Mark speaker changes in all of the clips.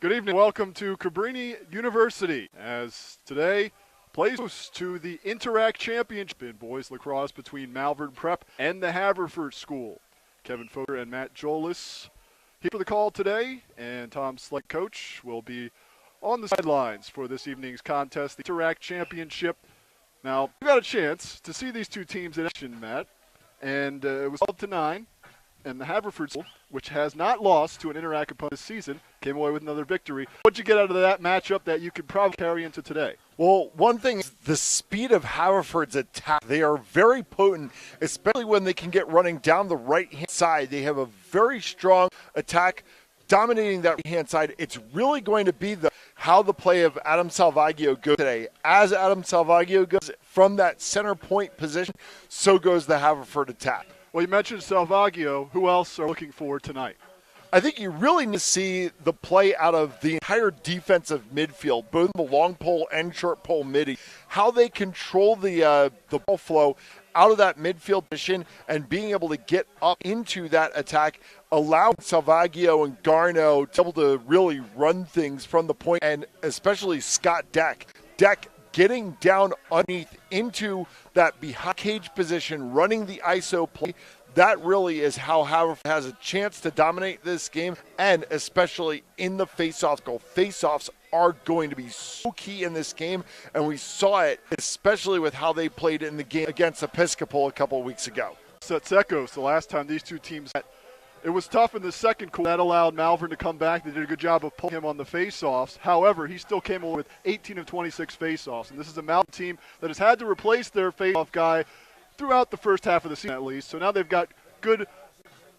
Speaker 1: Good evening. Welcome to Cabrini University, as today plays host to the Inter-Ac Championship in boys lacrosse between Malvern Prep and the Haverford School. Kevin Foger and Matt Jolis here for the call today, and Tom Slick, coach, will be on the sidelines for this evening's contest, the Inter-Ac Championship. Now, we got a chance to see these two teams in action, Matt, and it was 12-9. And the Haverford School, which has not lost to an Inter-Ac opponent this season, came away with another victory. What'd you get out of that matchup that you could probably carry into today?
Speaker 2: Well, one thing is the speed of Haverford's attack. They are very potent, especially when they can get running down the right-hand side. They have a very strong attack dominating that right-hand side. It's really going to be how the play of Adam Salvaggio goes today. As Adam Salvaggio goes from that center point position, so goes the Haverford attack.
Speaker 1: Well, you mentioned Salvaggio. Who else are looking for tonight?
Speaker 2: I think you really need to see the play out of the entire defensive midfield, both the long pole and short pole midi, how they control the ball flow out of that midfield position and being able to get up into that attack, allowing Salvaggio and Garno to be able to really run things from the point, and especially Scott Deck getting down underneath into that behind cage position, running the ISO play. That really is how Haverford has a chance to dominate this game, and especially in the face-offs goal. Face-offs are going to be so key in this game, and we saw it especially with how they played in the game against Episcopal a couple of weeks ago.
Speaker 1: Secos, the last time these two teams met. It was tough in the second quarter. That allowed Malvern to come back. They did a good job of pulling him on the face-offs. However, he still came away with 18 of 26 face-offs. And this is a Malvern team that has had to replace their face-off guy throughout the first half of the season at least. So now they've got good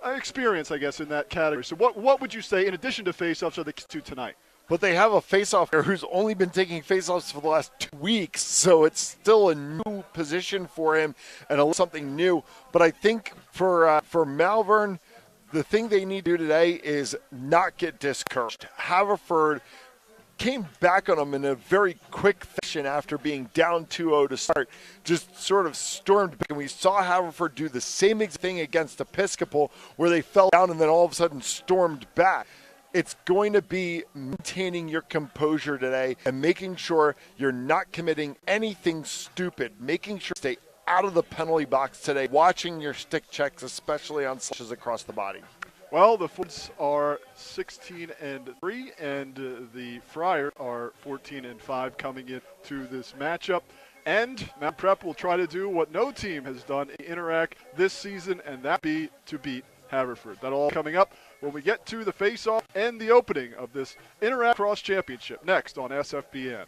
Speaker 1: experience, I guess, in that category. So what would you say, in addition to face-offs, are the two tonight?
Speaker 2: But they have a face-off who's only been taking face-offs for the last 2 weeks, so it's still a new position for him and something new. But I think for Malvern, the thing they need to do today is not get discouraged. Haverford came back on them in a very quick fashion after being down 2-0 to start, just sort of stormed back. And we saw Haverford do the same exact thing against Episcopal, where they fell down and then all of a sudden stormed back. It's going to be maintaining your composure today and making sure you're not committing anything stupid, making sure you stay out of the penalty box today, watching your stick checks, especially on slashes across the body.
Speaker 1: Well, the Fords are 16-3, and the Friars are 14-5 coming into this matchup. And Malvern Prep will try to do what no team has done in Inter-Ac this season, and that be to beat Haverford. That'll all coming up when we get to the face-off and the opening of this Inter-Ac Lacrosse Championship next on SFBN.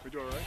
Speaker 1: We do all right?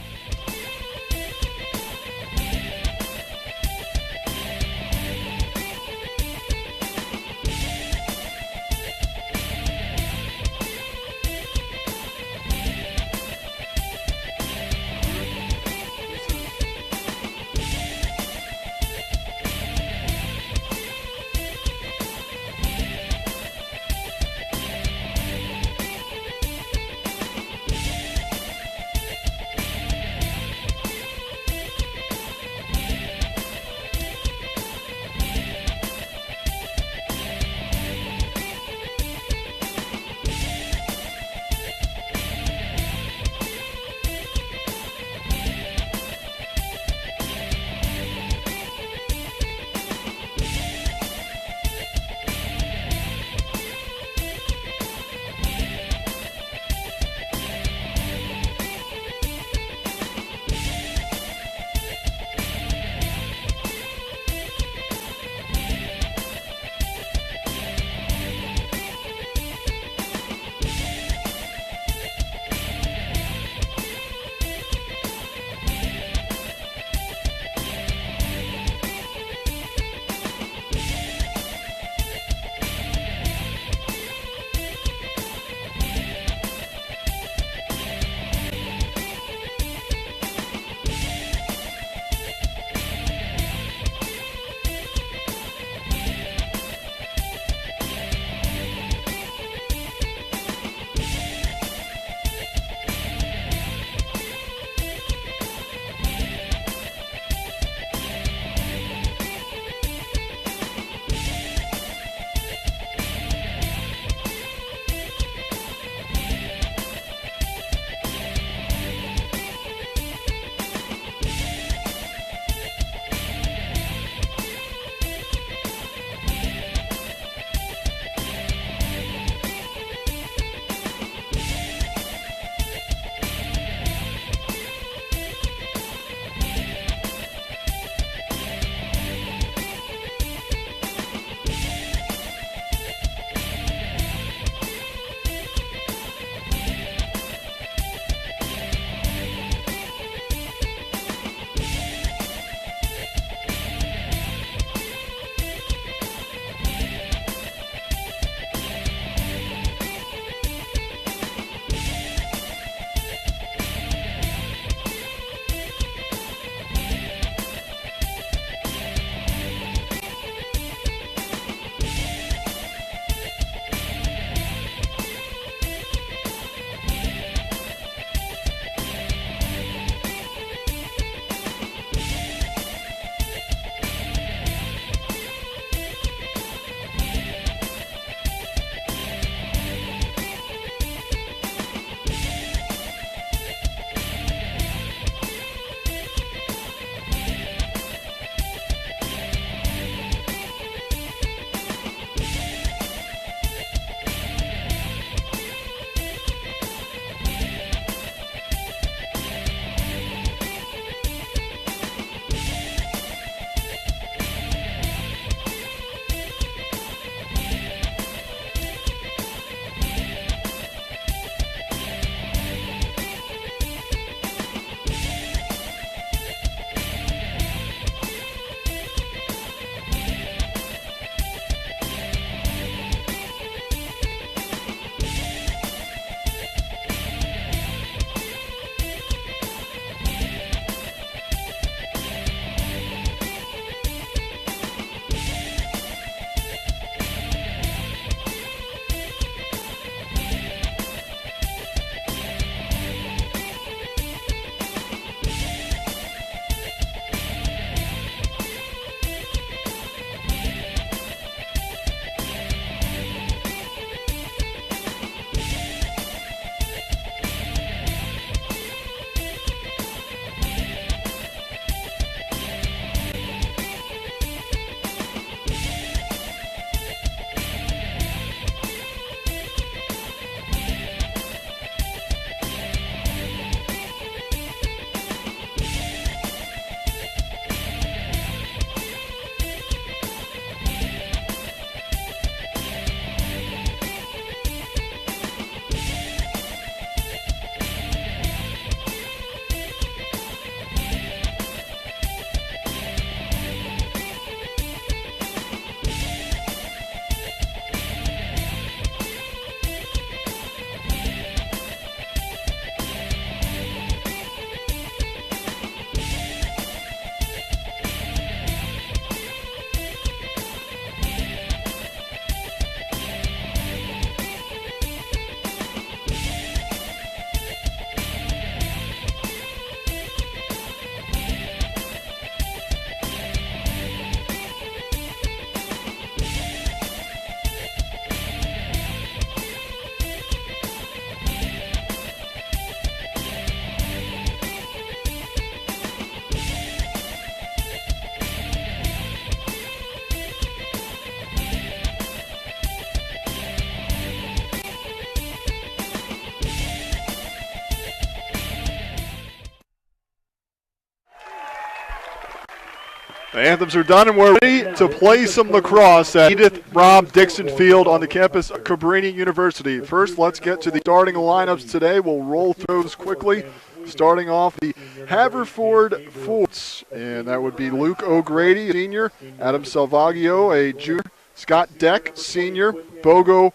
Speaker 1: The anthems are done, and we're ready to play some lacrosse at Edith Robb Dixon Field on the campus of Cabrini University. First, let's get to the starting lineups today. We'll roll through those quickly. Starting off the Haverford Forts, and that would be Luke O'Grady, senior, Adam Salvaggio, a junior, Scott Deck, senior, Bogo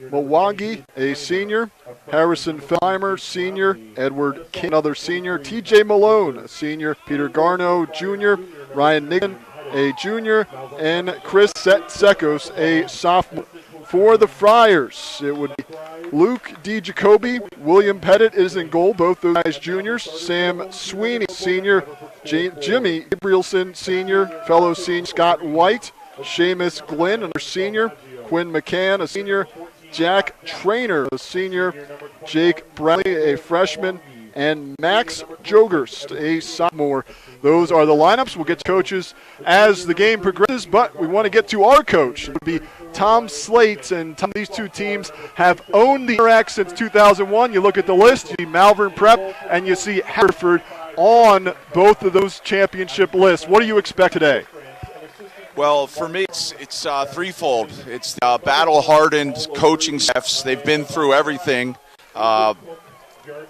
Speaker 1: Mwagi, a senior, Harrison Feimer, senior, Edward King, another senior, TJ Malone, a senior, Peter Garno, junior, Ryan Nigan, a junior, and Chris Sekos, a sophomore. For the Friars, it would be Luke DiJacobi, William Pettit is in goal, both those guys juniors, Sam Sweeney, senior, Jimmy Gabrielson, senior, fellow senior, Scott White, Seamus Glynn, another senior, Quinn McCann, a senior, Jack Trainer, a senior, Jake Bradley, a freshman, and Max Jogerst, a sophomore. Those are the lineups. We'll get to coaches as the game progresses, but we want to get to our coach. It would be Tom Slate, and these two teams have owned the Inter-Ac since 2001. You look at the list, you see Malvern Prep, and you see Haverford on both of those championship lists. What do you expect today?
Speaker 3: Well, for me, it's threefold. It's the battle-hardened coaching staffs. They've been through everything.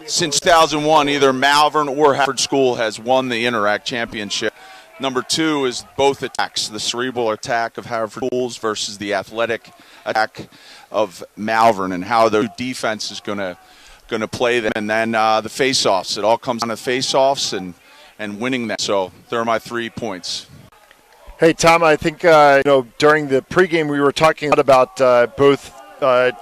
Speaker 3: Since 2001, either Malvern or Haverford School has won the Inter-Ac Championship. Number two is both attacks, the cerebral attack of Haverford Schools versus the athletic attack of Malvern, and how the defense is going to play them. And then the face-offs. It all comes down to face-offs and winning them. So there are my 3 points.
Speaker 2: Hey, Tom, I think during the pregame we were talking about both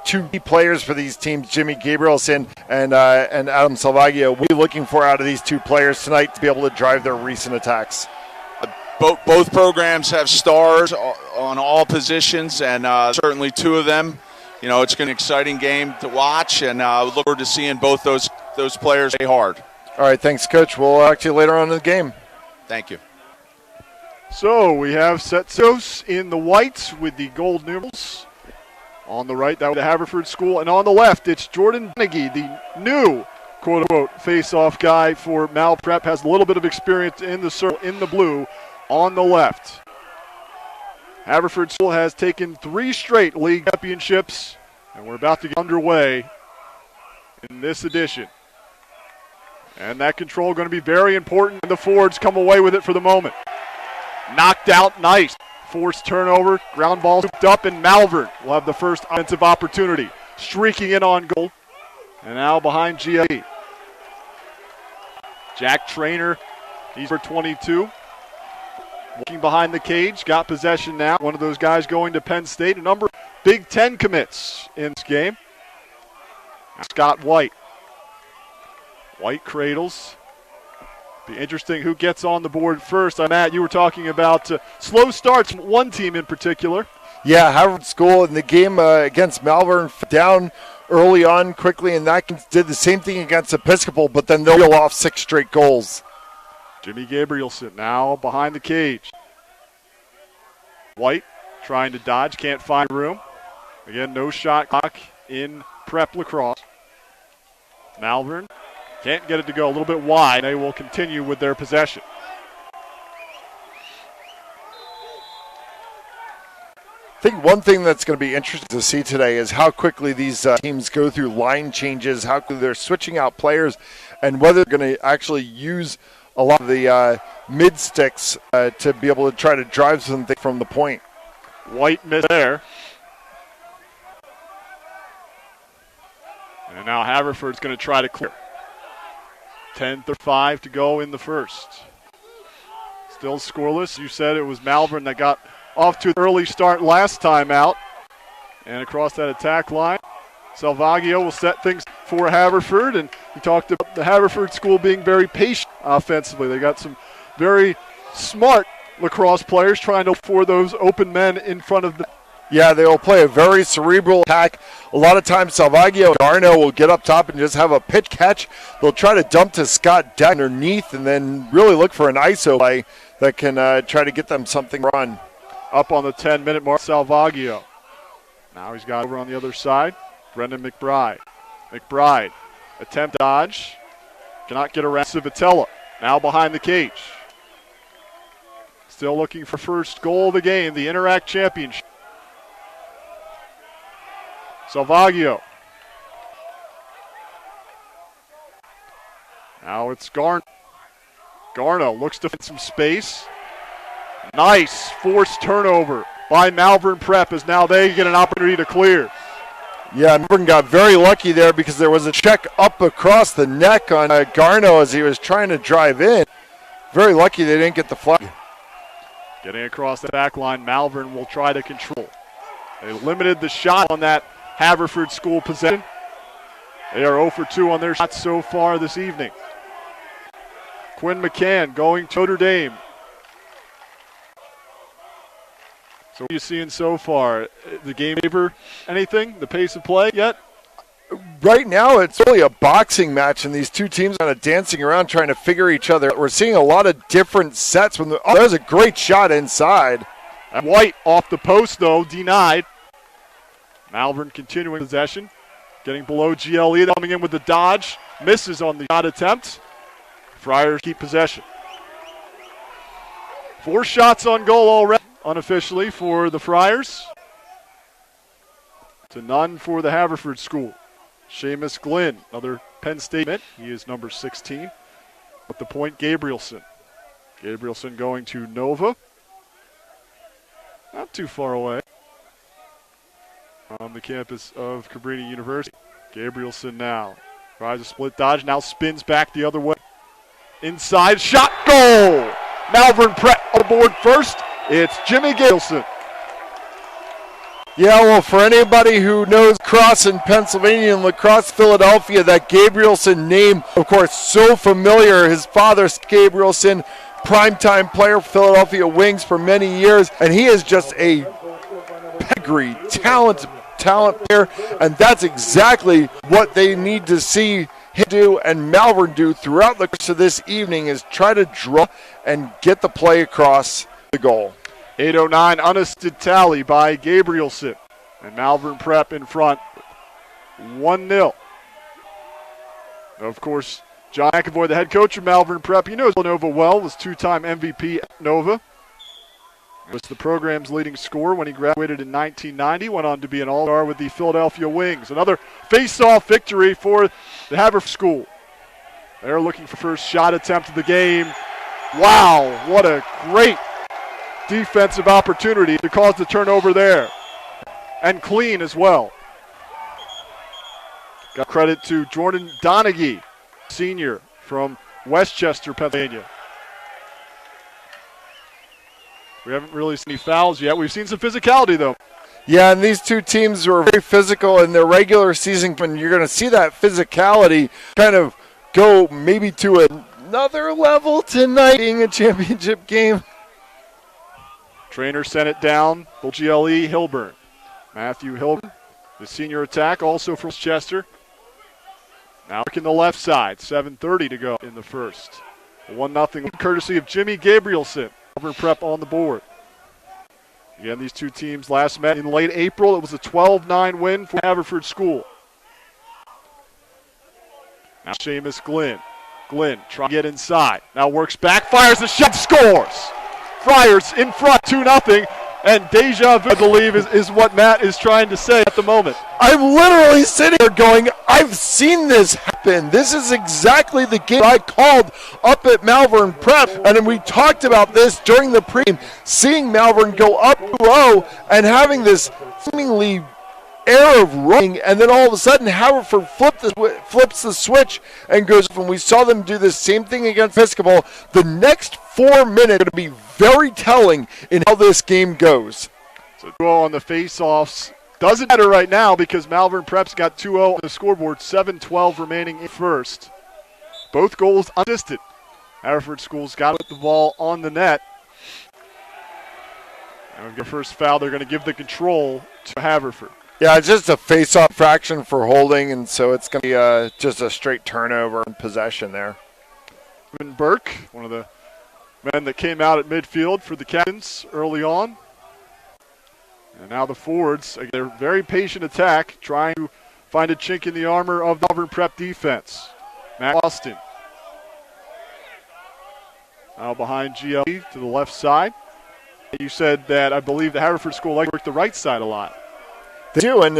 Speaker 2: two key players for these teams, Jimmy Gabrielson and Adam Salvaggio. What are you looking for out of these two players tonight to be able to drive their recent attacks?
Speaker 3: Both programs have stars on all positions, and certainly two of them. You know, it's an exciting game to watch, and look forward to seeing both those players play hard.
Speaker 2: All right, thanks, Coach. We'll talk to you later on in the game.
Speaker 3: Thank you.
Speaker 1: So we have Setsos in the white with the gold numerals. On the right, that was the Haverford School. And on the left, it's Jordan Benegi, the new, quote-unquote, face-off guy for Mal Prep. Has a little bit of experience in the circle, in the blue, on the left. Haverford School has taken 3 straight league championships, and we're about to get underway in this edition. And that control going to be very important, and the forwards come away with it for the moment. Knocked out, nice. Forced turnover, ground ball scooped up, and Malvern will have the first offensive opportunity. Streaking in on goal, and now behind GLE. Jack Trainer, he's for 22. Walking behind the cage, got possession now. One of those guys going to Penn State. A number of Big Ten commits in this game. Scott White. White cradles. Be interesting who gets on the board first. Matt, you were talking about slow starts from one team in particular.
Speaker 2: Yeah, Haverford School in the game against Malvern down early on quickly, and that did the same thing against Episcopal, but then they'll reel off 6 straight goals.
Speaker 1: Jimmy Gabrielson now behind the cage. White trying to dodge, can't find room. Again, no shot clock in prep lacrosse. Malvern can't get it to go, a little bit wide. They will continue with their possession.
Speaker 2: I think one thing that's going to be interesting to see today is how quickly these teams go through line changes, how quickly they're switching out players, and whether they're going to actually use a lot of the mid sticks to be able to try to drive something from the point.
Speaker 1: White missed there. And now Haverford's going to try to clear. 10:35 to go in the first. Still scoreless. You said it was Malvern that got off to an early start last time out. And across that attack line, Salvaggio will set things for Haverford. And he talked about the Haverford School being very patient offensively. They got some very smart lacrosse players trying to look for those open men in front of them.
Speaker 2: Yeah, they'll play a very cerebral attack. A lot of times Salvaggio and Arno will get up top and just have a pitch catch. They'll try to dump to Scott Deck underneath and then really look for an ISO play that can try to get them something run.
Speaker 1: Up on the 10-minute mark, Salvaggio. Now he's got over on the other side. Brendan McBride. McBride, attempt dodge. Cannot get around Civitella. Now behind the cage. still looking for first goal of the game, the Inter-Ac Championship. Salvaggio. Now it's Garno. Garno looks to find some space. Nice forced turnover by Malvern Prep as now they get an opportunity to clear.
Speaker 2: Yeah, Malvern got very lucky there because there was a check up across the neck on Garno as he was trying to drive in. Very lucky they didn't get the flag.
Speaker 1: Getting across the back line, Malvern will try to control. They limited the shot on that Haverford School possession. They are 0 for 2 on their shots so far this evening. Quinn McCann going to Notre Dame. So what are you seeing so far? The game favor anything? The pace of play yet?
Speaker 2: Right now it's really a boxing match and these two teams kind of dancing around trying to figure each other. We're seeing a lot of different sets. There's a great shot inside.
Speaker 1: White off the post though, denied. Malvern continuing possession. Getting below GLE, coming in with the dodge. Misses on the shot attempt. Friars keep possession. 4 shots on goal already, unofficially, for the Friars. To none for the Haverford School. Seamus Glynn, another Penn State commit. He is number 16. With the point, Gabrielson. Gabrielson going to Nova. Not too far away on the campus of Cabrini University. Gabrielson now tries a split dodge, now spins back the other way. Inside, shot, goal! Malvern Prep aboard first. It's Jimmy Gabrielson.
Speaker 2: Yeah, well, for anybody who knows lacrosse in Pennsylvania and lacrosse Philadelphia, that Gabrielson name, of course, so familiar. His father, Gabrielson, primetime player for Philadelphia Wings for many years, and he is just a pedigree, talent player, and that's exactly what they need to see him do and Malvern do throughout the course of this evening is try to draw and get the play across the goal.
Speaker 1: 8:09 unassisted tally by Gabrielson. And Malvern Prep in front 1-0. Of course, John McAvoy, the head coach of Malvern Prep, he knows Nova well, was 2-time MVP at Nova. Was the program's leading scorer when he graduated in 1990. Went on to be an all-star with the Philadelphia Wings. Another face-off victory for the Haverford School. They're looking for first shot attempt of the game. Wow, what a great defensive opportunity to cause the turnover there. And clean as well. Got credit to Jordan Donaghy, senior from Westchester, Pennsylvania. We haven't really seen any fouls yet. We've seen some physicality, though.
Speaker 2: Yeah, and these two teams were very physical in their regular season. And you're going to see that physicality kind of go maybe to another level tonight, being a championship game.
Speaker 1: Trainer sent it down. GLE Hilburn. Matthew Hilburn, the senior attack, also from Westchester. Now working the left side. 7:30 to go in the first. 1-0 courtesy of Jimmy Gabrielson. Malvern Prep on the board. Again, these two teams last met in late April. It was a 12-9 win for Haverford School. Now Seamus Glynn. Glynn trying to get inside. Now works back, fires the shot, scores! Friars in front 2-0. And deja vu, I believe, is what Matt is trying to say at the moment.
Speaker 2: I'm literally sitting here going, I've seen this happen. This is exactly the game I called up at Malvern Prep. And then we talked about this during the pre-game, seeing Malvern go up 2-0 and having this seemingly air of running, and then all of a sudden Haverford flips the switch and goes up. And we saw them do the same thing against Episcopal. The next 4 minutes are going to be very telling in how this game goes.
Speaker 1: So 2-0 on the face-offs. Doesn't matter right now because Malvern Prep's got 2-0 on the scoreboard, 7:12 remaining in first. Both goals unassisted. Haverford School's got to put the ball on the net. And we've got first foul. They're going to give the control to Haverford.
Speaker 2: Yeah, it's just a face-off fraction for holding, and so it's going to be just a straight turnover and possession there.
Speaker 1: Burke, one of the men that came out at midfield for the Captains early on. And now the forwards, their very patient attack, trying to find a chink in the armor of the Malvern Prep defense. Matt Austin. Now behind GLE to the left side. You said that I believe the Haverford School like to work the right side a lot.
Speaker 2: They do, and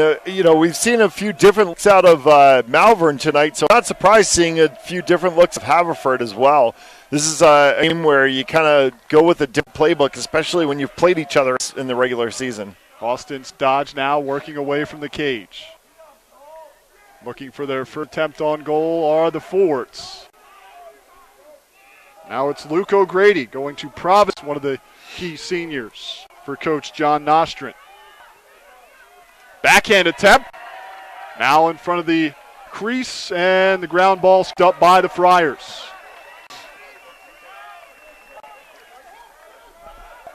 Speaker 2: we've seen a few different looks out of Malvern tonight, so I'm not surprised seeing a few different looks of Haverford as well. This is a game where you kind of go with a different playbook, especially when you've played each other in the regular season.
Speaker 1: Austin's Dodge now working away from the cage. Looking for their first attempt on goal are the Fords. Now it's Luke O'Grady going to Providence, one of the key seniors for Coach John Nostrand. Backhand attempt. Now in front of the crease, and the ground ball stopped by the Friars.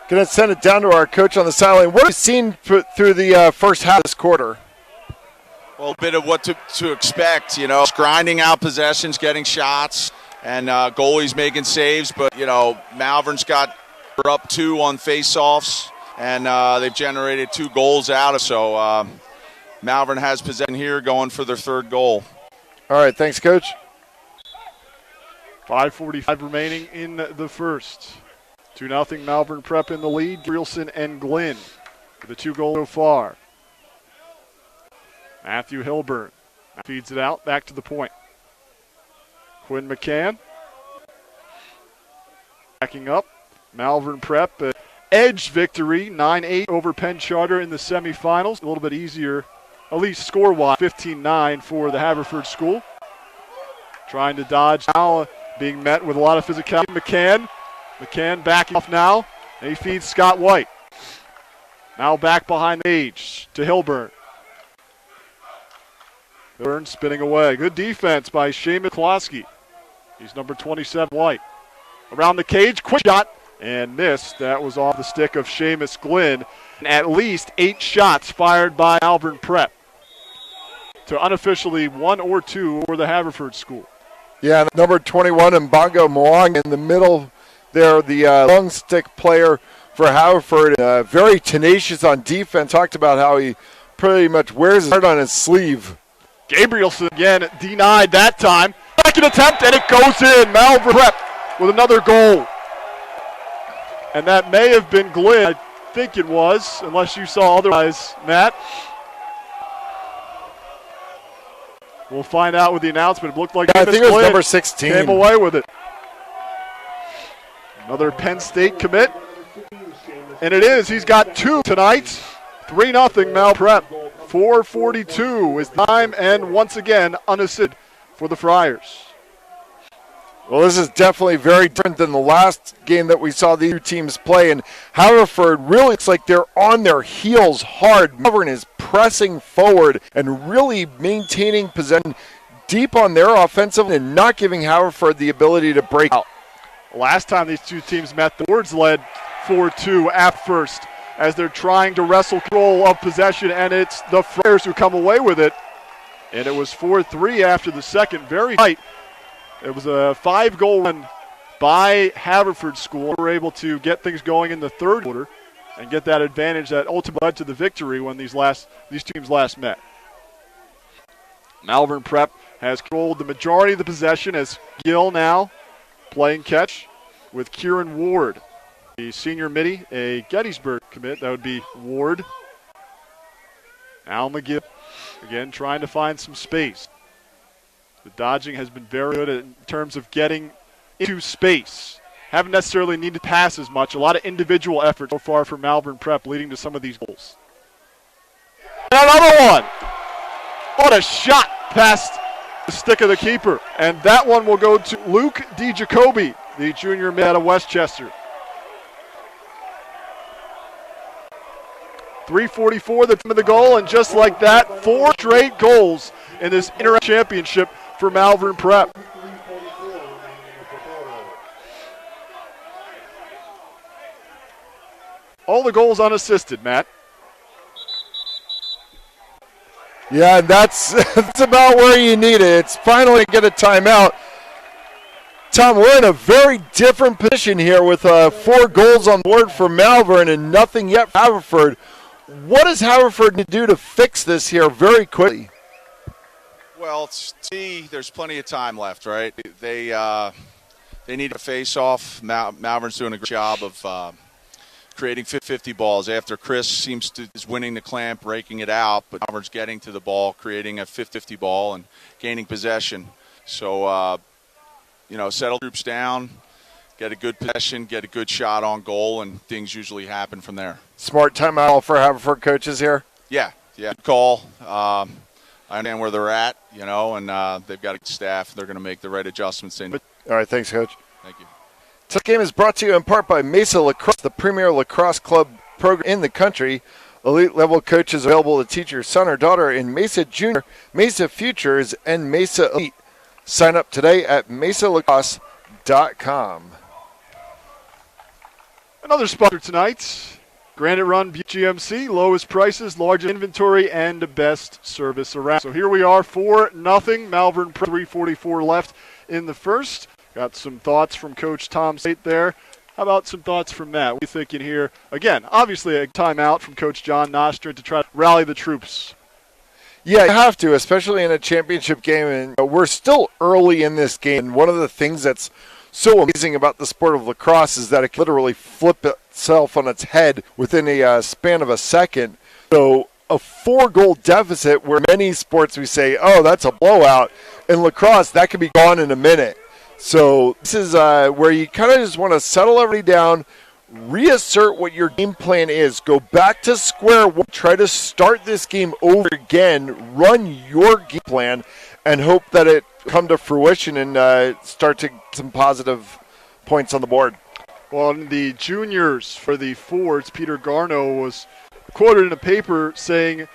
Speaker 2: Going to send it down to our coach on the sideline. What have you seen through the first half of this quarter?
Speaker 3: Well, a bit of what to expect, Just grinding out possessions, getting shots, and goalies making saves. But, Malvern's we're up 2 on face-offs, and they've generated 2 goals out of it. So Malvern has possession here, going for their 3rd goal.
Speaker 2: All right, thanks, Coach.
Speaker 1: 5:45 remaining in the first. 2-0 Malvern Prep in the lead. Grielson and Glynn for the 2 goals so far. Matthew Hilburn feeds it out, back to the point. Quinn McCann backing up. Malvern Prep, edge victory, 9-8 over Penn Charter in the semifinals. A little bit easier, at least score-wise, 15-9 for the Haverford School. Trying to dodge now, being met with a lot of physicality. McCann backing off now, and he feeds Scott White. Now back behind the cage to Hilburn. Hilburn spinning away. Good defense by Seamus Klosky. He's number 27, White. Around the cage, quick shot. And missed. That was off the stick of Seamus Glynn. And at least 8 shots fired by Malvern Prep to unofficially 1 or 2 for the Haverford School.
Speaker 2: Yeah, number 21, Mbongo Mwang in the middle there, the long stick player for Haverford. Very tenacious on defense. Talked about how he pretty much wears his heart on his sleeve.
Speaker 1: Gabrielson again denied that time. Second attempt, and it goes in. Malvern Prep with another goal. And that may have been Glynn. I think it was, unless you saw otherwise, Matt. We'll find out with the announcement. It looked like
Speaker 2: I think it was
Speaker 1: Glynn
Speaker 2: number 16.
Speaker 1: Came away with it. Another Penn State commit. And it is. He's got 2 tonight. 3-0 Mal Prep. 4:42 is time, and once again, unassisted for the Friars.
Speaker 2: Well, this is definitely very different than the last game that we saw the 2 teams play. And Haverford really looks like they're on their heels hard. Malvern is pressing forward and really maintaining possession deep on their offensive and not giving Haverford the ability to break out.
Speaker 1: Last time these 2 teams met, the Wards led 4-2 at first as they're trying to wrestle control of possession, and it's the Friars who come away with it. And it was 4-3 after the second, very tight. It was a 5-goal run by Haverford School. They were able to get things going in the third quarter and get that advantage that ultimately led to the victory when these teams last met. Malvern Prep has controlled the majority of the possession as Gill now playing catch with Kieran Ward. The senior midi, a Gettysburg commit. That would be Ward. Al McGill again trying to find some space. The dodging has been very good in terms of getting into space. Haven't necessarily needed to pass as much. A lot of individual effort so far for Malvern Prep leading to some of these goals. Another one! What a shot past the stick of the keeper. And that one will go to Luke DiGiacobi, the junior mid out of Westchester. 3:44 the time of the goal, and just like that, 4 straight goals in this Inter-Ac Championship for Malvern Prep. All the goals unassisted, Matt.
Speaker 2: Yeah, that's about where you need it. It's finally get a timeout. Tom, we're in a very different position here with 4 goals on the board for Malvern and nothing yet for Haverford. What does Haverford need to do to fix this here very quickly?
Speaker 3: Well, there's plenty of time left, right? They need to face off. Malvern's doing a good job of creating 50 balls after Chris is winning the clamp, breaking it out, but Malvern's getting to the ball, creating a 50 ball and gaining possession. So, settle troops down, get a good possession, get a good shot on goal, and things usually happen from there.
Speaker 2: Smart timeout for Haverford coaches here.
Speaker 3: Yeah, good call. I understand where they're at, and they've got a good staff. They're going to make the right adjustments.
Speaker 2: All right, thanks, Coach.
Speaker 3: Thank you.
Speaker 2: Today's game is brought to you in part by Mesa Lacrosse, the premier lacrosse club program in the country. Elite-level coaches available to teach your son or daughter in Mesa Junior, Mesa Futures, and Mesa Elite. Sign up today at mesalacrosse.com.
Speaker 1: Another sponsor tonight, Granite Run GMC, lowest prices, largest inventory, and best service around. So here we are, 4-0, Malvern Prep, 3:44 left in the first. Got some thoughts from Coach Tom State there. How about some thoughts from Matt? What are you thinking here? Again, obviously a timeout from Coach John Nostra to try to rally the troops.
Speaker 2: Yeah, you have to, especially in a championship game. And we're still early in this game. And one of the things that's so amazing about the sport of lacrosse is that it can literally flip itself on its head within a span of a second. So a 4-goal deficit, where many sports we say, oh, that's a blowout. In lacrosse, that can be gone in a minute. So this is where you kind of just want to settle everybody down, reassert what your game plan is, go back to square one, try to start this game over again, run your game plan, and hope that it come to fruition and start to get some positive points on the board.
Speaker 1: Well, in the juniors for the Fords, Peter Garneau was quoted in a paper saying,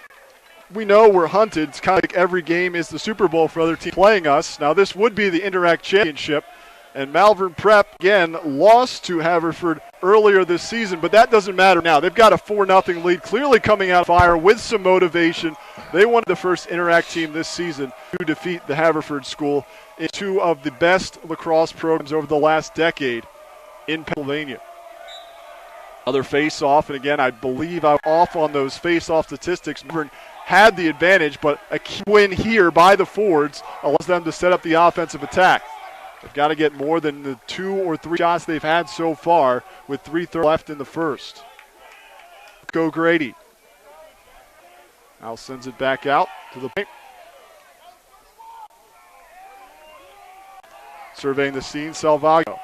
Speaker 1: we know we're hunted. It's kind of like every game is the Super Bowl for other teams playing us. Now, this would be the Inter-Ac Championship, and Malvern Prep, again, lost to Haverford earlier this season, but that doesn't matter now. They've got a 4-0 lead, clearly coming out fire with some motivation. They wanted the first Inter-Ac team this season to defeat the Haverford School in two of the best lacrosse programs over the last decade in Pennsylvania. Another face-off, and again, I believe I'm off on those face-off statistics. Malvern had the advantage, but a key win here by the Fords allows them to set up the offensive attack. They've got to get more than the 2 or 3 shots they've had so far with 3:30 left in the first. Go Grady. Now sends it back out to the paint. Surveying the scene, Salvaggio.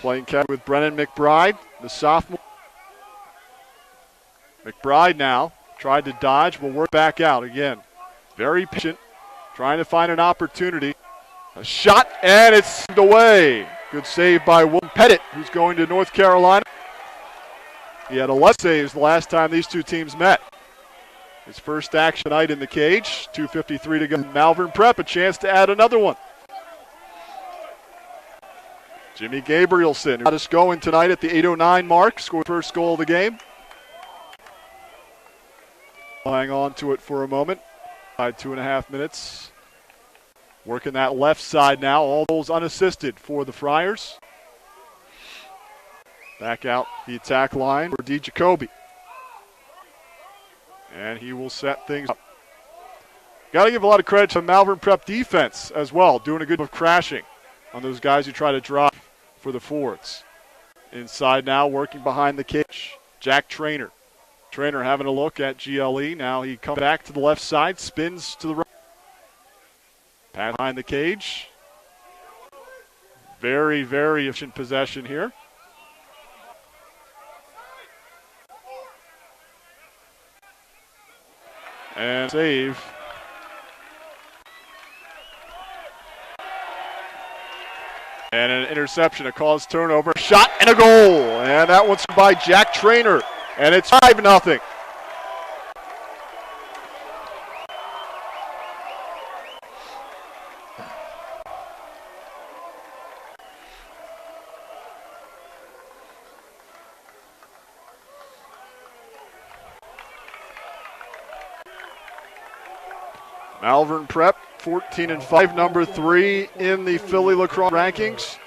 Speaker 1: Playing catch with Brennan McBride, the sophomore. McBride now tried to dodge, will work back out again. Very patient, trying to find an opportunity. A shot, and it's away. Good save by Will Pettit, who's going to North Carolina. He had 11 saves the last time these two teams met. His first action night in the cage. 2:53 to go. Malvern Prep, a chance to add another one. Jimmy Gabrielson, who got us going tonight at the 8:09 mark, scored the first goal of the game. Hang on to it for a moment. 2.5 minutes. Working that left side now. All goals unassisted for the Friars. Back out the attack line for D. Jacoby. And he will set things up. Got to give a lot of credit to Malvern Prep defense as well, doing a good job of crashing on those guys who try to drive for the Fords. Inside now, working behind the cage. Jack Traynor. Traynor having a look at GLE. Now he comes back to the left side, spins to the right. Pass behind the cage. Very, very efficient possession here. And save. And an interception, a caused turnover, shot and a goal. And that one's by Jack Traynor. And it's 5-0. Malvern Prep, 14-5, number 3 in the Philly Lacrosse rankings.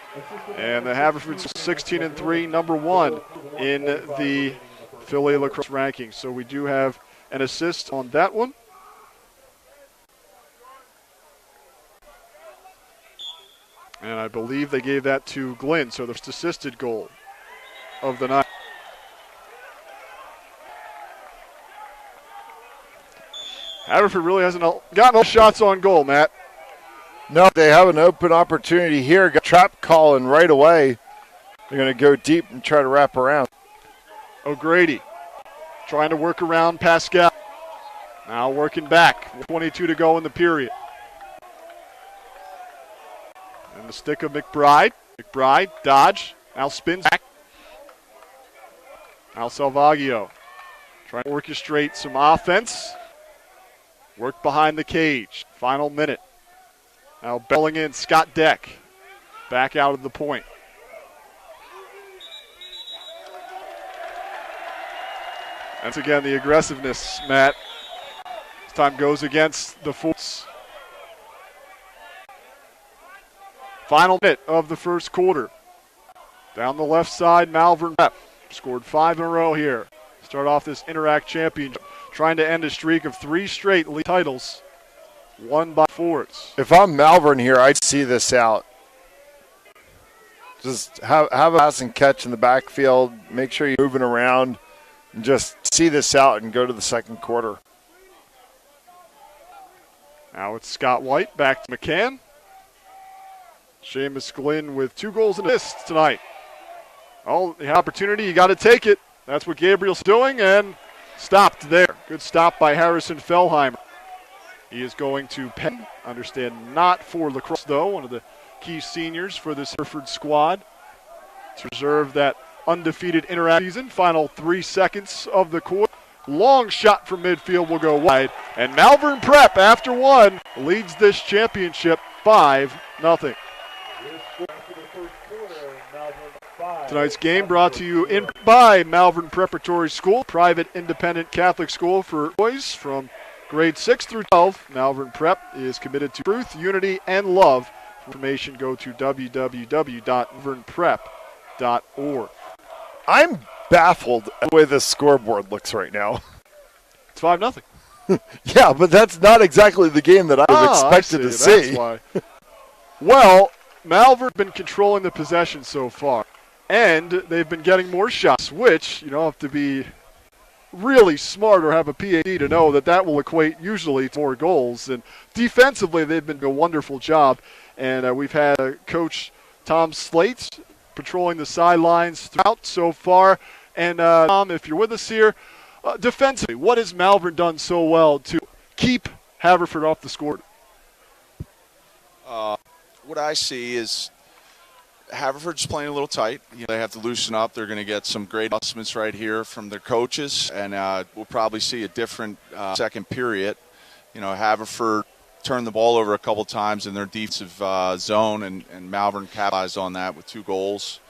Speaker 1: And the Haverford 16-3, number 1 in the Philly Lacrosse rankings. So we do have an assist on that one. And I believe they gave that to Glenn, so the first assisted goal of the night. Haverford really hasn't gotten no shots on goal, Matt.
Speaker 2: No, they have an open opportunity here. Got trap calling right away. They're going to go deep and try to wrap around.
Speaker 1: O'Grady trying to work around Pascal. Now working back. 22 to go in the period. And the stick of McBride. McBride, dodge. Now spins back. Now Salvaggio trying to orchestrate some offense. Work behind the cage. Final minute. Now belling in Scott Deck. Back out of the point. Once again, the aggressiveness, Matt. This time goes against the Fools. Final minute of the first quarter. Down the left side, Malvern Prep scored 5 in a row here. Start off this Inter-Ac Championship, trying to end a streak of 3 straight league titles, won by Fords.
Speaker 2: If I'm Malvern here, I'd see this out. Just have a pass and catch in the backfield. Make sure you're moving around and just see this out and go to the second quarter.
Speaker 1: Now it's Scott White back to McCann. Seamus Glynn with 2 goals and assists tonight. Oh, the opportunity, you got to take it. That's what Gabriel's doing, and stopped there. Good stop by Harrison Fellheimer. He is going to Penn. Understand not for lacrosse, though. One of the key seniors for this Haverford squad to reserve that undefeated Inter-Ac season. Final 3 seconds of the quarter. Long shot from midfield will go wide. And Malvern Prep, after 1, leads this championship 5-0. Tonight's game brought to you by Malvern Preparatory School, private independent Catholic school for boys from grade 6 through 12. Malvern Prep is committed to truth, unity, and love. For information, go to www.malvernprep.org.
Speaker 2: I'm baffled at the way this scoreboard looks right now.
Speaker 1: It's 5-0.
Speaker 2: Yeah, but that's not exactly the game that I was expected to see.
Speaker 1: That's why. Well, Malvern's been controlling the possession so far, and they've been getting more shots, which you don't have to be really smart or have a PhD to know that will equate usually to more goals. And defensively, they've been doing a wonderful job. And we've had Coach Tom Slate patrolling the sidelines throughout so far. And Tom, if you're with us here, defensively, what has Malvern done so well to keep Haverford off the score?
Speaker 3: What I see is Haverford's playing a little tight. They have to loosen up. They're going to get some great adjustments right here from their coaches, and we'll probably see a different second period. Haverford turned the ball over a couple times in their defensive zone, and Malvern capitalized on that with 2 goals.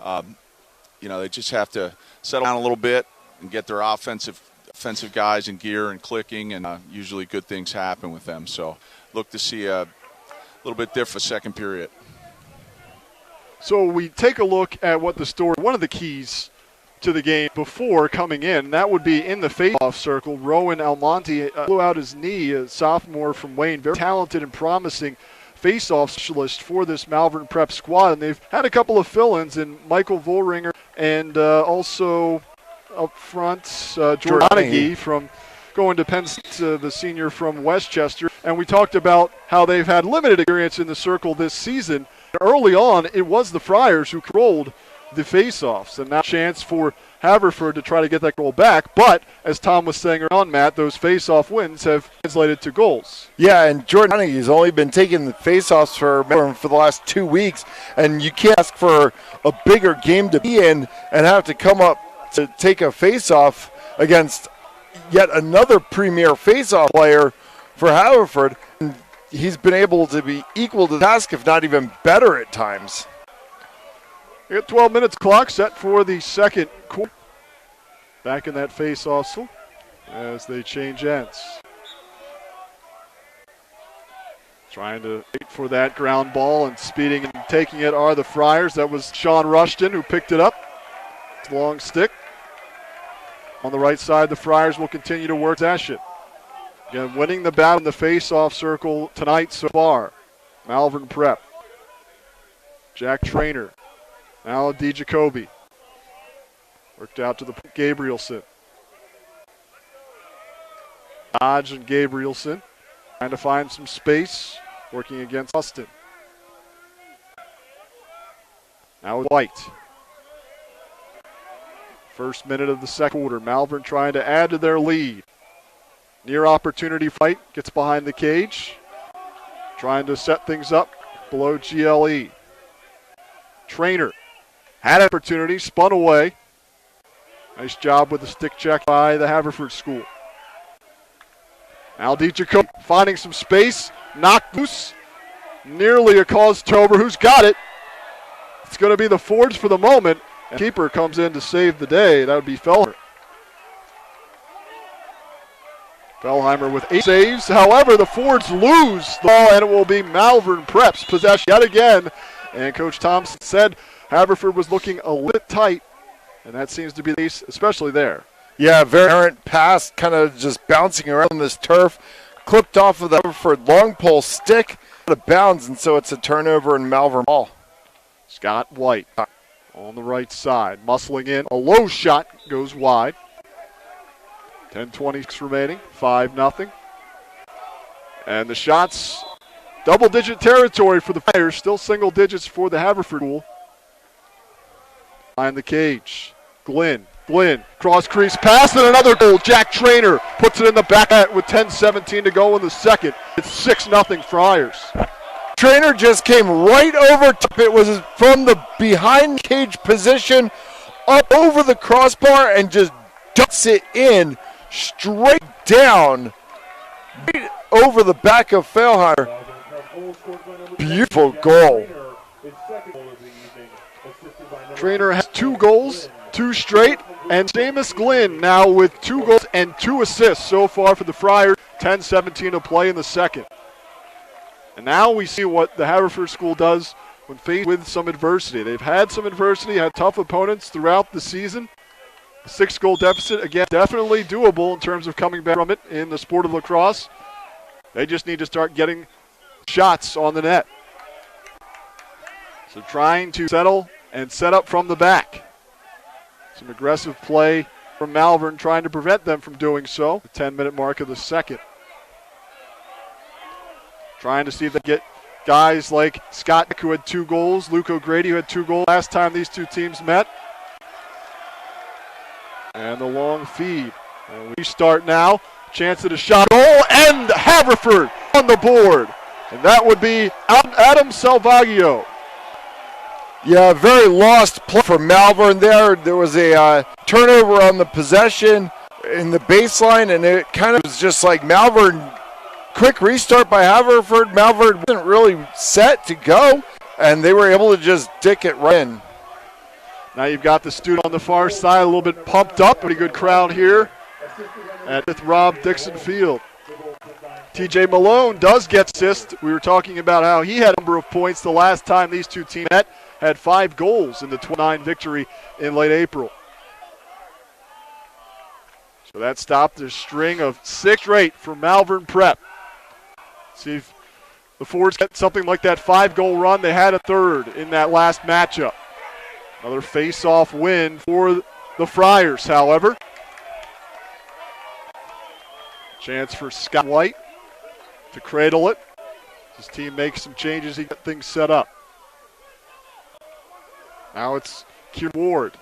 Speaker 3: They just have to settle down a little bit and get their offensive guys in gear and clicking, and usually good things happen with them. So look to see a little bit different second period.
Speaker 1: So we take a look at what the story, one of the keys to the game before coming in, that would be in the face-off circle. Rowan Almonte blew out his knee, a sophomore from Wayne, very talented and promising face-off specialist for this Malvern Prep squad, and they've had a couple of fill-ins in Michael Vollringer and also up front, Jordan Donaghy from going to Penn State, the senior from Westchester. And we talked about how they've had limited experience in the circle this season. Early on, it was the Friars who controlled the face-offs, and now a chance for Haverford to try to get that goal back. But, as Tom was saying on Matt, those face-off wins have translated to goals.
Speaker 2: Yeah, and Jordan Donaghy has only been taking the face-offs for the last 2 weeks, and you can't ask for a bigger game to be in and have to come up to take a face-off against yet another premier face-off player for Haverford. And he's been able to be equal to the task, if not even better at times.
Speaker 1: We got 12 minutes clock set for the second quarter. Back in that face-off as they change ends. Trying to wait for that ground ball, and speeding and taking it are the Friars. That was Sean Rushton who picked it up. Long stick. On the right side, the Friars will continue to work possession. Again, winning the battle in the face-off circle tonight so far. Malvern Prep. Jack Trainer. Now D. Jacoby. Worked out to the Gabrielson. Dodge and Gabrielson trying to find some space, working against Austin. Now White. First minute of the second quarter. Malvern trying to add to their lead. Near opportunity fight. Gets behind the cage. Trying to set things up below GLE. Trainer had an opportunity. Spun away. Nice job with the stick check by the Haverford School. Now DiGiacomo finding some space. Knocked loose. Nearly a cause turnover. Who's got it? It's going to be the Fords for the moment. And keeper comes in to save the day. That would be Fellheimer. Fellheimer with 8 saves. However, the Fords lose the ball, and it will be Malvern Prep's possession yet again. And Coach Thompson said Haverford was looking a little bit tight, and that seems to be the case, especially there.
Speaker 2: Yeah, very errant pass, kind of just bouncing around this turf. Clipped off of the Haverford long pole stick out of bounds, and so it's a turnover in Malvern ball.
Speaker 1: Scott White on the right side, muscling in. A low shot goes wide. 10:26 remaining, 5-0. And the shots, double-digit territory for the Friars, still single digits for the Haverford School. Behind the cage, Glenn, cross crease pass, and another goal. Jack Trainer puts it in the back net with 10:17 to go in the second. It's 6-0 Friars.
Speaker 2: Trainer just came right over top. It was from the behind cage position up over the crossbar and just ducks it in straight down right over the back of Fellheimer. Beautiful goal.
Speaker 1: Trainer has 2 goals, 2 straight, and Seamus Glynn now with 2 goals and 2 assists so far for the Friars. 10:17 to play in the second. And now we see what the Haverford School does when faced with some adversity. They've had some adversity, had tough opponents throughout the season. A 6-goal deficit, again, definitely doable in terms of coming back from it in the sport of lacrosse. They just need to start getting shots on the net. So trying to settle and set up from the back. Some aggressive play from Malvern trying to prevent them from doing so. The 10-minute mark of the second. Trying to see if they get guys like Scott, who had 2 goals, Luke O'Grady, who had 2 goals last time these two teams met. And the long feed. And we start now. Chance at a shot. Goal, and Haverford on the board. And that would be Adam Salvaggio.
Speaker 2: Yeah, very lost play for Malvern there. There was a turnover on the possession in the baseline, and it kind of was just like Malvern. Quick restart by Haverford. Malvern wasn't really set to go, and they were able to just dick it right in.
Speaker 1: Now you've got the student on the far side, a little bit pumped up. Pretty good crowd here at Rob Dixon Field. TJ Malone does get assist. We were talking about how he had a number of points the last time these two teams met. Had 5 goals in the 29 victory in late April. So that stopped a string of 6 straight for Malvern Prep. See if the Fords get something like that 5-goal run. They had a 3rd in that last matchup. Another face-off win for the Friars, however. Chance for Scott White to cradle it. His team makes some changes. He got things set up. Now it's Kieran Ward.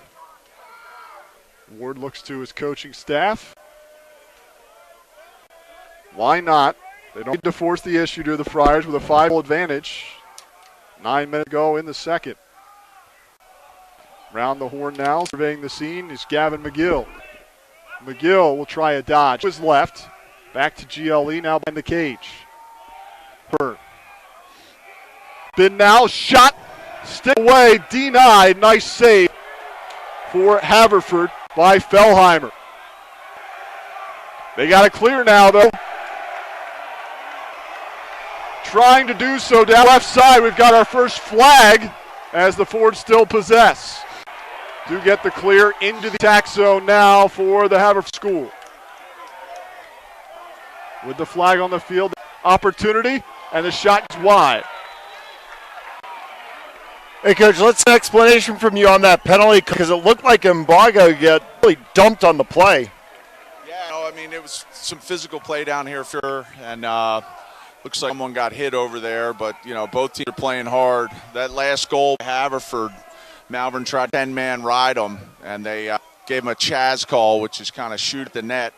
Speaker 1: Ward looks to his coaching staff. Why not? They don't need to force the issue to the Friars with a 5-goal advantage. 9 minutes to go in the second. Round the horn now, surveying the scene, is Gavin McGill. McGill will try a dodge. To his left. Back to GLE, now behind the cage. Burn. Been now, shot, stick away, denied. Nice save for Haverford by Fellheimer. They got it clear now, though. Trying to do so down left side. We've got our first flag as the Fords still possess. Do get the clear into the attack zone now for the Haverford School. With the flag on the field, opportunity, and the shot is wide.
Speaker 2: Hey, Coach, let's get an explanation from you on that penalty, because it looked like Mbago got really dumped on the play.
Speaker 3: Yeah, mean, it was some physical play down here for sure, and looks like someone got hit over there, but, both teams are playing hard. That last goal, Haverford, Malvern tried 10-man ride them, and they gave him a Chaz call, which is kind of shoot at the net.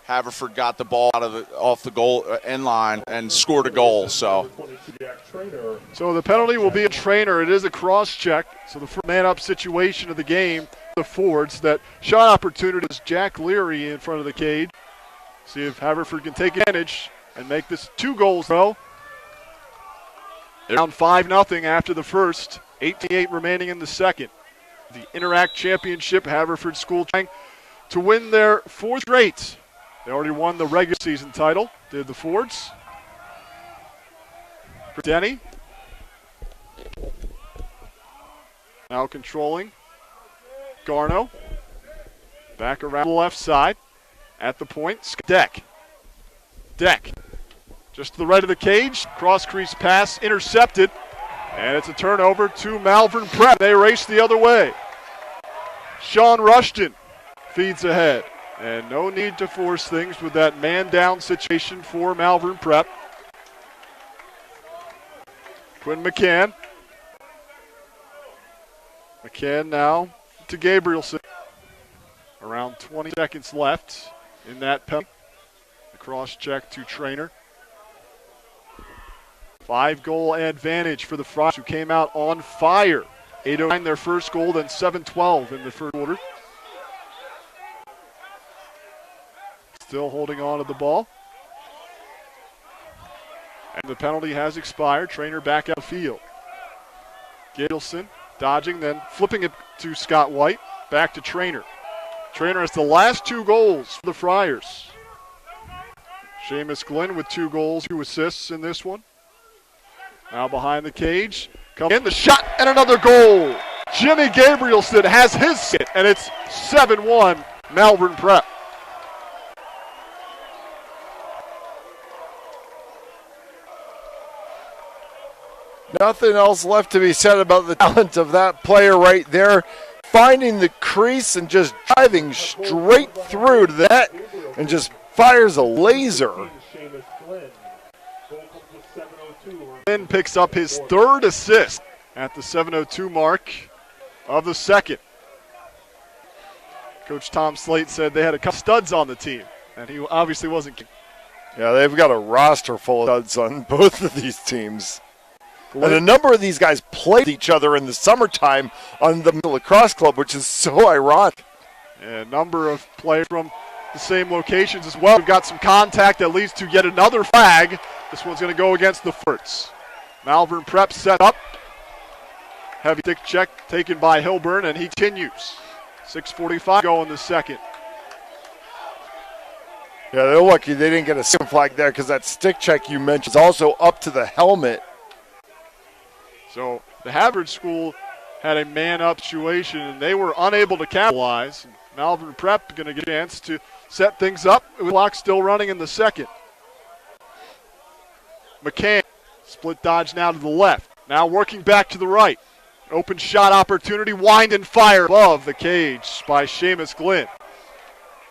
Speaker 3: Haverford got the ball off the goal end line and scored a goal. So
Speaker 1: the penalty will be a trainer. It is a cross check. So the first man-up situation of the game, the Fords. That shot opportunity is Jack Leary in front of the cage. See if Haverford can take advantage and make this 2 goals. They're down 5-0 after the first. 8-8 remaining in the second. The Inter-Ac Championship, Haverford School trying to win their 4th straight. They already won the regular season title, did the Fords. Denny. Now controlling. Garno. Back around the left side. At the point, Deck. Just to the right of the cage. Cross crease pass intercepted. And it's a turnover to Malvern Prep. They race the other way. Sean Rushton feeds ahead. And no need to force things with that man-down situation for Malvern Prep. Quinn McCann. McCann now to Gabrielson. Around 20 seconds left in that penalty. The cross check to Trainer. 5-goal advantage for the Friars, who came out on fire. 8:09 their first goal, then 7:12 in the first quarter. Still holding on to the ball. And the penalty has expired. Trainer back out the field. Gabrielson dodging, then flipping it to Scott White. Back to Trainer. Trainer has the last 2 goals for the Friars. Seamus Glenn with 2 goals, 2 assists in this one. Now behind the cage. Come in, the shot, and another goal. Jimmy Gabrielson has his hit, and it's 7-1 Malvern Prep.
Speaker 2: Nothing else left to be said about the talent of that player right there. Finding the crease and just driving straight through to the net and just fires a laser.
Speaker 1: Glenn picks up his 3rd assist at the 7:02 mark of the second. Coach Tom Slate said they had a couple studs on the team, and he obviously wasn't.
Speaker 2: Yeah, they've got a roster full of studs on both of these teams. And a number of these guys played each other in the summertime on the Mesa Lacrosse Club, which is so ironic.
Speaker 1: And a number of players from the same locations as well. We've got some contact that leads to yet another flag. This one's going to go against the Forts. Malvern Prep set up. Heavy stick check taken by Hilburn, and he continues. 6:45 go in the second.
Speaker 2: Yeah, they're lucky they didn't get a second flag there because that stick check you mentioned is also up to the helmet.
Speaker 1: So the Haverford School had a man-up situation, and they were unable to capitalize. Malvern Prep going to get a chance to set things up. The clock still running in the second. McCann, split dodge now to the left. Now working back to the right. Open shot opportunity, wind and fire above the cage by Seamus Glenn.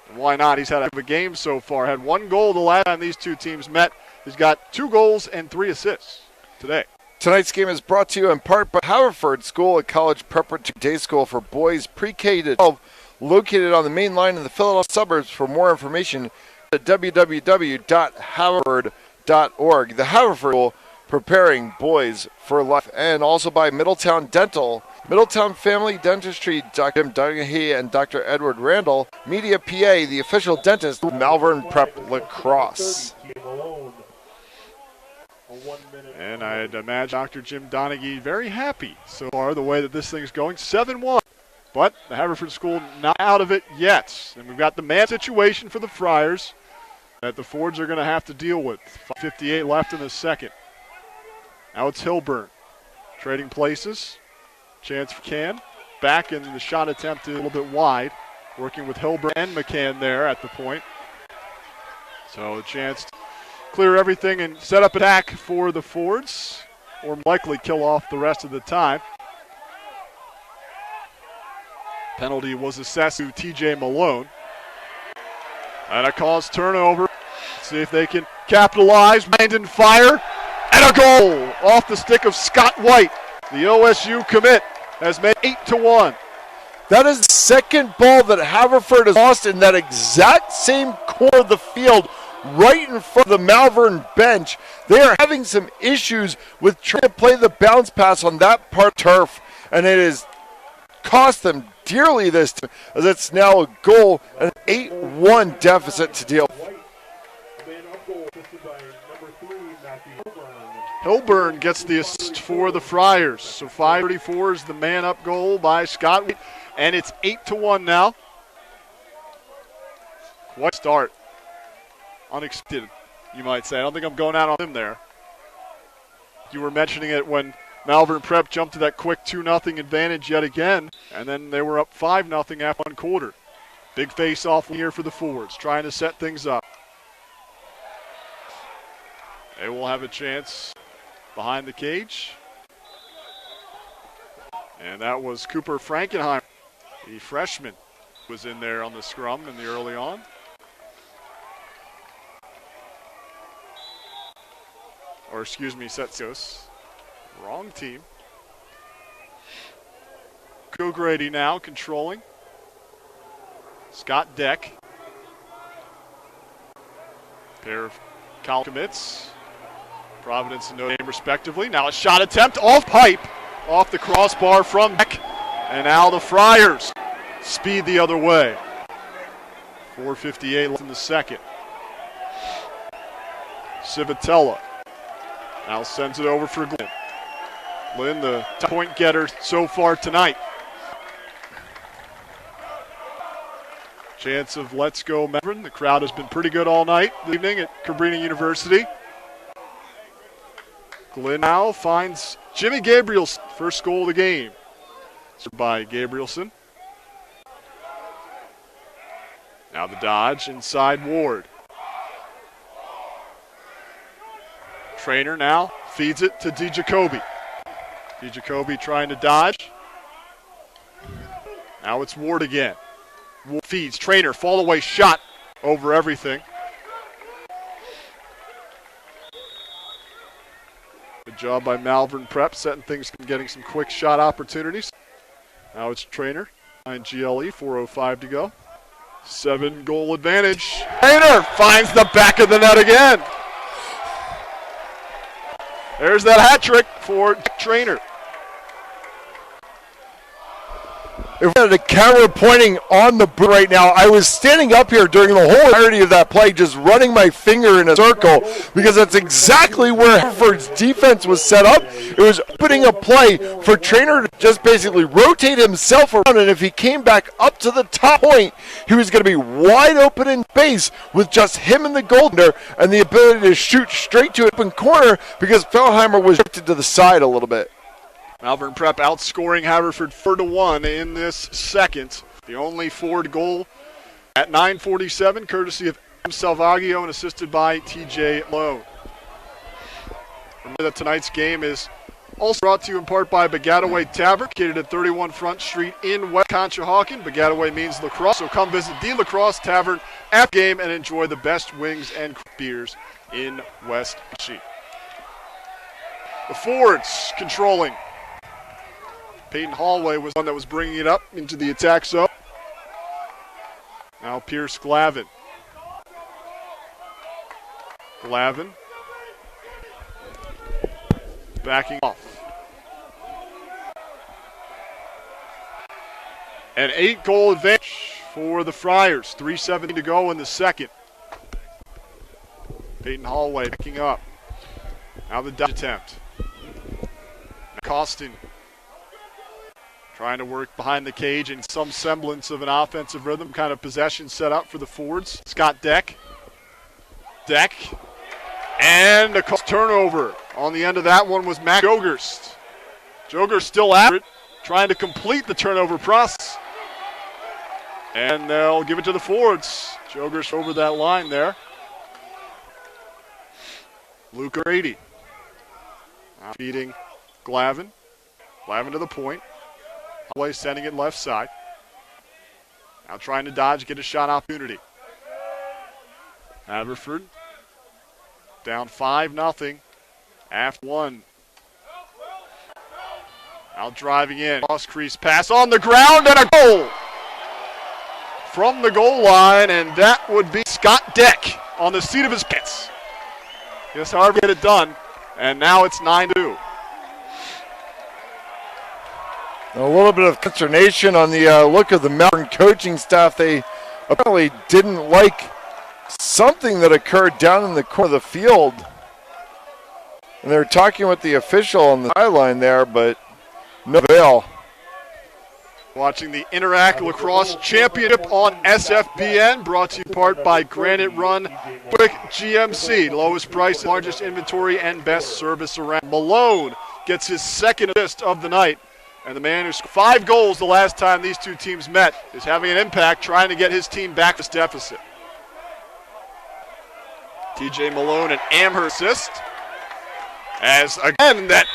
Speaker 1: And why not? He's had a game so far. Had 1 goal the last time these 2 teams met. He's got 2 goals and 3 assists today.
Speaker 2: Tonight's game is brought to you in part by Haverford School, a college preparatory day school for boys pre-K to 12, located on the main line in the Philadelphia suburbs. For more information, at www.haverford.org. The Haverford School, preparing boys for life. And also by Middletown Dental, Middletown Family Dentistry, Dr. Jim Donaghy and Dr. Edward Randall, Media PA, the official dentist of Malvern Prep Lacrosse.
Speaker 1: And I'd imagine Dr. Jim Donaghy very happy so far the way that this thing's going. 7-1. But the Haverford School not out of it yet. And we've got the man situation for the Friars that the Fords are going to have to deal with. 5:58 left in the second. Now it's Hilburn. Trading places. Chance for McCann. Back in the shot attempt a little bit wide. Working with Hilburn and McCann there at the point. So a chance to clear everything and set up an attack for the Fords, or likely kill off the rest of the time. Penalty was assessed to TJ Malone. And a caused turnover. See if they can capitalize. Brandon fire. And a goal off the stick of Scott White. The OSU commit has made 8-1.
Speaker 2: That is the second ball that Haverford has lost in that exact same corner of the field, right in front of the Malvern bench. They are having some issues with trying to play the bounce pass on that part of turf, and it has cost them dearly this time, as it's now a goal and an 8-1 deficit to deal with.
Speaker 1: Hilburn gets the assist for the Friars. So 5:34 is the man-up goal by Scott White, and it's 8-1 now. What start? Unexpected, you might say. I don't think I'm going out on him there. You were mentioning it when Malvern Prep jumped to that quick 2-0 advantage yet again, and then they were up 5-0 after one quarter. Big face-off here for the forwards, trying to set things up. They will have a chance behind the cage. And that was Cooper Frankenheimer, the freshman, was in there on the scrum in the early on. Or excuse me, Setsios. Wrong team. Grady now controlling. Scott Deck. Pair of college commits. Providence and Notre Dame respectively. Now a shot attempt off pipe, off the crossbar from Deck. And now the Friars speed the other way. 4:58 left in the second. Civitella now sends it over for Glenn. Glenn, the top point getter so far tonight. Chance of let's go Malvern. The crowd has been pretty good all night this evening at Cabrini University. Glenn now finds Jimmy Gabriel's first goal of the game. By Gabrielson. Now the dodge inside Ward. Trainer now feeds it to DeJacoby. DeJacoby trying to dodge. Now it's Ward again. Ward feeds. Trainer, fall away shot over everything. Good job by Malvern Prep, setting things and getting some quick shot opportunities. Now it's Trainer, 9 GLE, 4:05 to go. 7-goal advantage. Trainer finds the back of the net again. There's that hat trick for Trainer.
Speaker 2: If we had a camera pointing on the booth right now, I was standing up here during the whole entirety of that play, just running my finger in a circle, because that's exactly where Haverford's defense was set up. It was opening a play for Trainer to just basically rotate himself around, and if he came back up to the top point, he was going to be wide open in space with just him and the goaltender, and the ability to shoot straight to an open corner because Feldheimer was drifted to the side a little bit.
Speaker 1: Malvern Prep outscoring Haverford 4-1 in this second. The only forward goal at 9:47, courtesy of M. Salvaggio and assisted by TJ Lowe. Remember that tonight's game is also brought to you in part by Baggataway Tavern, located at 31 Front Street in West Conshohocken. Baggataway means lacrosse, so come visit the Lacrosse Tavern after game and enjoy the best wings and beers in West Sheet. The forwards controlling. Peyton Hallway was one that was bringing it up into the attack zone. Now Pierce Glavin. Glavin backing off. An 8-goal advantage for the Friars. 3:17 to go in the second. Peyton Hallway backing up. Now the dodge attempt. Costin trying to work behind the cage in some semblance of an offensive rhythm, kind of possession set up for the forwards. Scott Deck. Deck. And a turnover. On the end of that one was Matt Jogerst. Jogerst still after it, trying to complete the turnover process. And they'll give it to the forwards. Jogerst over that line there. Luke Grady. Now feeding Glavin. Glavin to the point. Hallway sending it left side. Now trying to dodge, get a shot opportunity. Haverford down 5-0 after one. Out driving in. Cross crease pass on the ground and a goal from the goal line, and that would be Scott Deck on the seat of his pants. Yes, however, get it done, and now it's 9-2.
Speaker 2: A little bit of consternation on the look of the Malvern coaching staff. They apparently didn't like something that occurred down in the corner of the field. And they were talking with the official on the sideline there, but no avail.
Speaker 1: Watching the Inter-Ac Lacrosse Championship on SFBN, brought to you in part by Granite Run GMC. Lowest price, largest inventory, and best service around. Malone gets his second assist of the night. And the man who scored 5 goals the last time these two teams met is having an impact trying to get his team back this deficit. TJ Malone and Amherst assist. As again, that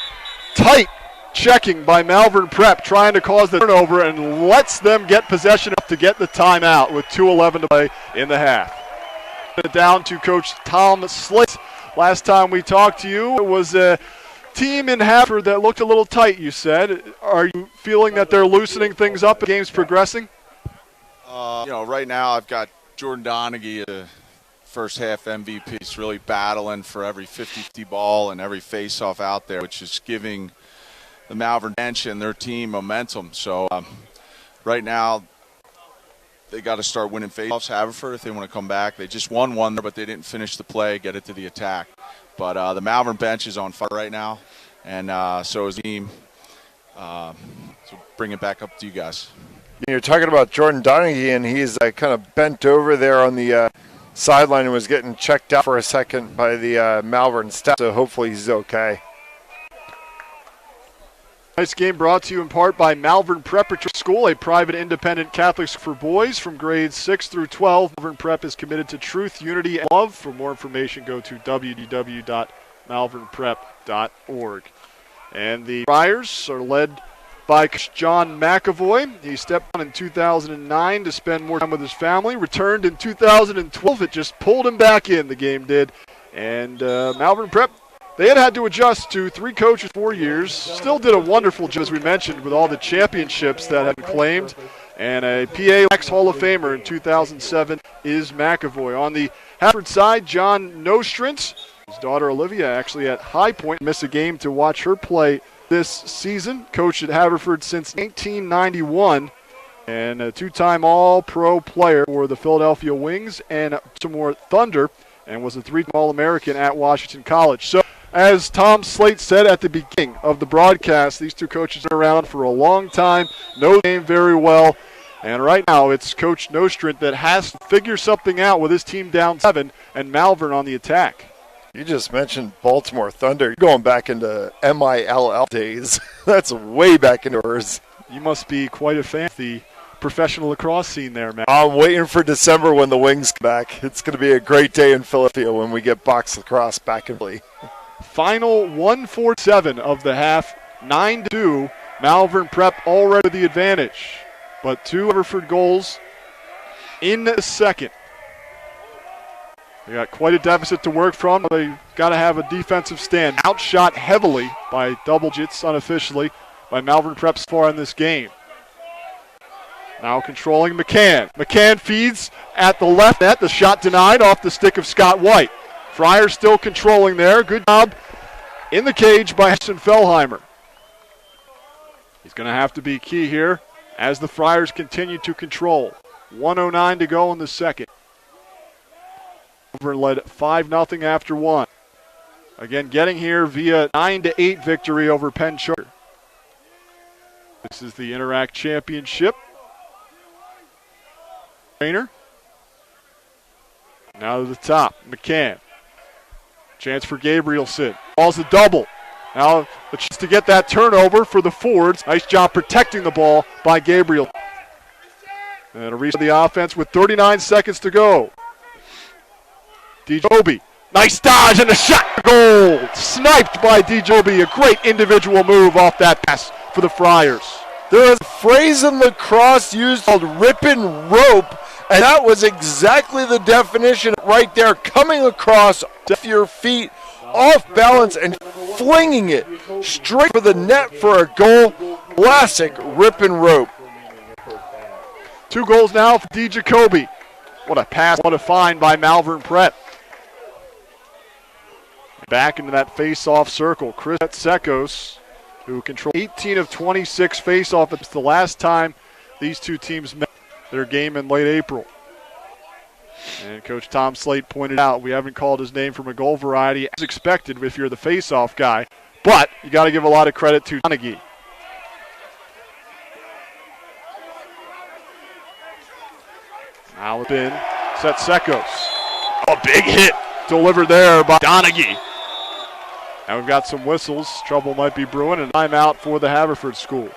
Speaker 1: tight checking by Malvern Prep trying to cause the turnover and lets them get possession up to get the timeout with 2:11 to play in the half. Down to Coach Tom Slate. Last time we talked to you, it was a team in Haverford that looked a little tight, you said. Are you feeling that they're loosening things up and the game's progressing?
Speaker 3: Right now I've got Jordan Donaghy, the first half MVP. He's really battling for every 50-50 ball and every face-off out there, which is giving the Malvern bench and their team momentum. So right now they got to start winning face-offs, Haverford, if they want to come back. They just won one there, but they didn't finish the play, get it to the attack. But the Malvern bench is on fire right now, and so is the team. So bring it back up to you guys.
Speaker 2: You're talking about Jordan Donaghy, and he's kind of bent over there on the sideline and was getting checked out for a second by the Malvern staff, so hopefully he's okay.
Speaker 1: Tonight's game brought to you in part by Malvern Preparatory School, a private independent Catholic school for boys from grades 6 through 12. Malvern Prep is committed to truth, unity, and love. For more information, go to www.malvernprep.org. And the Friars are led by John McAvoy. He stepped on in 2009 to spend more time with his family. Returned in 2012. It just pulled him back in, the game did. And Malvern Prep, they had to adjust to 3 coaches, 4 years. Still did a wonderful job, as we mentioned, with all the championships that have been claimed. And a PA Hall of Famer in 2007 is McAvoy. On the Haverford side, John Nostrant, his daughter Olivia actually at High Point, missed a game to watch her play this season. Coached at Haverford since 1991. And a 2-time All-Pro player for the Philadelphia Wings and Baltimore Thunder. And was a 3-time All-American at Washington College. So, as Tom Slate said at the beginning of the broadcast, these two coaches are around for a long time, know the game very well, and right now it's Coach Nostrant that has to figure something out with his team down 7 and Malvern on the attack.
Speaker 2: You just mentioned Baltimore Thunder. You're going back into MILL days. That's way back into hers.
Speaker 1: You must be quite a fan of the professional lacrosse scene there, man.
Speaker 2: I'm waiting for December when the Wings come back. It's going to be a great day in Philadelphia when we get box lacrosse back in play.
Speaker 1: Final 1:47 of the half, 9-2. Malvern Prep already the advantage, but 2 Haverford goals in the second. They got quite a deficit to work from. They got to have a defensive stand. Outshot heavily by double digits unofficially by Malvern Prep so far in this game. Now controlling McCann. McCann feeds at the left net. The shot denied off the stick of Scott White. Fryer still controlling there. Good job in the cage by Heston Fellheimer. He's going to have to be key here as the Friars continue to control. 1:09 to go in the second. Malvern led 5-0 after 1. Again, getting here via 9-8 victory over Penn Charter. This is the Inter-Ac Championship. Trainer. Now to the top, McCann. Chance for Gabrielson. Ball's a double. Now a chance to get that turnover for the forwards. Nice job protecting the ball by Gabriel. And a reach of the offense with 39 seconds to go. DeJoby. Nice dodge and a shot. Goal. Sniped by DeJoby. A great individual move off that pass for the Friars.
Speaker 2: There is a phrase in lacrosse used called rip and rope, And that was exactly the definition right there, coming across with your feet, off balance, and flinging it straight for the net for a goal. Classic rip and rope.
Speaker 1: 2 goals now for D. Jacoby. What a pass, what a find by Malvern Prep. Back into that face-off circle. Chris Sekos, who controlled 18 of 26 face-off. It's the last time these two teams met their game in late April. And Coach Tom Slate pointed out we haven't called his name from a goal variety as expected if you're the face-off guy, but you got to give a lot of credit to Donaghy. Now it's in. Set Sekos. A big hit delivered there by Donaghy. And we've got some whistles. Trouble might be brewing, and timeout for the Haverford School.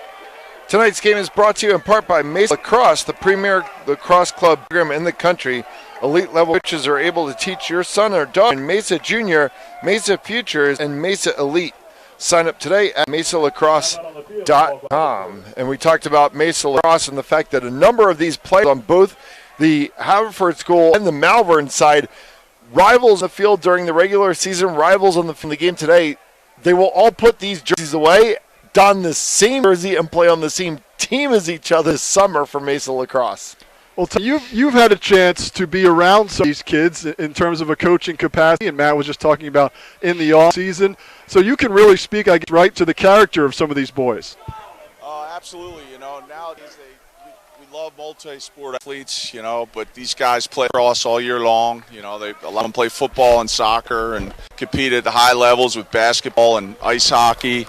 Speaker 2: Tonight's game is brought to you in part by Mesa Lacrosse, the premier lacrosse club program in the country. Elite level coaches are able to teach your son or daughter in Mesa Junior, Mesa Futures, and Mesa Elite. Sign up today at mesalacrosse.com. And we talked about Mesa Lacrosse and the fact that a number of these players on both the Haverford School and the Malvern side, rivals in the field during the regular season, rivals on the game today, they will all put these jerseys away, don the same jersey, and play on the same team as each other this summer for Mesa Lacrosse.
Speaker 1: Well, you've had a chance to be around some of these kids in terms of a coaching capacity, and Matt was just talking about in the off season. So you can really speak, I guess, right to the character of some of these boys.
Speaker 3: Absolutely. Nowadays we love multi-sport athletes, but these guys play lacrosse all year long. A lot of them play football and soccer and compete at the high levels with basketball and ice hockey,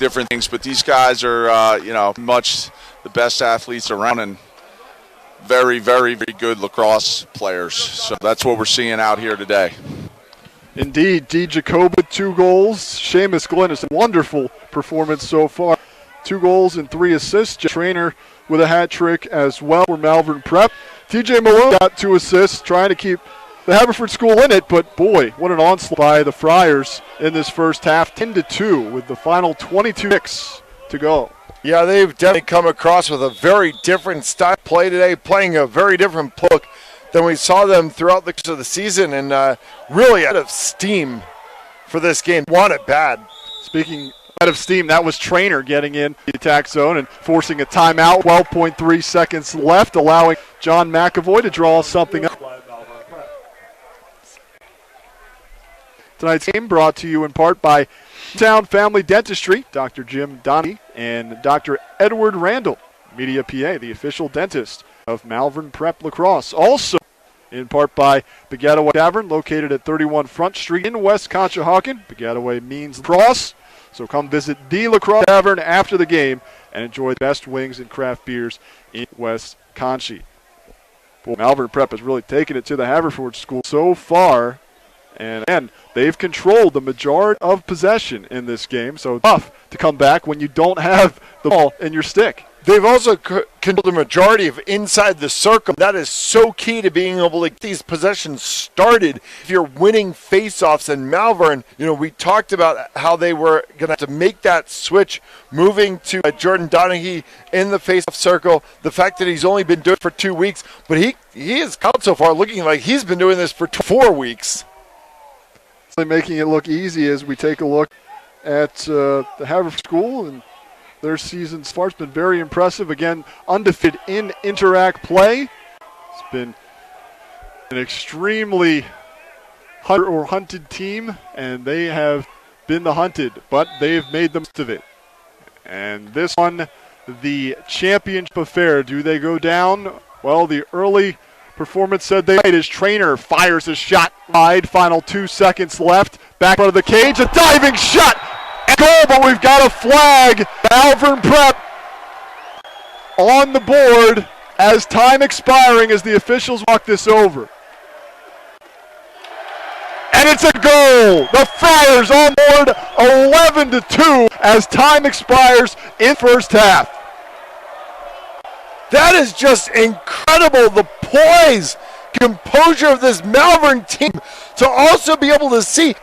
Speaker 3: different things. But these guys are, much the best athletes around and very, very, very good lacrosse players. So that's what we're seeing out here today.
Speaker 1: Indeed, D. Jacob with 2 goals. Seamus Glenn is a wonderful performance so far. 2 goals and 3 assists. Trainer with a hat trick as well for Malvern Prep. TJ Malone got 2 assists, trying to keep the Haverford School in it, but boy, what an onslaught by the Friars in this first half, 10-2 with the final 22 minutes to go.
Speaker 2: Yeah, they've definitely come across with a very different style of play today, playing a very different look than we saw them throughout the course of the season, and really out of steam for this game. Want it bad.
Speaker 1: Speaking out of steam, that was Trainer getting in the attack zone and forcing a timeout. 12.3 seconds left, allowing John McAvoy to draw something up. Tonight's game brought to you in part by Town Family Dentistry, Dr. Jim Donnie and Dr. Edward Randall, Media PA, the official dentist of Malvern Prep Lacrosse. Also in part by Baggataway Tavern, located at 31 Front Street in West Conshohocken. Baggataway means lacrosse, so come visit the Lacrosse Tavern after the game and enjoy the best wings and craft beers in West Conchie. Boy, Malvern Prep has really taken it to the Haverford School so far. And they've controlled the majority of possession in this game, so it's tough to come back when you don't have the ball in your stick.
Speaker 2: They've also controlled the majority of inside the circle. That is so key to being able to get these possessions started. If you're winning faceoffs in Malvern, we talked about how they were going to have to make that switch, moving to Jordan Donaghy in the faceoff circle. The fact that he's only been doing it for 2 weeks, but he has come so far looking like he's been doing this for 4 weeks.
Speaker 1: Making it look easy as we take a look at the Haverford School, and their season so far has been very impressive. Again, undefeated in Inter-Ac play. It's been an extremely hunted team, and they have been the hunted, but they've made the most of it. And this one, the championship affair, do they go down? Well, the early performance said they might. His Trainer fires a shot wide. Final 2 seconds left. Back out of the cage. A diving shot. And goal, but we've got a flag. Malvern Prep on the board as time expiring as the officials walk this over. And it's a goal. The Friars on board 11-2 as time expires in first half.
Speaker 2: That is just incredible, the poise, composure of this Malvern team to also be able to see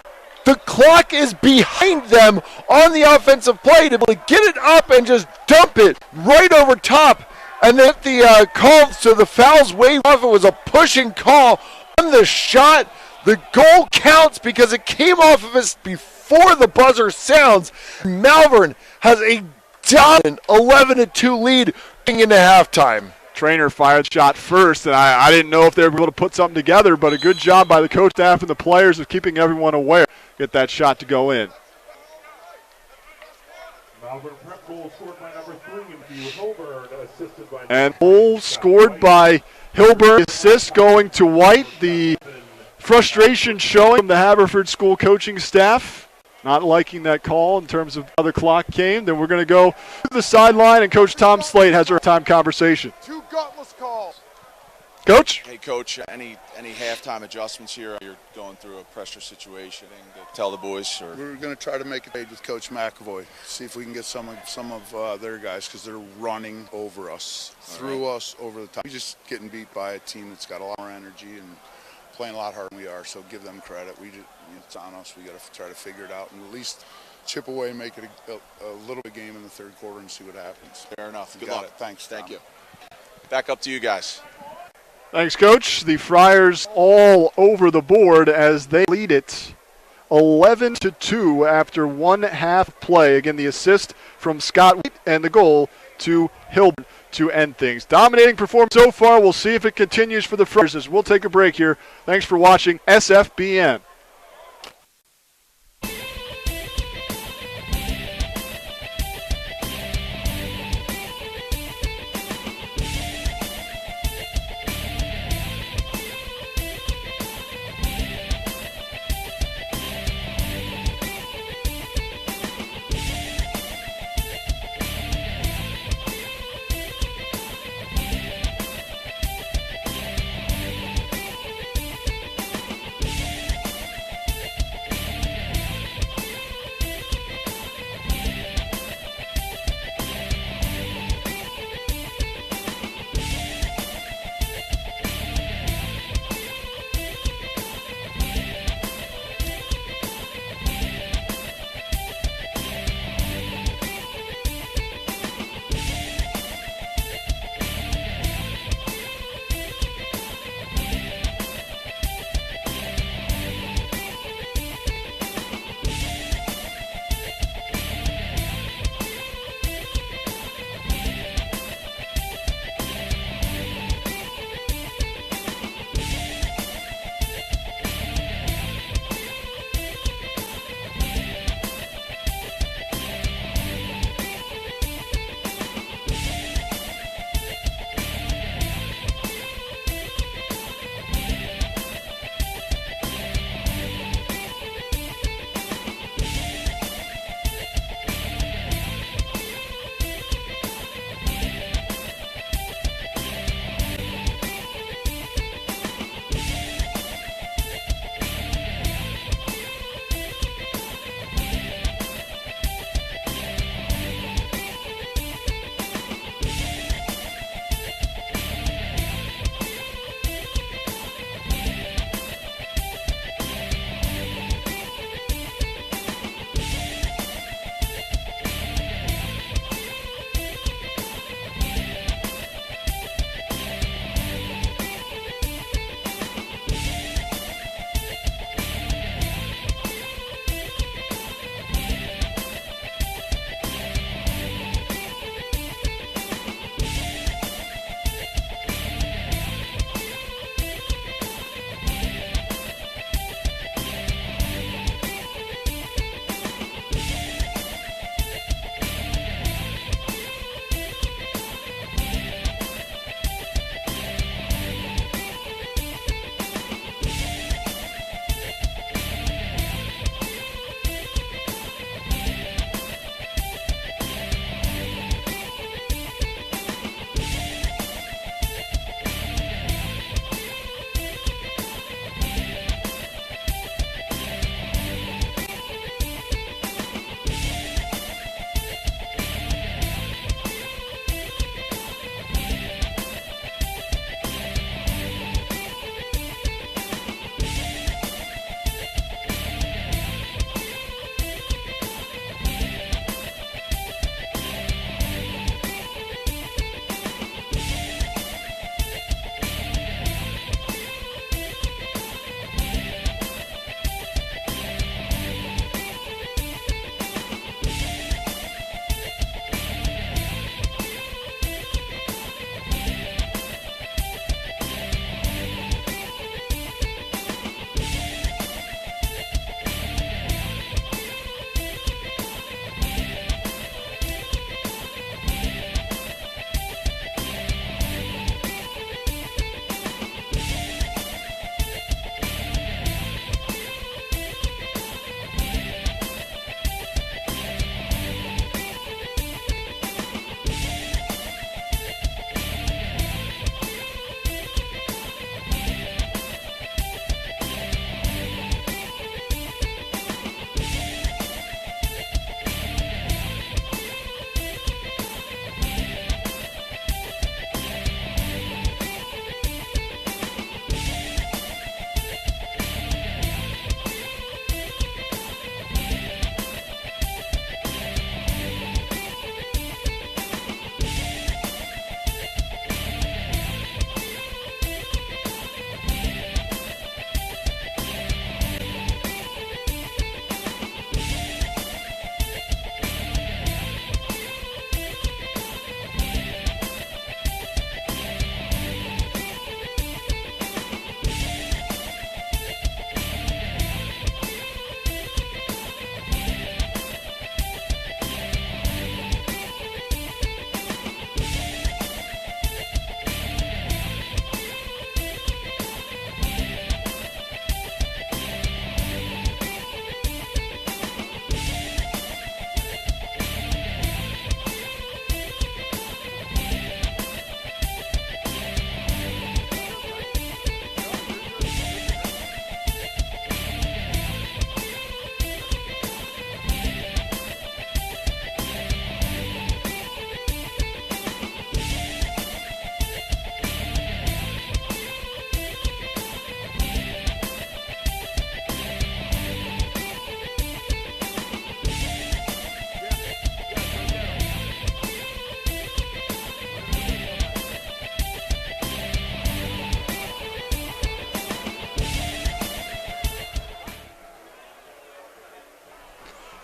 Speaker 2: the clock is behind them on the offensive play to be able to get it up and just dump it right over top And then the call, so the foul's waved off. It was a pushing call on the shot. The goal counts because it came off of us before the buzzer sounds. Malvern has a dominant 11-2 lead going into halftime.
Speaker 1: Trainer fired the shot first, and I didn't know if they were able to put something together, but a good job by the coach staff and the players of keeping everyone aware. Get that shot to go in.
Speaker 4: Malvern Prep goal scored by number 3 in Hilburn, assisted by...
Speaker 1: And goal scored by Hilburn. Assist going to White. The frustration showing from the Haverford School coaching staff. Not liking that call in terms of how the clock came. Then we're going to go to the sideline, and Coach Tom Slate has our time conversation.
Speaker 2: 2 gutless calls.
Speaker 1: Coach?
Speaker 3: Hey, Coach, any halftime adjustments here? You're going through a pressure situation. To tell the boys? Or?
Speaker 5: We're going to try to make a trade with Coach McAvoy, see if we can get some of their guys, because they're running over us, through us, over the top. We're just getting beat by a team that's got a lot more energy and playing a lot harder than we are, so give them credit. It's on us. We got to try to figure it out and at least chip away and make it a little bit game in the third quarter and see what happens.
Speaker 3: Fair enough. Good
Speaker 5: Got
Speaker 3: luck.
Speaker 5: it. Thanks.
Speaker 3: Thank you. Back up to you guys.
Speaker 1: Thanks, Coach. The Friars all over the board as they lead it 11-2 after 1 half play. Again, the assist from Scott Wheat and the goal to Hilburn to end things. Dominating performance so far. We'll see if it continues for the Friars as we'll take a break here. Thanks for watching SFBN.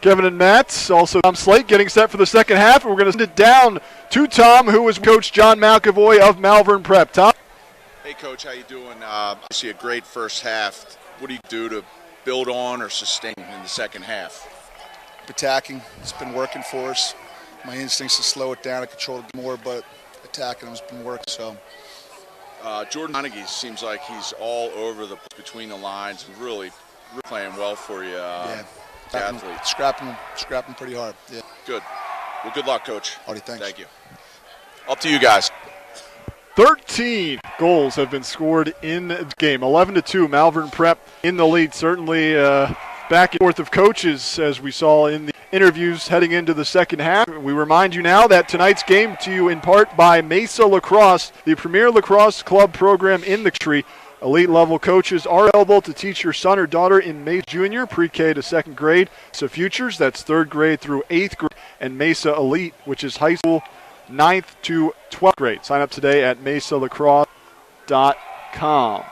Speaker 1: Kevin and Matt, also Tom Slate getting set for the second half. And we're going to send it down to Tom, who is Coach John McAvoy of Malvern Prep. Tom?
Speaker 3: Hey, Coach, how you doing? I see a great first half. What do you do to build on or sustain in the second half?
Speaker 6: Attacking. It's been working for us. My instincts to slow it down and control it more, but attacking has been working. So
Speaker 3: Jordan Honeggy seems like he's all over the between the lines and really playing well for you. Athlete.
Speaker 6: Scrapping pretty hard. Yeah.
Speaker 3: Good. Well, good luck, Coach.
Speaker 6: Alrighty, thanks.
Speaker 3: Thank you. Up to you guys.
Speaker 1: 13 goals have been scored in the game. 11-2, Malvern Prep in the lead. Certainly back and forth of coaches, as we saw in the interviews heading into the second half. We remind you now that tonight's game to you in part by Mesa Lacrosse, the premier lacrosse club program in the country. Elite level coaches are available to teach your son or daughter in Mesa Junior, pre-K to second grade. So Futures, that's third grade through eighth grade, and Mesa Elite, which is high school 9th to 12th grade. Sign up today at mesalacrosse.com.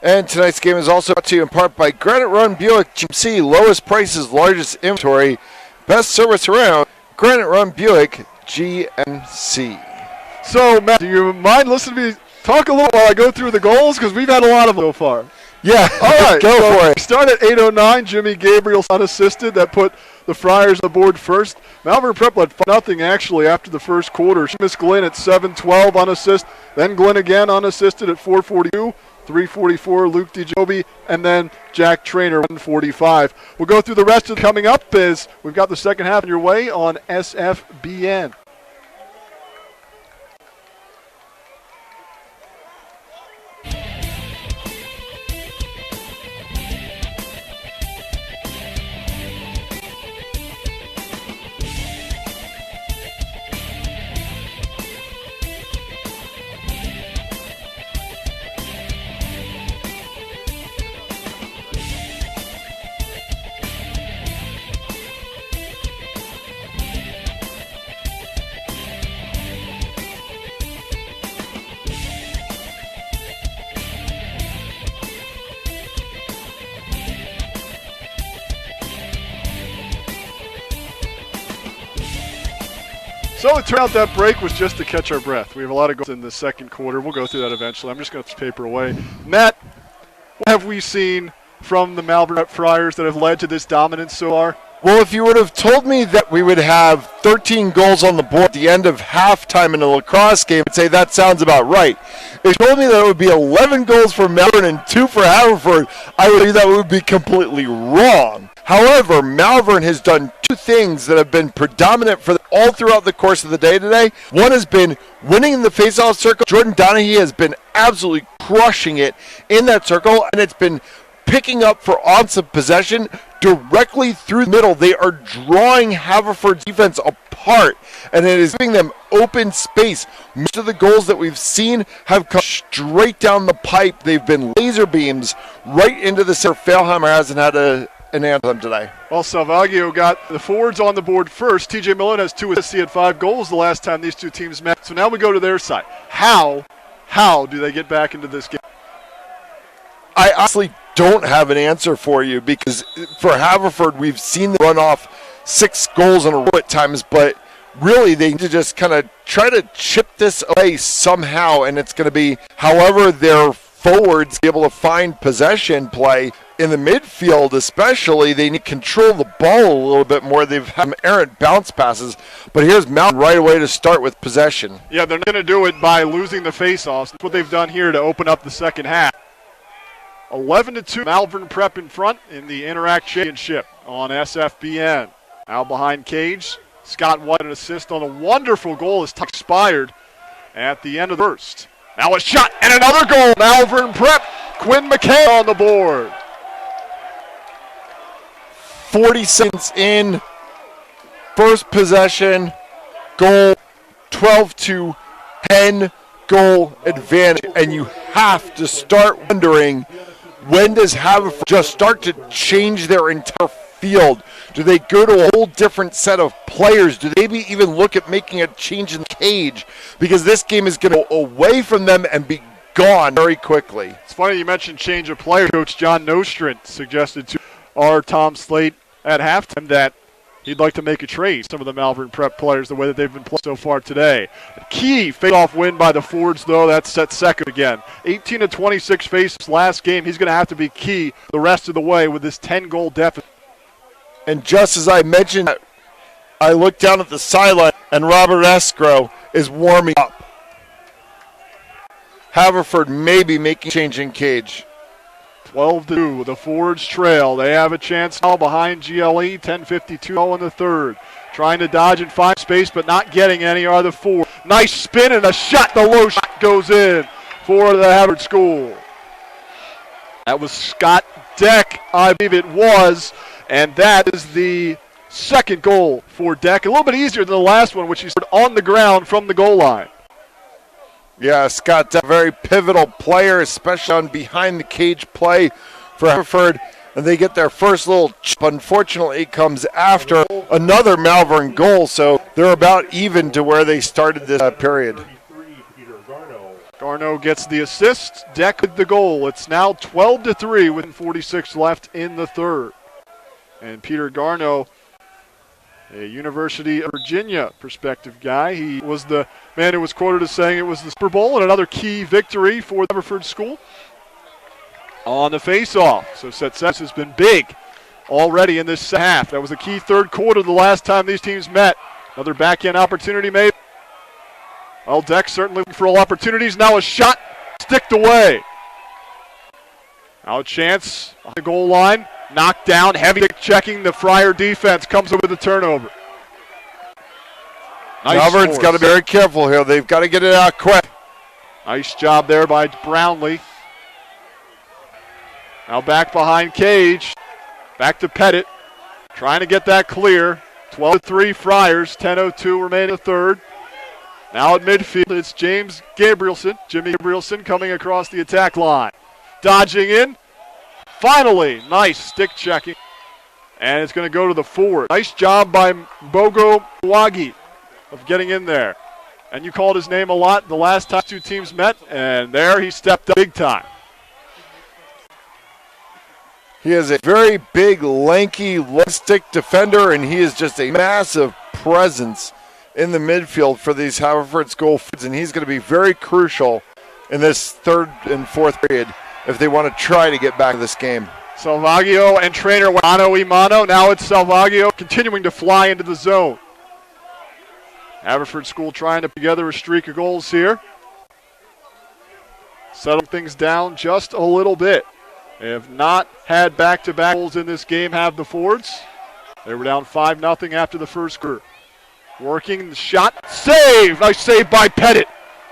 Speaker 2: And tonight's game is also brought to you in part by Granite Run Buick GMC. Lowest prices, largest inventory, best service around. Granite Run Buick GMC.
Speaker 1: So, Matt, do you mind listening to me talk a little while I go through the goals? Because we've had a lot of them so far.
Speaker 2: Yeah,
Speaker 1: all right,
Speaker 2: go for it.
Speaker 1: Start at 8:09. Jimmy Gabriel unassisted. That put the Friars on the board first. Malvern Prep led 5-0 actually after the first quarter. Miss Glenn at 7:12 unassisted. Then Glenn again unassisted at 4:42. 3:44 Luke DeJobi, and then Jack Trainer 1:45. We'll go through the rest of the coming up as we've got the second half on your way on SFBN. So it turned out that break was just to catch our breath. We have a lot of goals in the second quarter. We'll go through that eventually. I'm just going to paper away. Matt, what have we seen from the Malvern Prep Friars that have led to this dominance so far?
Speaker 2: Well, if you would have told me that we would have 13 goals on the board at the end of halftime in a lacrosse game, I'd say that sounds about right. If you told me that it would be 11 goals for Malvern and 2 for Haverford, I would say that would be completely wrong. However, Malvern has done two things that have been predominant for all throughout the course of the day today. One has been winning in the face-off circle. Jordan Donahue has been absolutely crushing it in that circle, and it's been picking up for offensive possession directly through the middle. They are drawing Haverford's defense apart, and it is giving them open space. Most of the goals that we've seen have come straight down the pipe. They've been laser beams right into the center. Failheimer hasn't had an anthem today.
Speaker 1: Well, Salvaggio got the forwards on the board first. TJ Millen has 2 assists. He had 5 goals the last time these two teams met. So now we go to their side. How do they get back into this game?
Speaker 2: I honestly don't have an answer for you, because for Haverford, we've seen them run off 6 goals in a row at times, but really they need to just kind of try to chip this away somehow, and it's going to be however their forwards be able to find possession play. In the midfield especially, they need to control the ball a little bit more. They've had some errant bounce passes, but here's Malvern right away to start with possession.
Speaker 1: Yeah, they're not going to do it by losing the face-offs. That's what they've done here to open up the second half. 11-2, Malvern Prep in front in the Inter-Ac Championship on SFBN. Out behind Cage, Scott White, an assist on a wonderful goal as expired at the end of the first. Now a shot and another goal. Malvern Prep, Quinn McKay on the board.
Speaker 2: 40 seconds in, first possession, goal, 12-10 goal advantage, and you have to start wondering, when does Haverford just start to change their entire field? Do they go to a whole different set of players? Do they maybe even look at making a change in the cage? Because this game is going to go away from them and be gone very quickly.
Speaker 1: It's funny you mentioned change of player. Coach John Nostrand suggested to our Tom Slate at halftime that he'd like to make a trade. Some of the Malvern Prep players, the way that they've been playing so far today. Key face-off win by the Fords, though. That's set second again. 18-26 faces last game. He's going to have to be key the rest of the way with this 10-goal deficit.
Speaker 2: And just as I mentioned, I looked down at the sideline, and Robert Escrow is warming up. Haverford maybe making change in cage.
Speaker 1: 12-2, the Fords trail. They have a chance now behind GLE. 10:52 in the third. Trying to dodge and find space, but not getting any are the Fords. Nice spin and a shot. The low shot goes in for the Haverford School. That was Scott Deck, I believe it was, and that is the second goal for Deck. A little bit easier than the last one, which he scored on the ground from the goal line.
Speaker 2: Yeah, Scott Deck, very pivotal player, especially on behind the cage play for Haverford. And they get their first little chip. Unfortunately, it comes after another Malvern goal, so they're about even to where they started this period.
Speaker 1: Garneau gets the assist. Deck with the goal. It's now 12-3 with 46 left in the third. And Peter Garneau, a University of Virginia perspective guy. He was the man who was quoted as saying it was the Super Bowl and another key victory for the Haverford School on the face-off. So set has been big already in this half. That was a key third quarter the last time these teams met. Another back-end opportunity maybe. Well, Deck certainly looking for all opportunities. Now a shot sticked away. Now a chance on the goal line. Knocked down, heavy checking the Friar defense, comes over the turnover. Nice
Speaker 2: Malvern's got to be very careful here. They've got to get it out quick.
Speaker 1: Nice job there by Brownlee. Now back behind Cage. Back to Pettit. Trying to get that clear. 12-3 Friars, 10:02 remaining in the third. Now at midfield, it's Jimmy Gabrielson coming across the attack line. Dodging in. Finally, nice stick checking. And it's going to go to the forward. Nice job by Bogo Wagi of getting in there. And you called his name a lot the last time two teams met, and there he stepped up big time.
Speaker 2: He is a very big, lanky, stick defender, and he is just a massive presence in the midfield for these Haverford School Fords, and he's going to be very crucial in this third and fourth period if they want to try to get back to this game.
Speaker 1: Salvaggio and trainer mano y mano. Now it's Salvaggio continuing to fly into the zone. Haverford School trying to put together a streak of goals here. Settle things down just a little bit. They have not had back-to-back goals in this game, have the Fords. They were down 5-0 after the first quarter. Working the shot. Save! Nice save by Pettit.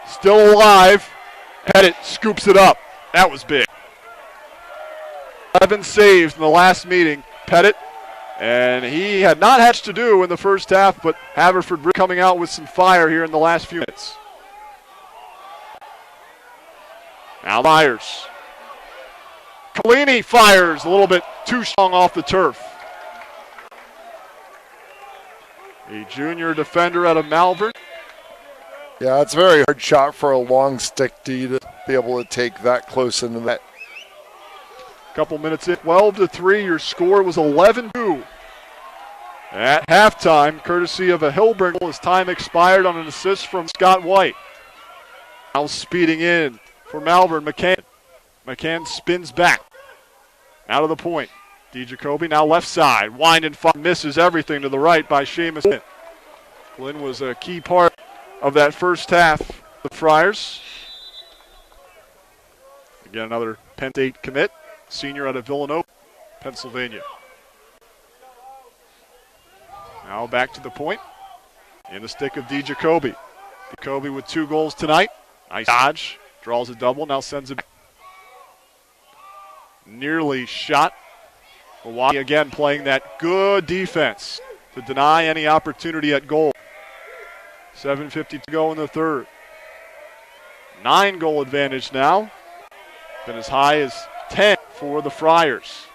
Speaker 1: Still alive. Pettit scoops it up. That was big. 11 saves in the last meeting. Pettit. And he had not much to do in the first half, but Haverford coming out with some fire here in the last few minutes. Now Myers. Collini fires a little bit too strong off the turf. A junior defender out of Malvern.
Speaker 2: Yeah, it's a very hard shot for a long stick D to be able to take that close into that.
Speaker 1: Couple minutes in, 12-3. Your score was 11-2. At halftime, courtesy of a Hilburn goal, as time expired on an assist from Scott White. Now speeding in for Malvern, McCann. McCann spins back. Out of the point. D. Jacoby now left side. Wind and fun, misses everything to the right by Seamus Flynn. Flynn was a key part of that first half. The Friars. Again, another Penn State commit. Senior out of Villanova, Pennsylvania. Now back to the point. In the stick of D. Jacoby. Jacoby with 2 goals tonight. Nice dodge. Draws a double. Now sends it back. Nearly shot. Hawaii again playing that good defense to deny any opportunity at goal. 7:50 to go in the third. 9-goal advantage now. Been as high as 10 for the Friars.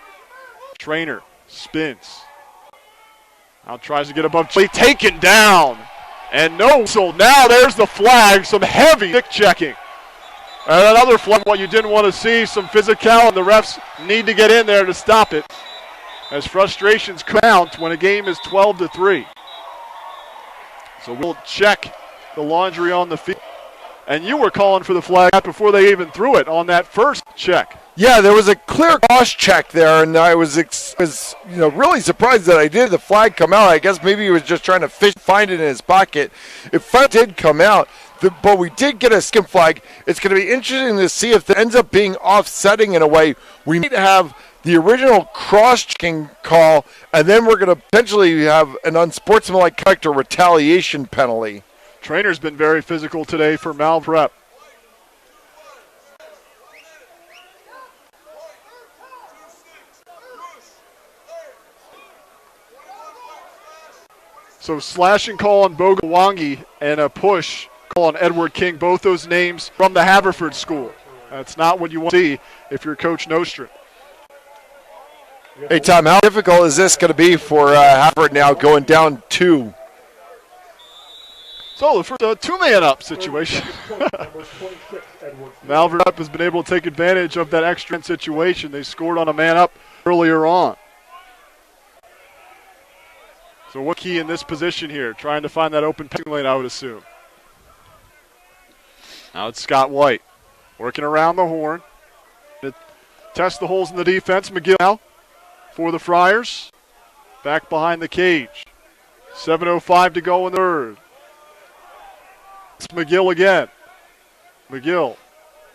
Speaker 1: Trainer spins. Now tries to get above. Taken down. And no whistle. Now there's the flag. Some heavy stick checking. And another flag, what you didn't want to see. Some physical, and the refs need to get in there to stop it. as frustrations count when a game is 12-3. So we'll check the laundry on the field. And you were calling for the flag before they even threw it on that first check.
Speaker 2: Yeah, there was a clear cross check there, and I was really surprised that I did the flag come out. I guess maybe he was just trying to find it in his pocket. If it did come out, but we did get a skim flag. It's going to be interesting to see if it ends up being offsetting in a way. We need to have the original cross-checking call, and then we're going to potentially have an unsportsmanlike conduct or retaliation penalty.
Speaker 1: Trainer's been very physical today for Malvern Prep. So slashing call on Bogawangi and a push call on Edward King, both those names from the Haverford School. That's not what you want to see if you're Coach Nostrom.
Speaker 2: Hey, Tom, how difficult is this going to be for Haverford now going down 2?
Speaker 1: So the first two-man up situation. Malvern Prep has been able to take advantage of that extra situation. They scored on a man up earlier on. So what key in this position here? Trying to find that open passing lane, I would assume. Now it's Scott White working around the horn. Test the holes in the defense. McGill now for the Friars. Back behind the cage. 7:05 to go in the third. It's McGill again. McGill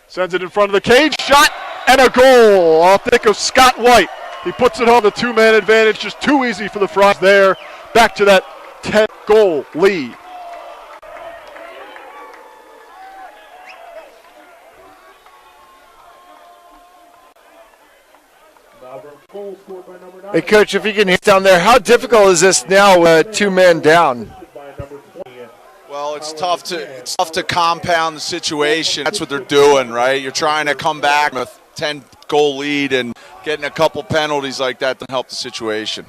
Speaker 1: sends it in front of the cage. Shot and a goal off the kick of Scott White. He puts it on the two-man advantage. Just too easy for the Friars there. Back to that 10-goal lead.
Speaker 2: Hey, Coach, if you can hit down there, how difficult is this now, two-man down?
Speaker 3: Well, it's tough to compound the situation. That's what they're doing, right? You're trying to come back with a 10-goal lead, and getting a couple penalties like that doesn't help the situation.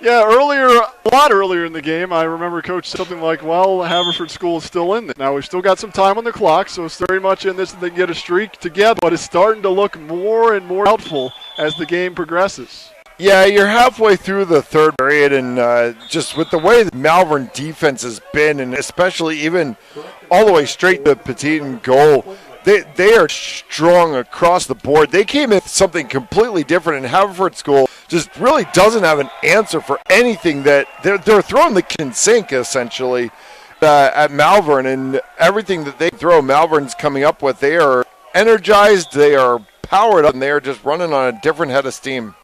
Speaker 1: Yeah, a lot earlier in the game, I remember Coach said something like, well, Haverford School is still in this. Now, we've still got some time on the clock, so it's very much in this that they can get a streak together, but it's starting to look more and more doubtful as the game progresses.
Speaker 2: Yeah, you're halfway through the third period, and just with the way the Malvern defense has been, and especially even all the way straight to Petit and goal, they are strong across the board. They came in with something completely different, and Haverford School just really doesn't have an answer for anything that they're throwing the kitchen sink, essentially, at Malvern, and everything that they throw, Malvern's coming up with. They are energized, they are powered up, and they are just running on a different head of steam.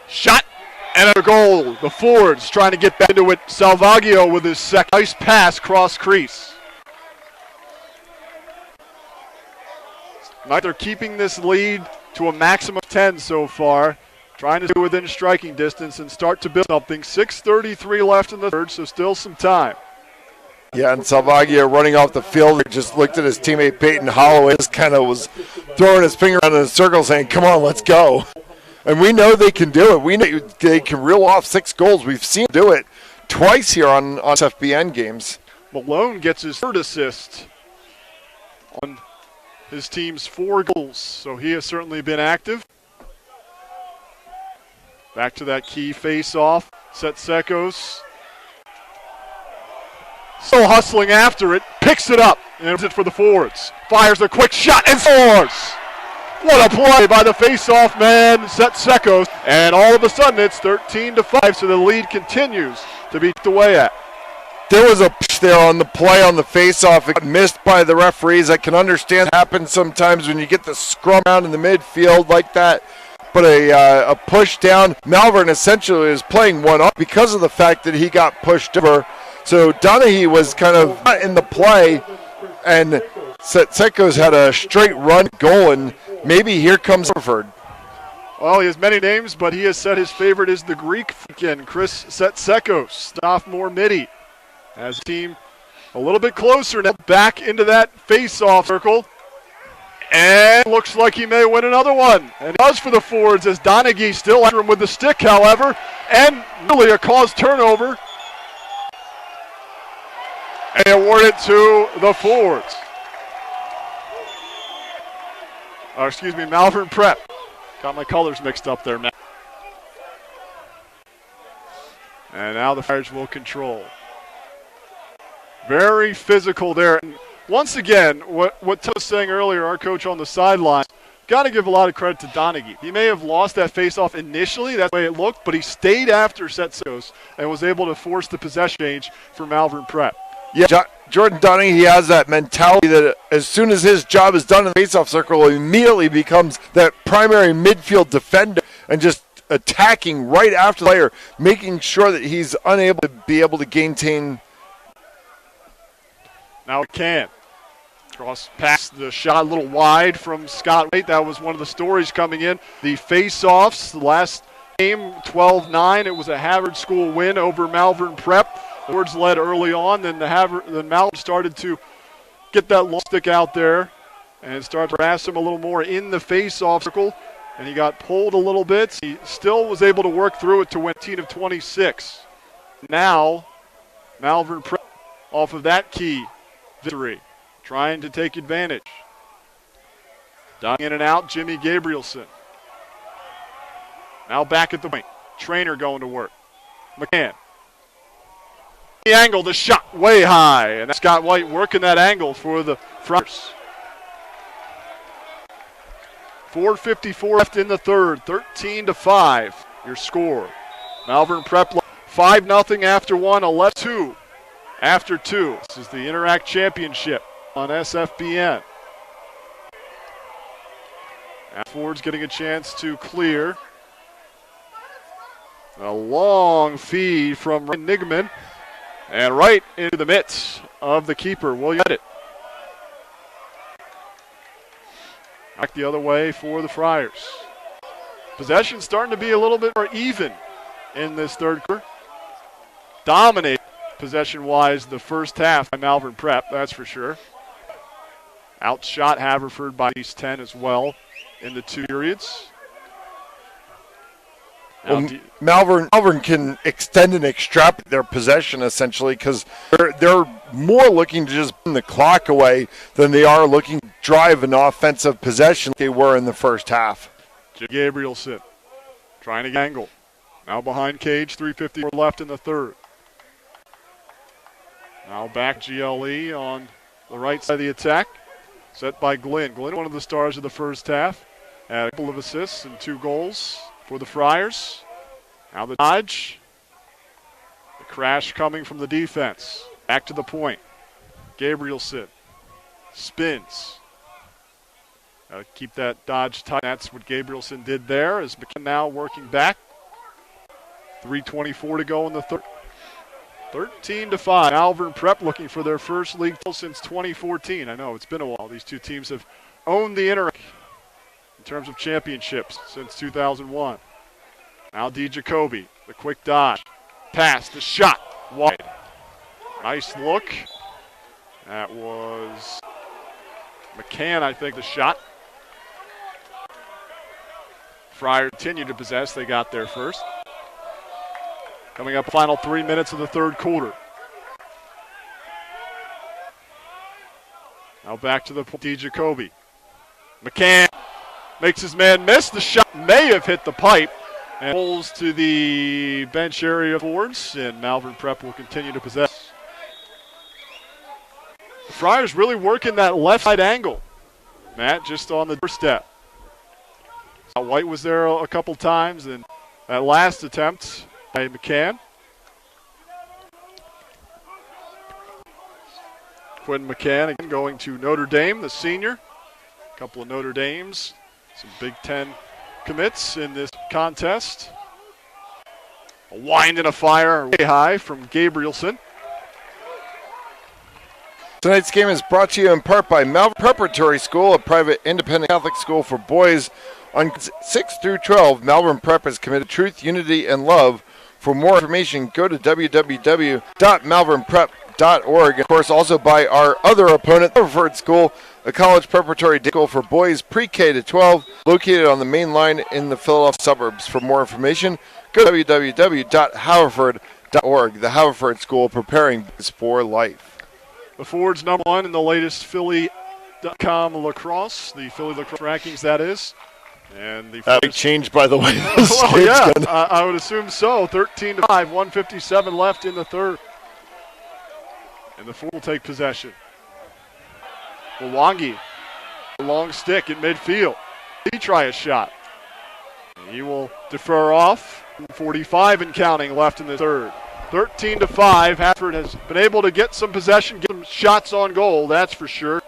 Speaker 1: Shot and a goal. The forwards trying to get back into it. Salvaggio with his second nice pass cross crease. They're keeping this lead to a maximum of 10 so far. Trying to stay within striking distance and start to build something. 6:33 left in the third, so still some time.
Speaker 2: Yeah, and Salvaggio running off the field, just looked at his teammate Peyton Holloway, just kind of was throwing his finger around in a circle saying, come on, let's go. And we know they can do it. We know they can reel off 6 goals. We've seen them do it twice here on SFBN games.
Speaker 1: Malone gets his third assist on his team's 4 goals, so he has certainly been active. Back to that key face-off. Setsekos still hustling after it, picks it up, and it's it for the forwards. Fires a quick shot and scores! What a play by the face-off man, Setsekos. And all of a sudden it's 13-5, so the lead continues to be away at.
Speaker 2: There was a push there on the play on the face-off. It got missed by the referees. I can understand it happens sometimes when you get the scrum around in the midfield like that. But a push down. Malvern essentially is playing one up because of the fact that he got pushed over. So Donaghy was kind of not in the play, and Setsekos had a straight run goal, and maybe here comes Haverford.
Speaker 1: Well, he has many names, but he has said his favorite is the Greek freakin' Chris Setsekos, sophomore midi. As the team a little bit closer now, back into that face-off circle. And looks like he may win another one. And it does for the forwards as Donaghy still after him with the stick, however. And really a caused turnover. And they award it to the forwards. Malvern Prep. Got my colors mixed up there, Matt. And now the Friars will control. Very physical there. And once again, what Tim was saying earlier, our coach on the sideline, got to give a lot of credit to Donaghy. He may have lost that faceoff initially, that's the way it looked, but he stayed after set goes and was able to force the possession change for Malvern Prep.
Speaker 2: Yeah, Jordan Donaghy, he has that mentality that as soon as his job is done in the faceoff circle, he immediately becomes that primary midfield defender and just attacking right after the player, making sure that he's unable to be able to maintain.
Speaker 1: Now it can. Cross past the shot a little wide from Scott Waite. That was one of the stories coming in. The face-offs, the last game, 12-9. It was a Haverford School win over Malvern Prep. The Fords led early on, then Malvern started to get that long stick out there and started to harass him a little more in the face-off circle. And he got pulled a little bit. He still was able to work through it to win 18 of 26. Now, Malvern Prep off of that key victory, trying to take advantage. Diving in and out, Jimmy Gabrielson. Now back at the point. Trainer going to work. McCann. The angle, the shot way high. And that's Scott White working that angle for the Friars. 4:54 left in the third. 13-5, your score. Malvern Prep 5-0 after one, 11-2 after two. This is the Inter-Ac Championship on SFBN. Now Ford's getting a chance to clear. A long feed from Ryan Nigman. And right into the mitts of the keeper, William Pettit. Back the other way for the Friars. Possession starting to be a little bit more even in this third quarter. Dominate possession-wise the first half by Malvern Prep, that's for sure. Outshot Haverford by at least 10 as well in the two periods.
Speaker 2: Well, Malvern can extend and extrapolate their possession essentially because they're more looking to just bring the clock away than they are looking to drive an offensive possession like they were in the first half.
Speaker 1: Gabrielson trying to angle. Now behind cage, 3:54 left in the third. Now back GLE on the right side of the attack. Set by Glenn. Glenn, one of the stars of the first half. Had a couple of assists and 2 goals for the Friars. Now the dodge. The crash coming from the defense. Back to the point. Gabrielson spins. Keep that dodge tight. That's what Gabrielson did there. As McKenna now working back. 3:24 to go in the third. 13-5. Malvern Prep looking for their first league title since 2014. I know it's been a while. These two teams have owned the Inter-Ac in terms of championships since 2001. Now D. Jacoby, the quick dodge. Pass, the shot, wide. Nice look. That was McCann, I think, the shot. Friars continue to possess. They got there first. Coming up, final 3 minutes of the third quarter. Now back to the D. Jacoby. McCann makes his man miss. The shot may have hit the pipe and pulls to the bench area Fords, and Malvern Prep will continue to possess. The Friars really working that left side angle. Matt, just on the doorstep. White was there a couple times, and that last attempt by McCann. Quinn McCann again going to Notre Dame, the senior. A couple of Notre Dames, some Big Ten commits in this contest. A wind and a fire way high from Gabrielson.
Speaker 2: Tonight's game is brought to you in part by Malvern Preparatory School, a private independent Catholic school for boys. On 6 through 12, Malvern Prep is committed to truth, unity, and love. For more information, go to www.malvernprep.org. Of course, also by our other opponent, Haverford School, a college preparatory school for boys pre-K to 12, located on the main line in the Philadelphia suburbs. For more information, go to www.haverford.org. The Haverford School, preparing boys for life.
Speaker 1: The Fords number 1 in the latest Philly.com lacrosse, the Philly lacrosse rankings, that is. And the
Speaker 2: that big change, by the way.
Speaker 1: well, yeah, I would assume so. 13-5, 1:57 left in the third. And the Four will take possession. Mwangi, a long stick in midfield. He try a shot. He will defer off. 45 and counting left in the third. 13-5. Haverford has been able to get some possession, get some shots on goal, that's for sure.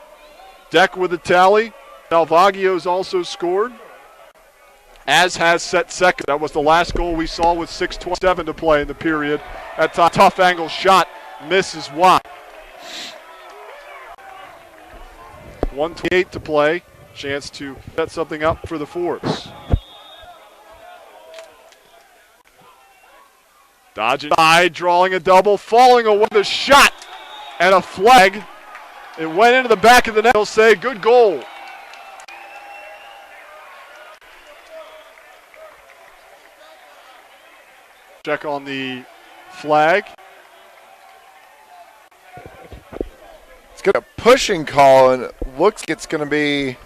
Speaker 1: Deck with the tally. Salvaggio's also scored, as has set second. That was the last goal we saw with 6:27 to play in the period. That tough angle shot misses wide. 1:28 to play. Chance to set something up for the Forts. Dodging side, drawing a double, falling away with a shot and a flag. It went into the back of the net. They'll say good goal. Check on the flag.
Speaker 2: It's got a pushing call, and it looks like it's going to be.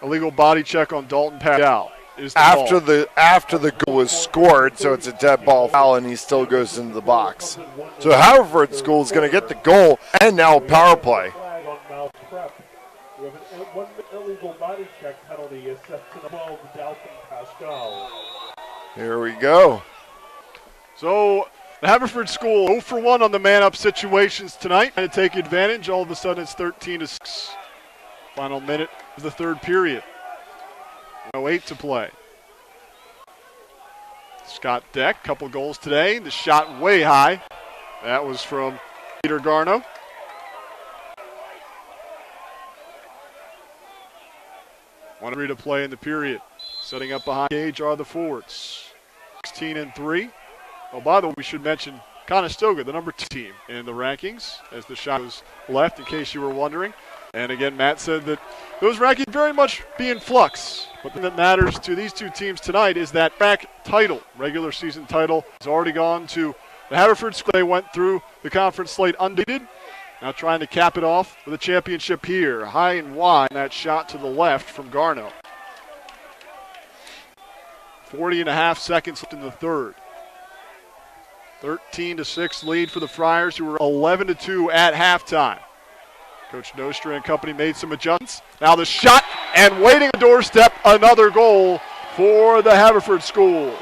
Speaker 1: Illegal body check on Dalton Pascal.
Speaker 2: After the goal was scored, so it's a dead ball foul, and he still goes into the box. So Haverford School is going to get the goal and now a power play.
Speaker 4: Flag on Malvern Prep. We have one illegal body check penalty assessed to 12 Dalton Pascal.
Speaker 2: Here we go.
Speaker 1: So the Haverford School 0 for 1 on the man-up situations tonight. Trying to take advantage. All of a sudden it's 13-6. Final minute of the third period. 1:08 to play. Scott Deck, couple goals today. The shot way high. That was from Peter Garno. One to play in the period. Setting up behind Gage are the Forts. 16-3. Oh, by the way, we should mention Conestoga, the number 2 team in the rankings, as the shot was left, in case you were wondering. And again, Matt said that those rankings very much be in flux. But the thing that matters to these two teams tonight is that back title, regular season title, has already gone to the Haverford School. They went through the conference slate undefeated. Now trying to cap it off with a championship here. High and wide, that shot to the left from Garno. 40.5 seconds left in the third. 13-6 lead for the Friars, who were 11-2 at halftime. Coach Nostra and company made some adjustments. Now the shot, and waiting on the doorstep, another goal for the Haverford School.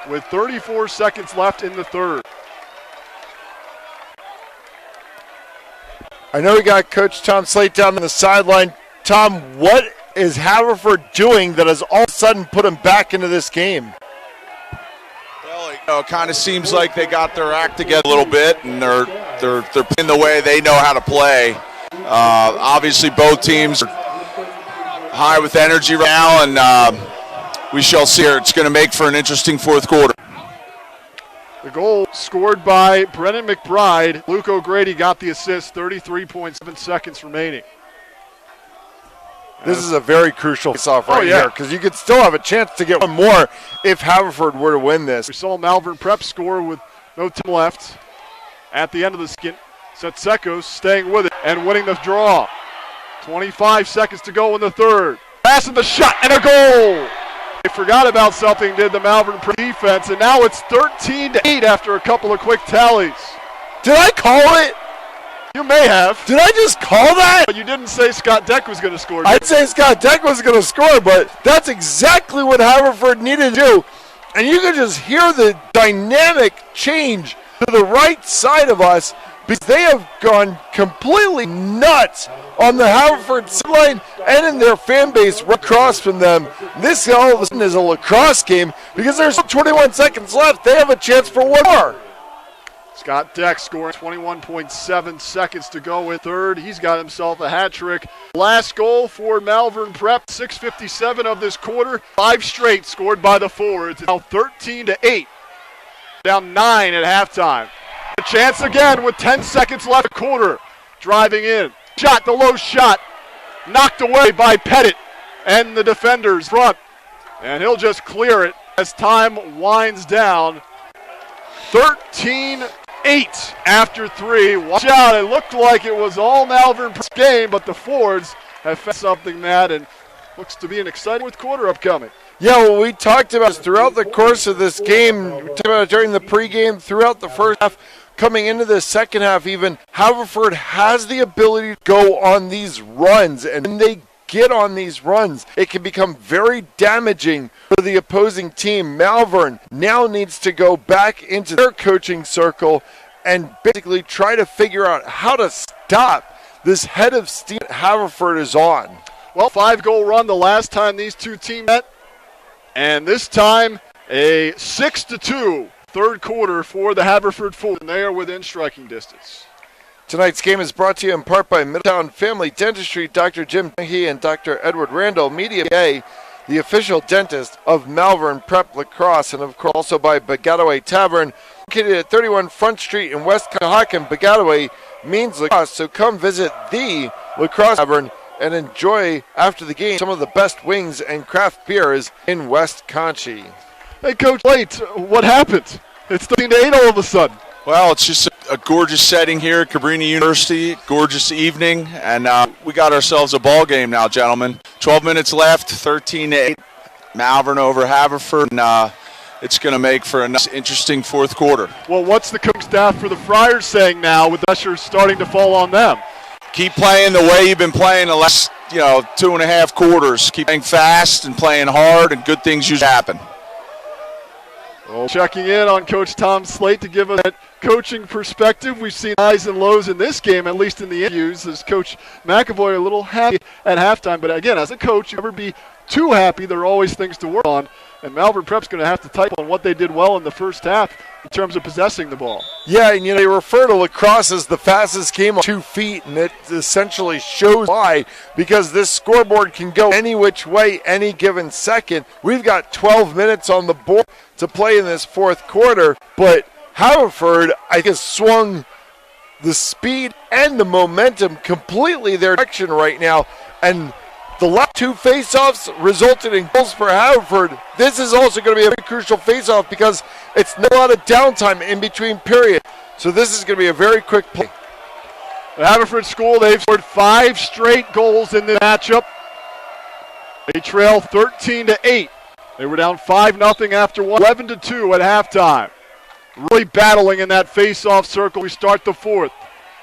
Speaker 1: With 34 seconds left in the third.
Speaker 2: I know we got Coach Tom Slate down on the sideline. Tom, what is Haverford doing that has all of a sudden put him back into this game?
Speaker 3: Well, it kind of seems like they got their act together a little bit, and they're playing the way they know how to play. Obviously, both teams are high with energy right now, and we shall see here. It's going to make for an interesting fourth quarter.
Speaker 1: The goal scored by Brennan McBride. Luke O'Grady got the assist, 33.7 seconds remaining.
Speaker 2: This is a very crucial face-off right here, because you could still have a chance to get one more if Haverford were to win this.
Speaker 1: We saw Malvern Prep score with no time left at the end of the skint. Setsekos staying with it and winning the draw. 25 seconds to go in the third. Pass in the shot and a goal. They forgot about something, did the Malvern Prep defense, and now it's 13-8 after a couple of quick tallies.
Speaker 2: Did I call it?
Speaker 1: You may have.
Speaker 2: Did I just call that?
Speaker 1: But you didn't say Scott Deck was going to score.
Speaker 2: I'd say Scott Deck was going to score, but that's exactly what Haverford needed to do. And you could just hear the dynamic change to the right side of us, because they have gone completely nuts on the Haverford sideline and in their fan base right across from them. This all of a sudden is a lacrosse game, because there's 21 seconds left. They have a chance for one more.
Speaker 1: Scott Deck scoring 21.7 seconds to go in third. He's got himself a hat trick. Last goal for Malvern Prep, 6:57 of this quarter. 5 straight scored by the Fords. It's now 13-8. Down 9 at halftime. A chance again with 10 seconds left in the quarter. Driving in. Shot, the low shot. Knocked away by Pettit and the defenders front. And he'll just clear it as time winds down. 13-8 after 3. Watch out, it looked like it was all Malvern Prep's game, but the Fords have found something, Matt, and looks to be an exciting fourth quarter upcoming.
Speaker 2: Yeah, well, we talked about throughout the course of this game, we talked about it during the pregame, throughout the first half, coming into the second half even, Haverford has the ability to go on these runs, and when they get on these runs, it can become very damaging for the opposing team. Malvern now needs to go back into their coaching circle and basically try to figure out how to stop this head of steam that Haverford is on.
Speaker 1: Well, 5-goal run the last time these two teams met, and this time a 6-2 third quarter for the Haverford Fords, and they are within striking distance.
Speaker 2: Tonight's game is brought to you in part by Middletown Family Dentistry, Dr. Jim He and Dr. Edward Randall, Media PA, the official dentist of Malvern Prep Lacrosse, and of course also by Baggataway Tavern, located at 31 Front Street in West Cohocton. Baggataway means lacrosse, so come visit the Lacrosse Tavern and enjoy, after the game, some of the best wings and craft beers in West Conchie.
Speaker 1: Hey, Coach Late, what happened? It's 13-8 all of a sudden.
Speaker 3: Well, it's just a gorgeous setting here at Cabrini University, gorgeous evening, and we got ourselves a ball game now, gentlemen. 12 minutes left, 13-8, Malvern over Haverford, and it's going to make for a nice, interesting fourth quarter.
Speaker 1: Well, what's the coaching staff for the Friars saying now with the pressure starting to fall on them?
Speaker 3: Keep playing the way you've been playing the last, 2.5 quarters. Keep playing fast and playing hard, and good things usually happen.
Speaker 1: Well, checking in on Coach Tom Slate to give us that coaching perspective. We've seen highs and lows in this game, at least in the interviews, as Coach McAvoy a little happy at halftime. But again, as a coach, you never be too happy. There are always things to work on. And Malvern Prep's going to have to tighten on what they did well in the first half in terms of possessing the ball.
Speaker 2: Yeah, and they refer to lacrosse as the fastest game on 2 feet, and it essentially shows why, because this scoreboard can go any which way any given second. We've got 12 minutes on the board to play in this fourth quarter, but Haverford, I guess, swung the speed and the momentum completely their direction right now, and the last 2 face-offs resulted in goals for Haverford. This is also going to be a very crucial face-off because it's not a lot of downtime in between periods. So this is going to be a very quick play.
Speaker 1: The Haverford School, they've scored 5 straight goals in this matchup. They trail 13-8. They were down 5-0 after 11-2 at halftime. Really battling in that face-off circle. We start the fourth.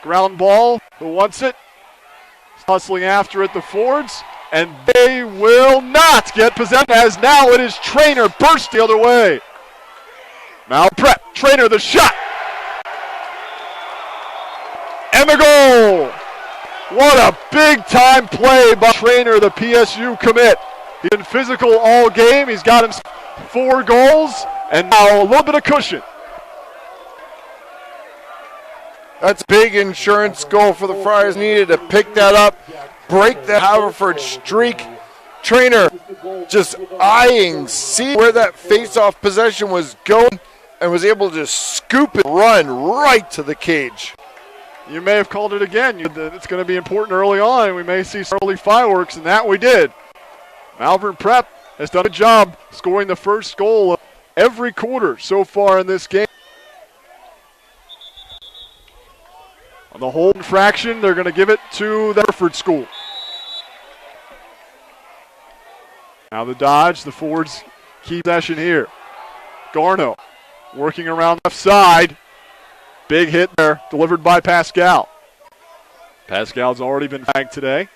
Speaker 1: Ground ball, who wants it? Hustling after it, the Fords. And they will not get possession, as now it is Trainer burst the other way. Malvern Prep, Trainer the shot. And the goal. What a big-time play by Trainer, the PSU commit. He's been physical all game. He's got him 4 goals, and now a little bit of cushion.
Speaker 2: That's a big insurance goal for the Friars. Needed to pick that up, break the Haverford streak. Trainer just eyeing, see where that face-off possession was going, and was able to just scoop it, run right to the cage.
Speaker 1: You may have called it again. It's going to be important early on. We may see some early fireworks, and that we did. Malvern Prep has done a job scoring the first goal of every quarter so far in this game. On the hold infraction, they're going to give it to the Haverford School. Now the dodge, the Fords keep possession here. Garno working around left side. Big hit there, delivered by Pascal. Pascal's already been flagged today.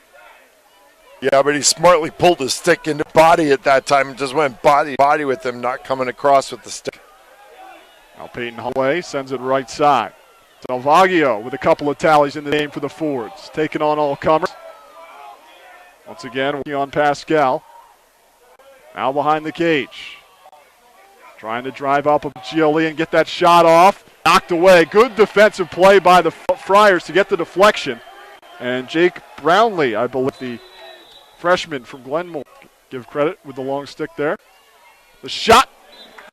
Speaker 2: Yeah, but he smartly pulled his stick into body at that time and just went body with him, not coming across with the stick.
Speaker 1: Now Peyton Holloway sends it right side. Salvaggio with a couple of tallies in the game for the Fords. Taking on all comers. Once again, working on Pascal. Now behind the cage. Trying to drive up a GLE and get that shot off. Knocked away. Good defensive play by the Friars to get the deflection. And Jake Brownlee, I believe, the freshman from Glenmore, give credit with the long stick there. The shot,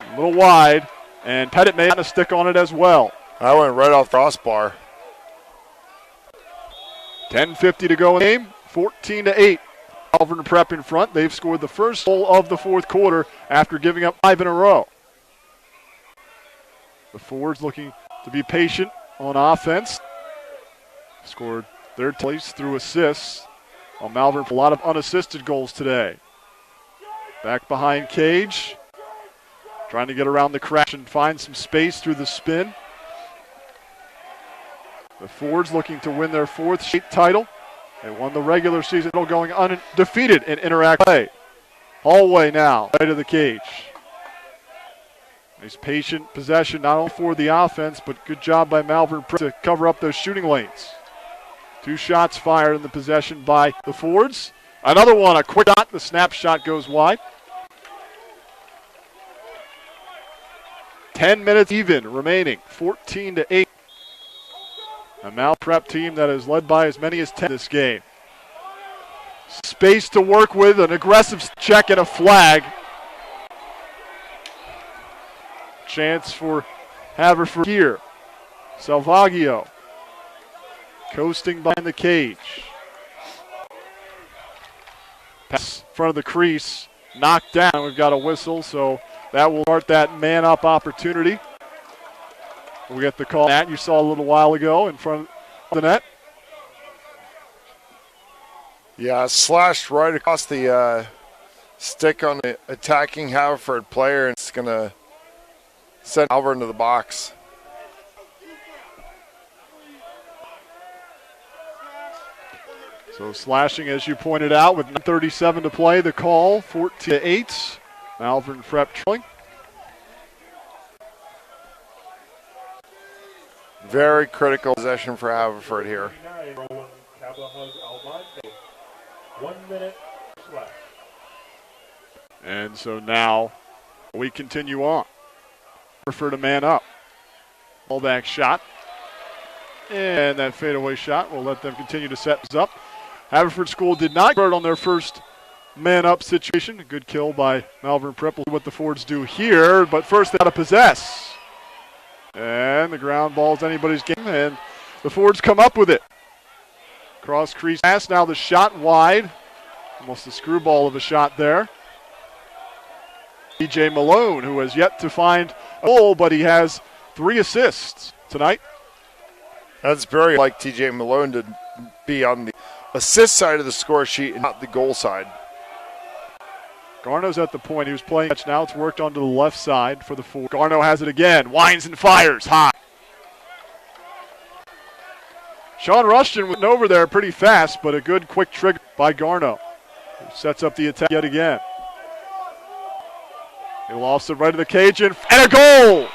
Speaker 1: a little wide, and Pettit may have a stick on it as well.
Speaker 2: I went right off the crossbar.
Speaker 1: 10:50 to go in the game, 14-8. Malvern Prep in front. They've scored the first goal of the fourth quarter after giving up 5 in a row. The Fords looking to be patient on offense. Scored their place through assists. On Malvern, a lot of unassisted goals today. Back behind Cage. Trying to get around the crash and find some space through the spin. The Fords looking to win their 4th state title. They won the regular season going undefeated in Inter-Ac play. Hallway now, right of the Cage. Nice patient possession, not only for the offense, but good job by Malvern Prep to cover up those shooting lanes. 2 shots fired in the possession by the Fords. Another one, a quick shot. The snap shot goes wide. 10 minutes even remaining, 14-8. A Mal Prep team that is led by as many as 10 this game. Space to work with, an aggressive check and a flag. Chance for Haverford here. Salvaggio coasting behind the Cage. Pass in front of the crease, knocked down. We've got a whistle, so that will start that man-up opportunity. We'll get the call that you saw a little while ago in front of the net.
Speaker 2: Yeah, slashed right across the stick on the attacking Haverford player, and it's going to send Malvern into the box.
Speaker 1: So slashing, as you pointed out, with 9:37 to play, the call, 14-8. Malvern Prep trailing.
Speaker 2: Very critical possession for Haverford here.
Speaker 4: 1 minute left.
Speaker 1: And so now we continue on. Prefer to man up. Ball back shot. And that fadeaway shot will let them continue to set this up. Haverford School did not convert on their first man-up situation. A good kill by Malvern Prep. We'll see what the Fords do here, but first they got to possess. And the ground ball's anybody's game, and the Fords come up with it. Cross crease pass, now the shot wide. Almost a screwball of a shot there. TJ Malone, who has yet to find a goal, but he has 3 assists tonight.
Speaker 2: That's very like TJ Malone to be on the assist side of the score sheet and not the goal side.
Speaker 1: Garno's at the point. He was playing catch. Now it's worked onto the left side for the Fords. Garno has it again. Winds and fires high. Sean Rushton went over there pretty fast, but a good quick trigger by Garno. Sets up the attack yet again. He lost it right to the Cage and a goal!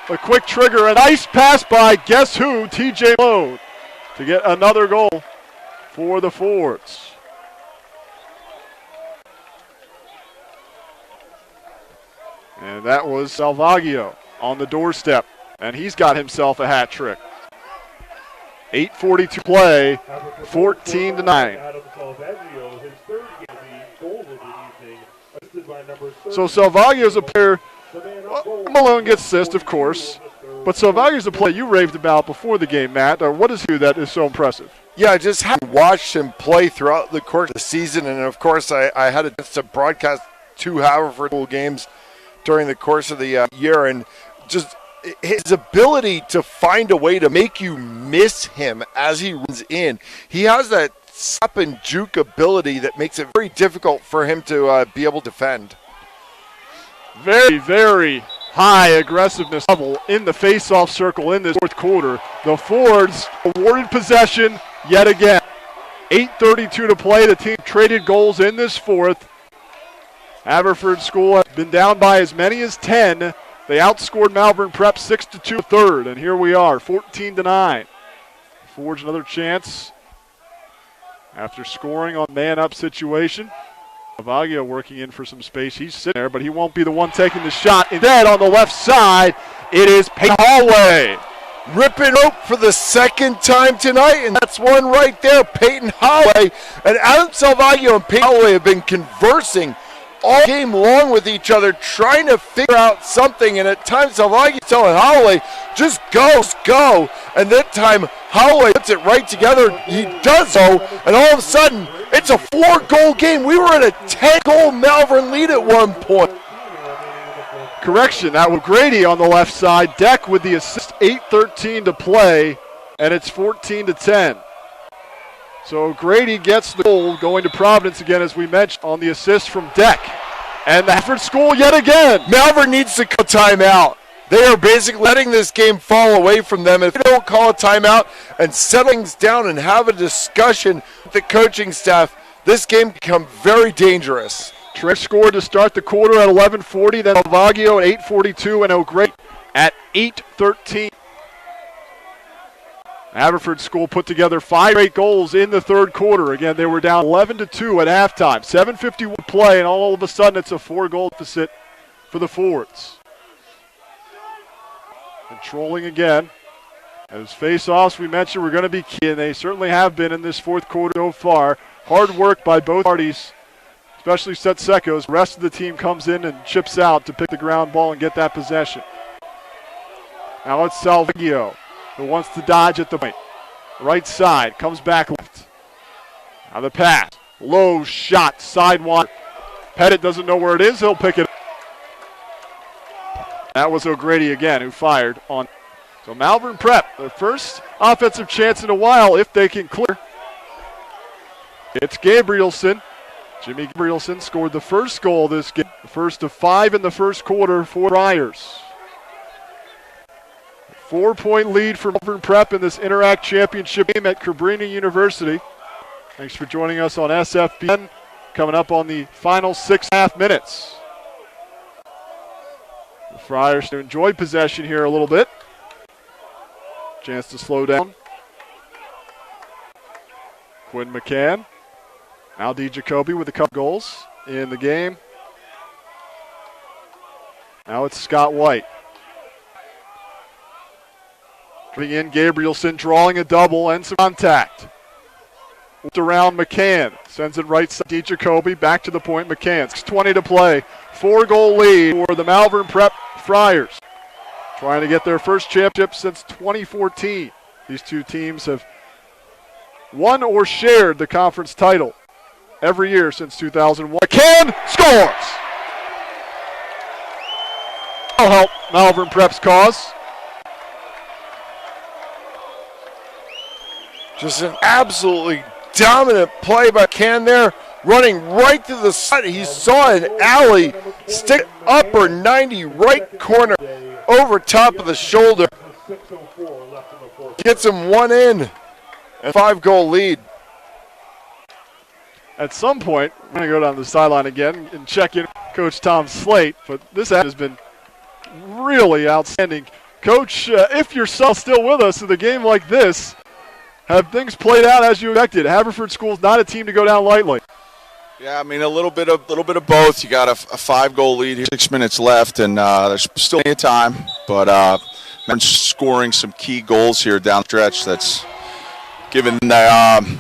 Speaker 1: A quick trigger, a nice pass by guess who? TJ Malone to get another goal for the Fords. And that was Salvaggio on the doorstep, and he's got himself a hat trick. 8:40 to play, 14-9. So Salvaggio's a player. Malone gets assist, of course, but Salvaggio's a player you raved about before the game, Matt. What is he that is so impressive?
Speaker 2: Yeah, I just have watched him play throughout the course of the season, and of course I had a chance to broadcast 2 Haverford School games during the course of the year, and just his ability to find a way to make you miss him as he runs in. He has that slap and juke ability that makes it very difficult for him to be able to defend.
Speaker 1: Very, very high aggressiveness level in the face-off circle in this 4th quarter. The Fords awarded possession yet again. 8:32 to play. The team traded goals in this 4th. Haverford School has been down by as many as 10. They outscored Malvern Prep 6-2 third, and here we are, 14-9. Fords another chance after scoring on man-up situation. Salvaggio working in for some space. He's sitting there, but he won't be the one taking the shot. Instead, on the left side, it is Peyton Holloway.
Speaker 2: Ripping rope for the 2nd time tonight, and that's one right there, Peyton Holloway. And Adam Salvaggio and Peyton Holloway have been conversing all game long with each other, trying to figure out something, and at times Salvaggio's telling Holloway, just go, and that time Holloway puts it right together. He does so, and all of a sudden, it's a 4-goal game. We were at a 10-goal Malvern lead at one point.
Speaker 1: Correction, that was Grady on the left side. Deck with the assist, 8:13 to play, and it's 14-10. So Grady gets the goal, going to Providence again, as we mentioned, on the assist from Deck. And the Haverford School yet again.
Speaker 2: Malvern needs to call timeout. They are basically letting this game fall away from them. If they don't call a timeout and settle things down and have a discussion with the coaching staff, this game can become very dangerous.
Speaker 1: Trent scored to start the quarter at 11:40, then Salvaggio at 8:42, and O'Grady at 8:13. Haverford School put together 5 straight goals in the third quarter. Again, they were down 11-2 at halftime. 7:51 play, and all of a sudden it's a 4-goal deficit for the forwards. Controlling again. As face-offs we mentioned were going to be key, and they certainly have been in this fourth quarter so far. Hard work by both parties, especially Setsekos. The rest of the team comes in and chips out to pick the ground ball and get that possession. Now it's Salvaggio, who wants to dodge at the point. Right side, comes back left. Now the pass. Low shot, sidewinder. Pettit doesn't know where it is. He'll pick it up. That was O'Grady again who fired on. So Malvern Prep, their first offensive chance in a while if they can clear. It's Gabrielson. Jimmy Gabrielson scored the first goal this game. The first of 5 in the first quarter for Friars. 4-point lead for Malvern Prep in this Inter-Ac Championship game at Cabrini University. Thanks for joining us on SFBN. Coming up on the final 6.5 minutes. The Friars to enjoy possession here a little bit. Chance to slow down. Quinn McCann. Now D. Jacoby with a couple goals in the game. Now it's Scott White. Coming in, Gabrielson drawing a double and some contact. Whipped around McCann. Sends it right side. D. Jacoby back to the point. McCann. 6:20 to play. 4-goal lead for the Malvern Prep Friars. Trying to get their first championship since 2014. These two teams have won or shared the conference title every year since 2001. McCann scores! That'll help Malvern Prep's cause.
Speaker 2: Just an absolutely dominant play by McCann there, running right to the side. He saw an alley, stick upper 90 right corner, over top of the shoulder. Gets him one in, and 5-goal lead.
Speaker 1: At some point, we're going to go down the sideline again and check in Coach Tom Slate, but this has been really outstanding. Coach, if you're still with us in a game like this, have things played out as you expected? Haverford School's not a team to go down lightly.
Speaker 3: Yeah, I mean a little bit of both. You got a 5-goal lead here, 6 minutes left, and there's still plenty of time. But scoring some key goals here down the stretch that's given the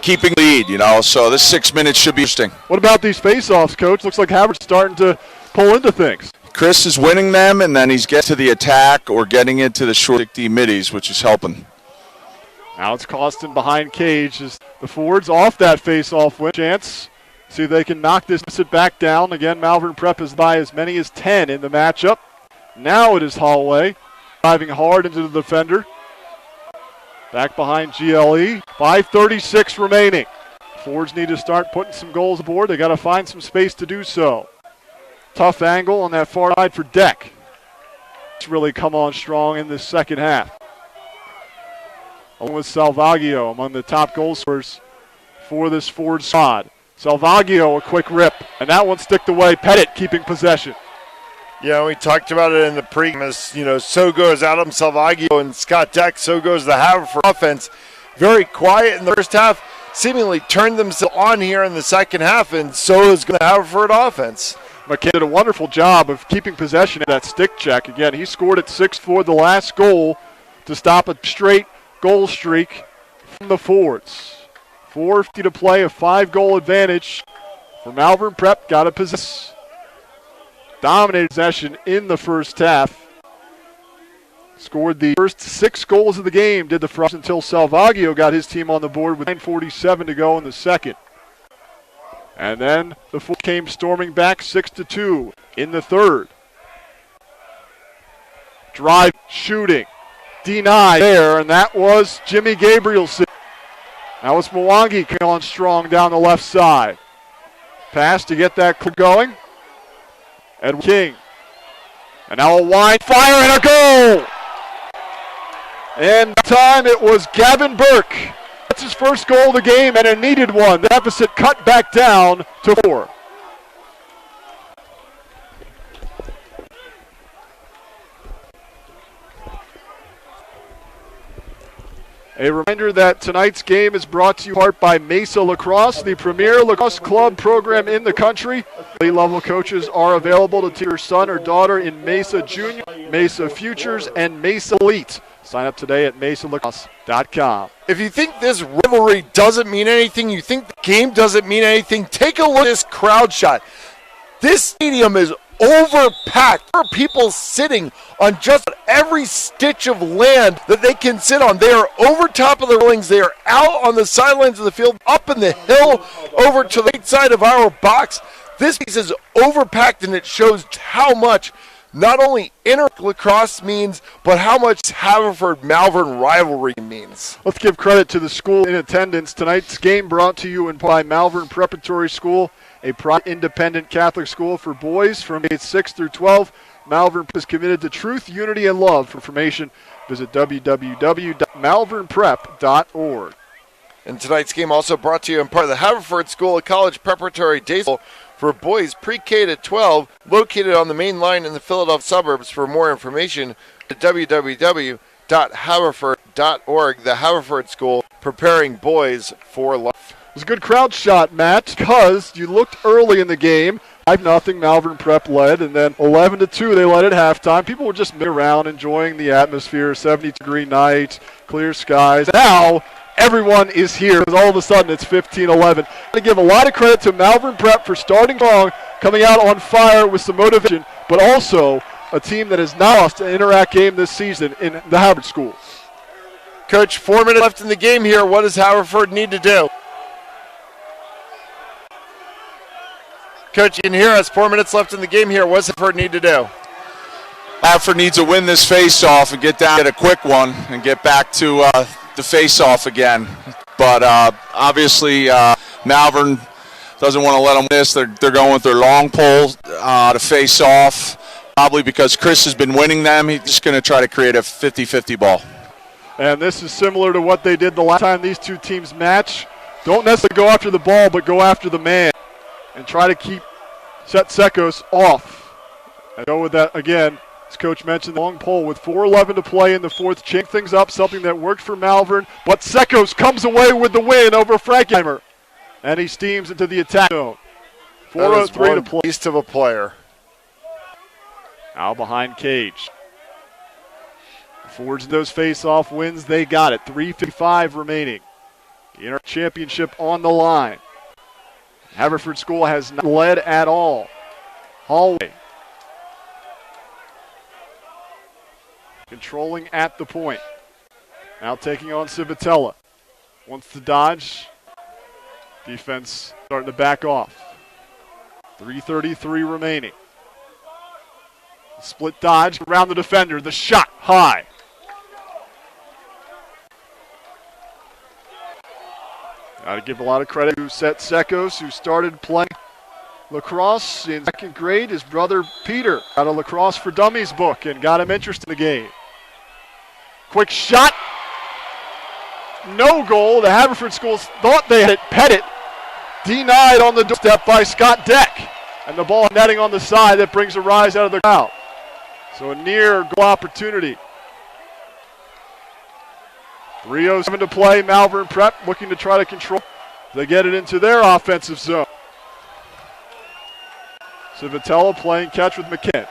Speaker 3: keeping lead. So this 6 minutes should be interesting.
Speaker 1: What about these face-offs, Coach? Looks like Haverford's starting to pull into things.
Speaker 3: Chris is winning them, and then he's getting to the attack or getting into the short D middies, which is helping.
Speaker 1: Now it's Costin behind cage as the forwards off that face-off win. Chance. See if they can knock this back down. Again, Malvern Prep is by as many as 10 in the matchup. Now it is Holloway driving hard into the defender. Back behind GLE. 5:36 remaining. Forwards need to start putting some goals aboard. They got to find some space to do so. Tough angle on that far side for Deck. It's really come on strong in this second half. Along with Salvaggio among the top goal scorers for this forward squad. Salvaggio, a quick rip, and that one sticked away. Pettit keeping possession.
Speaker 2: Yeah, we talked about it in the pregame. As so goes Adam Salvaggio and Scott Deck. So goes the Haverford offense. Very quiet in the first half. Seemingly turned themselves on here in the second half, and so is the Haverford offense.
Speaker 1: McCann did a wonderful job of keeping possession of that stick check. Again, he scored at 6-4 the last goal to stop a straight goal streak from the forwards. 4:50 to play, a 5-goal advantage for Malvern Prep. Got to possess. Dominated possession in the first half. Scored the first 6 goals of the game, did the Frost, until Salvaggio got his team on the board with 9:47 to go in the second. And then the Forwards came storming back 6-2 in the third. Drive, shooting, denied there, and that was Jimmy Gabrielson. That was Mwangi coming on strong down the left side. Pass to get that going. Edward King. And now a wide fire and a goal! And time it was Gavin Burke. That's his first goal of the game and a needed one. The deficit cut back down to 4. A reminder that tonight's game is brought to you in part by Mesa Lacrosse, the premier lacrosse club program in the country. Level coaches are available to teach your son or daughter in Mesa Junior, Mesa Futures, and Mesa Elite. Sign up today at mesalacrosse.com.
Speaker 2: If you think this rivalry doesn't mean anything, you think the game doesn't mean anything, take a look at this crowd shot. This stadium is overpacked. There are people sitting on just every stitch of land that they can sit on. They are over top of the railings. They are out on the sidelines of the field, up in the hill, over to the right side of our box. This piece is overpacked, and it shows how much not only Inter-Lacrosse means, but how much Haverford-Malvern rivalry means.
Speaker 1: Let's give credit to the school in attendance. Tonight's game brought to you by Malvern Preparatory School, a private independent Catholic school for boys from grades 6 through 12. Malvern is committed to truth, unity, and love. For information, visit www.malvernprep.org.
Speaker 2: And tonight's game also brought to you in part of the Haverford School, a college preparatory day school for boys pre-K to 12, located on the main line in the Philadelphia suburbs. For more information, at www.haverford.org. The Haverford School, preparing boys for life.
Speaker 1: It was a good crowd shot, Matt, because you looked early in the game. 5-0 Malvern Prep led, and then 11-2 they led at halftime. People were just moving around, enjoying the atmosphere, 70-degree night, clear skies. Now everyone is here because all of a sudden it's 15-11. I give a lot of credit to Malvern Prep for starting strong, coming out on fire with some motivation, but also a team that has not lost an Inter-Ac game this season in the Haverford School.
Speaker 2: Coach, 4 minutes left in the game here. What does Haverford need to do? Coach, you can hear us. 4 minutes left in the game here. What does Haverford need to do?
Speaker 3: Haverford needs to win this face-off and get down, get a quick one, and get back to the face-off again. But obviously, Malvern doesn't want to let them miss. They're going with their long pole to face off, probably because Chris has been winning them. He's just going to try to create a 50-50 ball.
Speaker 1: And this is similar to what they did the last time these two teams match. Don't necessarily go after the ball, but go after the man and try to keep Sekos off. And go with that again. As Coach mentioned, the long pole with 4:11 to play in the fourth. Change things up, something that worked for Malvern. But Sekos comes away with the win over Frankheimer. And he steams into the attack zone. 4:03 to play.
Speaker 2: Beast of a player.
Speaker 1: Now behind Cage. Forwards those face-off wins, they got it. 3:55 remaining. The Inter Championship on the line. Haverford School has not led at all. Hallway. Controlling at the point. Now taking on Civitella. Wants to dodge. Defense starting to back off. 3:33 remaining. Split dodge around the defender. The shot high. Got to give a lot of credit to Set Sekos, who started playing lacrosse in second grade. His brother Peter got a Lacrosse for Dummies book and got him interested in the game. Quick shot. No goal. The Haverford Schools thought they had it. Denied on the doorstep by Scott Deck. And the ball netting on the side that brings a rise out of the crowd. So a near goal opportunity. 3:07 to play. Malvern Prep looking to try to control. They get it into their offensive zone. Civitella playing catch with McKinn.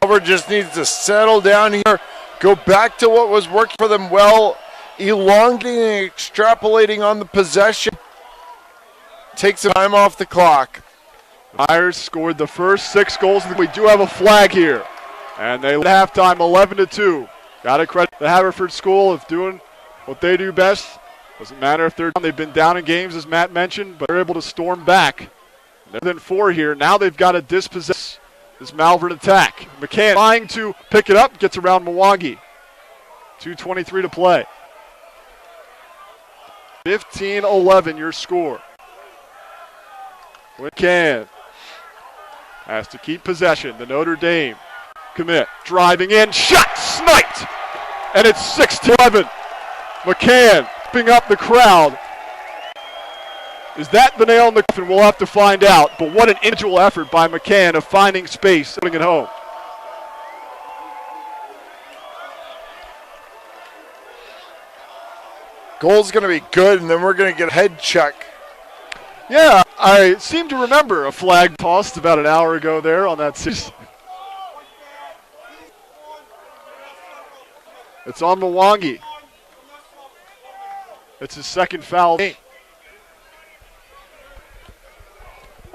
Speaker 2: Malvern just needs to settle down here. Go back to what was working for them well. Elongating and extrapolating on the possession. Take some time off the clock.
Speaker 1: Myers scored the first 6 goals. We do have a flag here. And they led halftime 11-2. Got to credit the Haverford School of doing what they do best. Doesn't matter if they're down. They've been down in games, as Matt mentioned, but they're able to storm back. They're than 4 here. Now they've got to dispossess this Malvern attack. McCann trying to pick it up, gets around Mwangi. 2:23 to play. 15-11 your score. McCann has to keep possession. The Notre Dame commit. Driving in, shot, sniped! And it's 6-11. McCann picking up the crowd. Is that the nail in the coffin? We'll have to find out. But what an individual effort by McCann of finding space, putting it home.
Speaker 2: Goal's going to be good, and then we're going to get a head check.
Speaker 1: Yeah, I seem to remember a flag tossed about an hour ago there on that series. It's on Mwangi. It's his second foul. That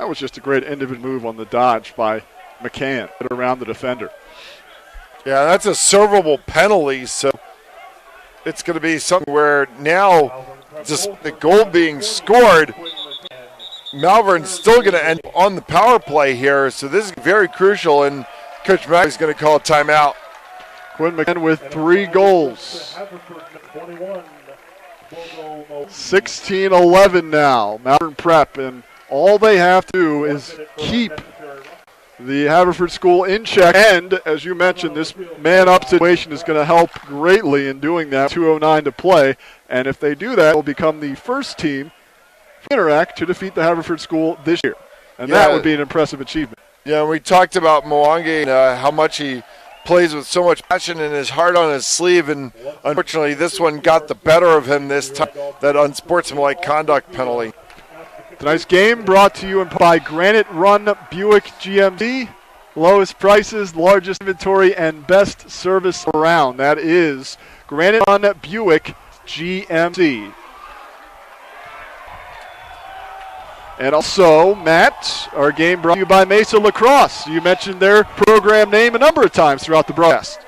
Speaker 1: was just a great individual move on the dodge by McCann around the defender.
Speaker 2: Yeah, that's a servable penalty, so it's going to be something where now just the goal being scored, Malvern's still going to end on the power play here, so this is very crucial, and Coach Mack is going to call a timeout.
Speaker 1: Quinn McCann with 3 goals. 16-11 now, Malvern Prep, and all they have to do is keep the Haverford School in check. And, as you mentioned, this man-up situation is going to help greatly in doing that. 2:09 to play, and if they do that, they'll become the first team from Inter-Ac to defeat the Haverford School this year. And that would be an impressive achievement.
Speaker 2: Yeah, we talked about Mwangi and how much he plays with so much passion and his heart on his sleeve, and unfortunately this one got the better of him this time, that unsportsmanlike conduct penalty.
Speaker 1: Tonight's game brought to you by Granite Run Buick GMC. Lowest prices, largest inventory, and best service around. That is Granite Run Buick GMC. And also, Matt, our game brought to you by Mesa Lacrosse. You mentioned their program name a number of times throughout the broadcast.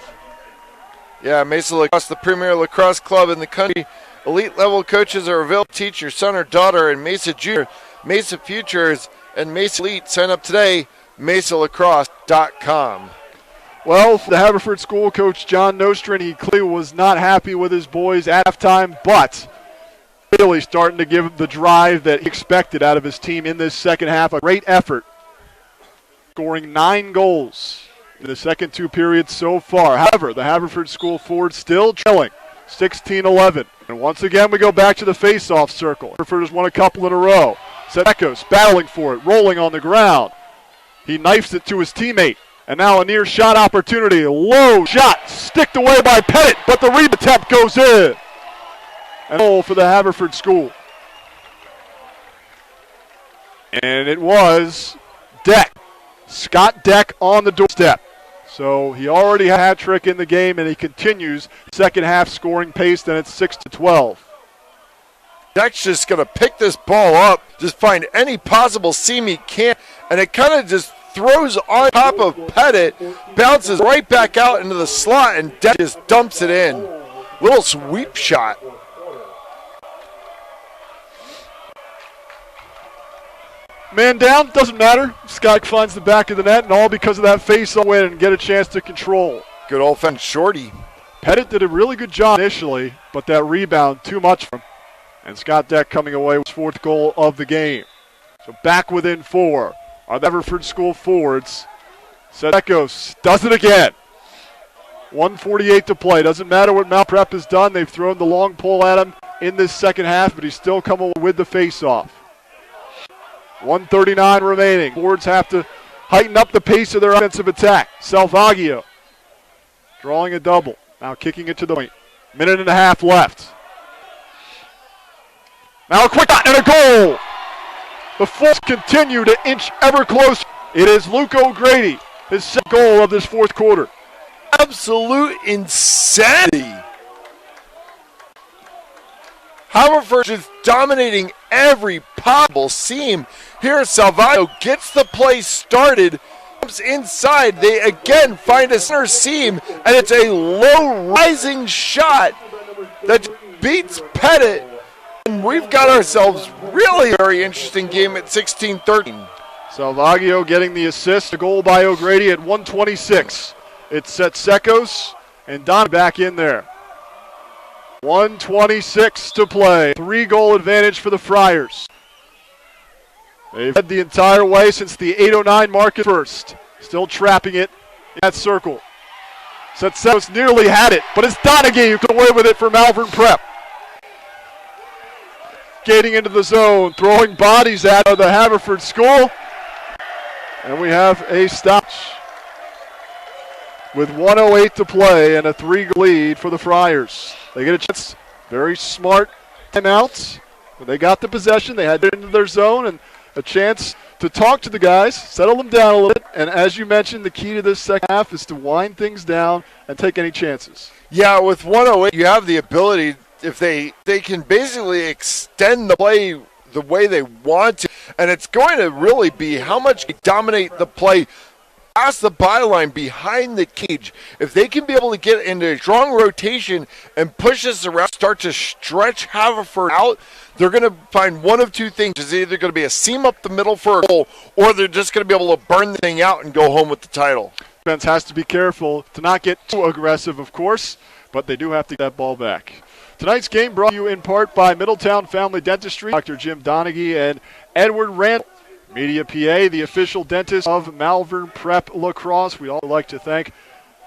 Speaker 2: Yeah, Mesa Lacrosse, the premier lacrosse club in the country. Elite level coaches are available to teach your son or daughter in Mesa Junior, Mesa Futures, and Mesa Elite. Sign up today, mesalacrosse.com.
Speaker 1: Well, for the Haverford School coach John Nostrin, he clearly was not happy with his boys at halftime, but really starting to give the drive that he expected out of his team in this second half. A great effort, scoring 9 goals in the second 2 periods so far. However, the Haverford School forward still trailing 16-11. And once again, we go back to the face-off circle. Haverford has won a couple in a row. Sedekos battling for it, rolling on the ground. He knifes it to his teammate. And now a near shot opportunity. Low shot, sticked away by Pettit, but the rebound attempt goes in. And goal for the Haverford School. And it was Deck. Scott Deck on the doorstep. So he already had a hat trick in the game, and he continues second half scoring pace, and it's 6-12.
Speaker 2: Deck's just going to pick this ball up, just find any possible seam he can, and it kind of just throws on top of Pettit, bounces right back out into the slot, and Deck just dumps it in. Little sweep shot.
Speaker 1: Man down, doesn't matter. Scott finds the back of the net, and all because of that face-off win and get a chance to control.
Speaker 2: Good old fence shorty.
Speaker 1: Pettit did a really good job initially, but that rebound, too much for him. And Scott Deck coming away with his 4th goal of the game. So back within 4 are the Haverford School forwards. Sedekos does it again. 1:48 to play. Doesn't matter what Malvern Prep has done. They've thrown the long pole at him in this second half, but he's still coming with the face-off. 1:39 remaining. Forwards have to heighten up the pace of their offensive attack. Salvaggio drawing a double. Now kicking it to the point. Minute and a half left. Now a quick shot and a goal. The Fulls continue to inch ever closer. It is Luke O'Grady, his second goal of this 4th quarter.
Speaker 2: Absolute insanity. Haverford just dominating every possible seam. Here, Salvaggio gets the play started, comes inside. They again find a center seam, and it's a low rising shot that beats Pettit. And we've got ourselves really a very interesting game at 16-13.
Speaker 1: Salvaggio getting the assist. A goal by O'Grady at 1:26. It's Setsekos and Don back in there. 1:26 to play. 3-goal advantage for the Friars. They've led the entire way since the 8:09 mark at first. Still trapping it in that circle. Setsekos nearly had it, but it's Donaghy who comes away with it for Malvern Prep. Skating into the zone, throwing bodies at the Haverford School. And we have a stoppage with 1:08 to play and a 3-goal lead for the Friars. They get a chance, very smart timeouts. When they got the possession, they had it into their zone and a chance to talk to the guys, settle them down a little bit. And as you mentioned, the key to this second half is to wind things down and take any chances.
Speaker 2: Yeah, with 1:08, you have the ability, if they can basically extend the play the way they want to, and it's going to really be how much they dominate the play past the byline behind the cage. If they can be able to get into a strong rotation and push this around, start to stretch Haverford out, they're going to find one of two things. It's either going to be a seam up the middle for a goal, or they're just going to be able to burn the thing out and go home with the title.
Speaker 1: Defense has to be careful to not get too aggressive, of course, but they do have to get that ball back. Tonight's game brought to you in part by Middletown Family Dentistry, Dr. Jim Donaghy and Edward Rand. Media PA, the official dentist of Malvern Prep Lacrosse. We'd also like to thank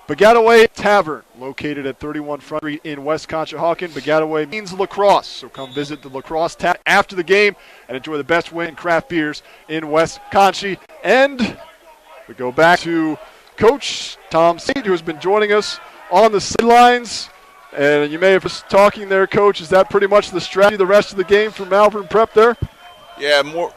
Speaker 1: Baggataway Tavern, located at 31 Front Street in West Conshohocken. Baggataway means lacrosse, so come visit the lacrosse tap after the game and enjoy the best win craft beers in West Conchi. And we go back to Coach Tom Seed, who has been joining us on the sidelines. And you may have been talking there, Coach. Is that pretty much the strategy the rest of the game for Malvern Prep there?
Speaker 3: Yeah, more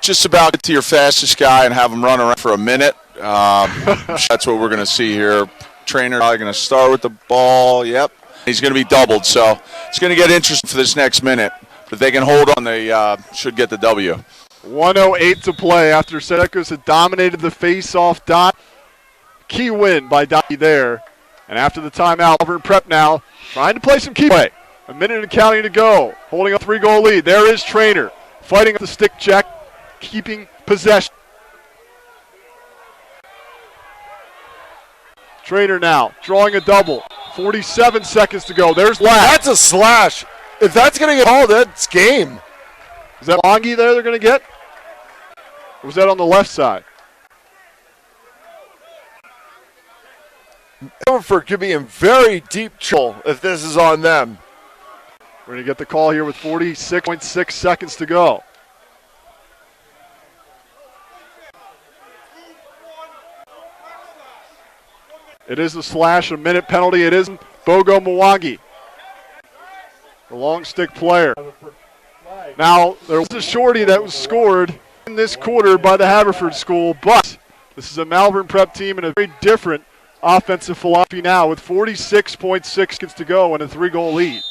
Speaker 3: just about get to your fastest guy and have him run around for a minute. That's what we're going to see here. Trainer probably going to start with the ball. Yep. He's going to be doubled, so it's going to get interesting for this next minute. But if they can hold on, they should get the W.
Speaker 1: 1:08 to play after Setsekos had dominated the face-off dot. Key win by Donaghy there. And after the timeout, Malvern Prep now trying to play some key play. A minute and counting to go. Holding a 3-goal lead. There is Trainer fighting the stick check, keeping possession. Trainer now drawing a double. 47 seconds to go. There's Lash.
Speaker 2: That's a slash. If that's going to get called, that's game.
Speaker 1: Is that Longy there they're going to get? Or was that on the left side?
Speaker 2: Haverford could be in very deep trouble if this is on them.
Speaker 1: We're going to get the call here with 46.6 seconds to go. It is a slash, a minute penalty. It isn't Bogo Mwangi, the long stick player. Now, there was a shorty that was scored in this quarter by the Haverford School, but this is a Malvern Prep team and a very different offensive philosophy now with 46.6 seconds to go and a 3-goal lead.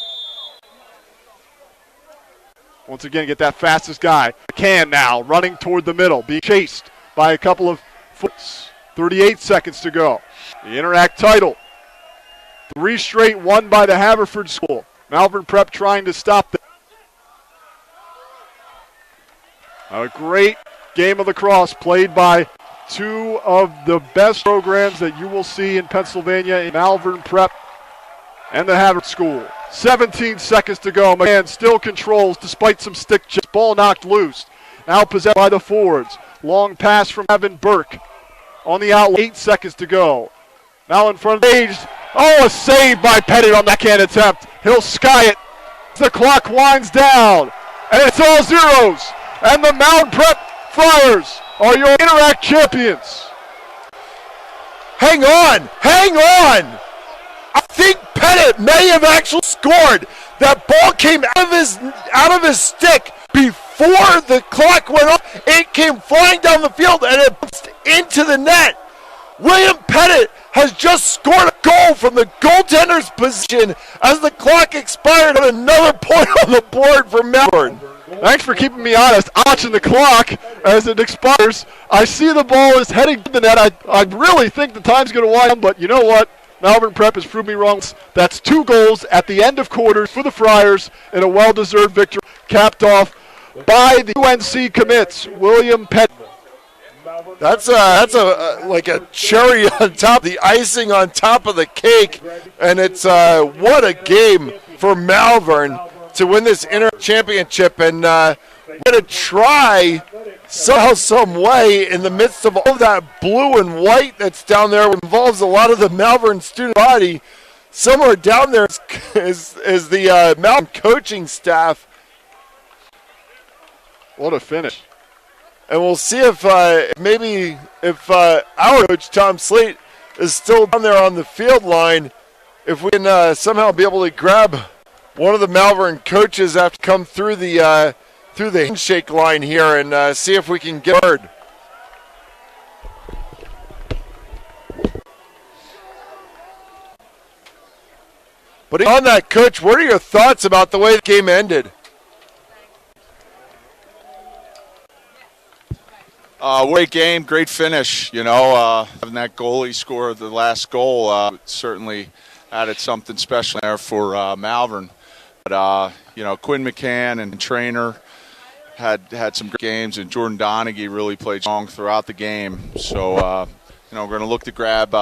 Speaker 1: Once again, get that fastest guy. Can now running toward the middle, being chased by a couple of foots. 38 seconds to go. The Inter-Ac title. 3 straight won by the Haverford School. Malvern Prep trying to stop them. A great game of lacrosse played by two of the best programs that you will see in Pennsylvania in Malvern Prep and the Haverford School. 17 seconds to go. McCann still controls despite some stick chips. Ball knocked loose. Now possessed by the forwards. Long pass from Evan Burke. On the outlet, 8 seconds to go. Now in front of the stage. Oh, a save by Pettit on that can attempt. He'll sky it. The clock winds down. And it's all zeros. And the Malvern Prep Friars are your Inter-Ac champions.
Speaker 2: Hang on! Hang on! I think Pettit may have actually scored. That ball came out of his stick before the clock went off. It came flying down the field and it bounced into the net. William Pettit has just scored a goal from the goaltender's position as the clock expired on another point on the board for Malvern.
Speaker 1: Thanks for keeping me honest. I'm watching the clock as it expires. I see the ball is heading to the net. I really think the time's going to wind down, but you know what? Malvern Prep has proved me wrong. That's 2 goals at the end of quarters for the Friars in a well-deserved victory, capped off by the UNC commits, William Pettit
Speaker 2: That's like a cherry on top, the icing on top of the cake, and it's what a game for Malvern to win this Inter-Championship, and we're going to try somehow, some way, in the midst of all of that blue and white that's down there, which involves a lot of the Malvern student body. Somewhere down there is the Malvern coaching staff.
Speaker 1: What a finish.
Speaker 2: And we'll see if our coach, Tom Slate, is still down there on the field line, if we can somehow be able to grab one of the Malvern coaches after come through the handshake line here and see if we can get word. But on that, Coach, what are your thoughts about the way the game ended?
Speaker 3: Great game, great finish. Having that goalie score the last goal certainly added something special there for Malvern. But Quinn McCann and Trainer had some great games, and Jordan Donaghy really played strong throughout the game. So we're going to look to grab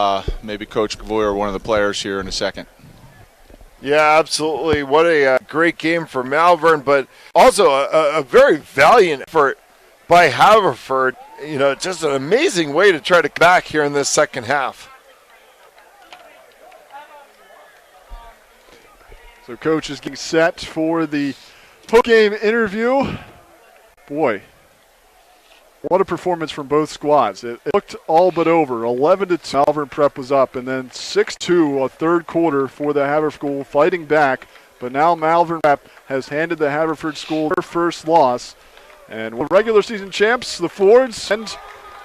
Speaker 3: maybe Coach Gavoy or one of the players here in a second.
Speaker 2: Yeah, absolutely. What a great game for Malvern, but also a very valiant effort by Haverford. Just an amazing way to try to come back here in this second half.
Speaker 1: So Coach is getting set for the post-game interview. Boy, what a performance from both squads. It looked all but over. 11-2, Malvern Prep was up, and then 6-2 a third quarter for the Haverford School, fighting back. But now Malvern Prep has handed the Haverford School their first loss. And with regular season champs, the Fords, and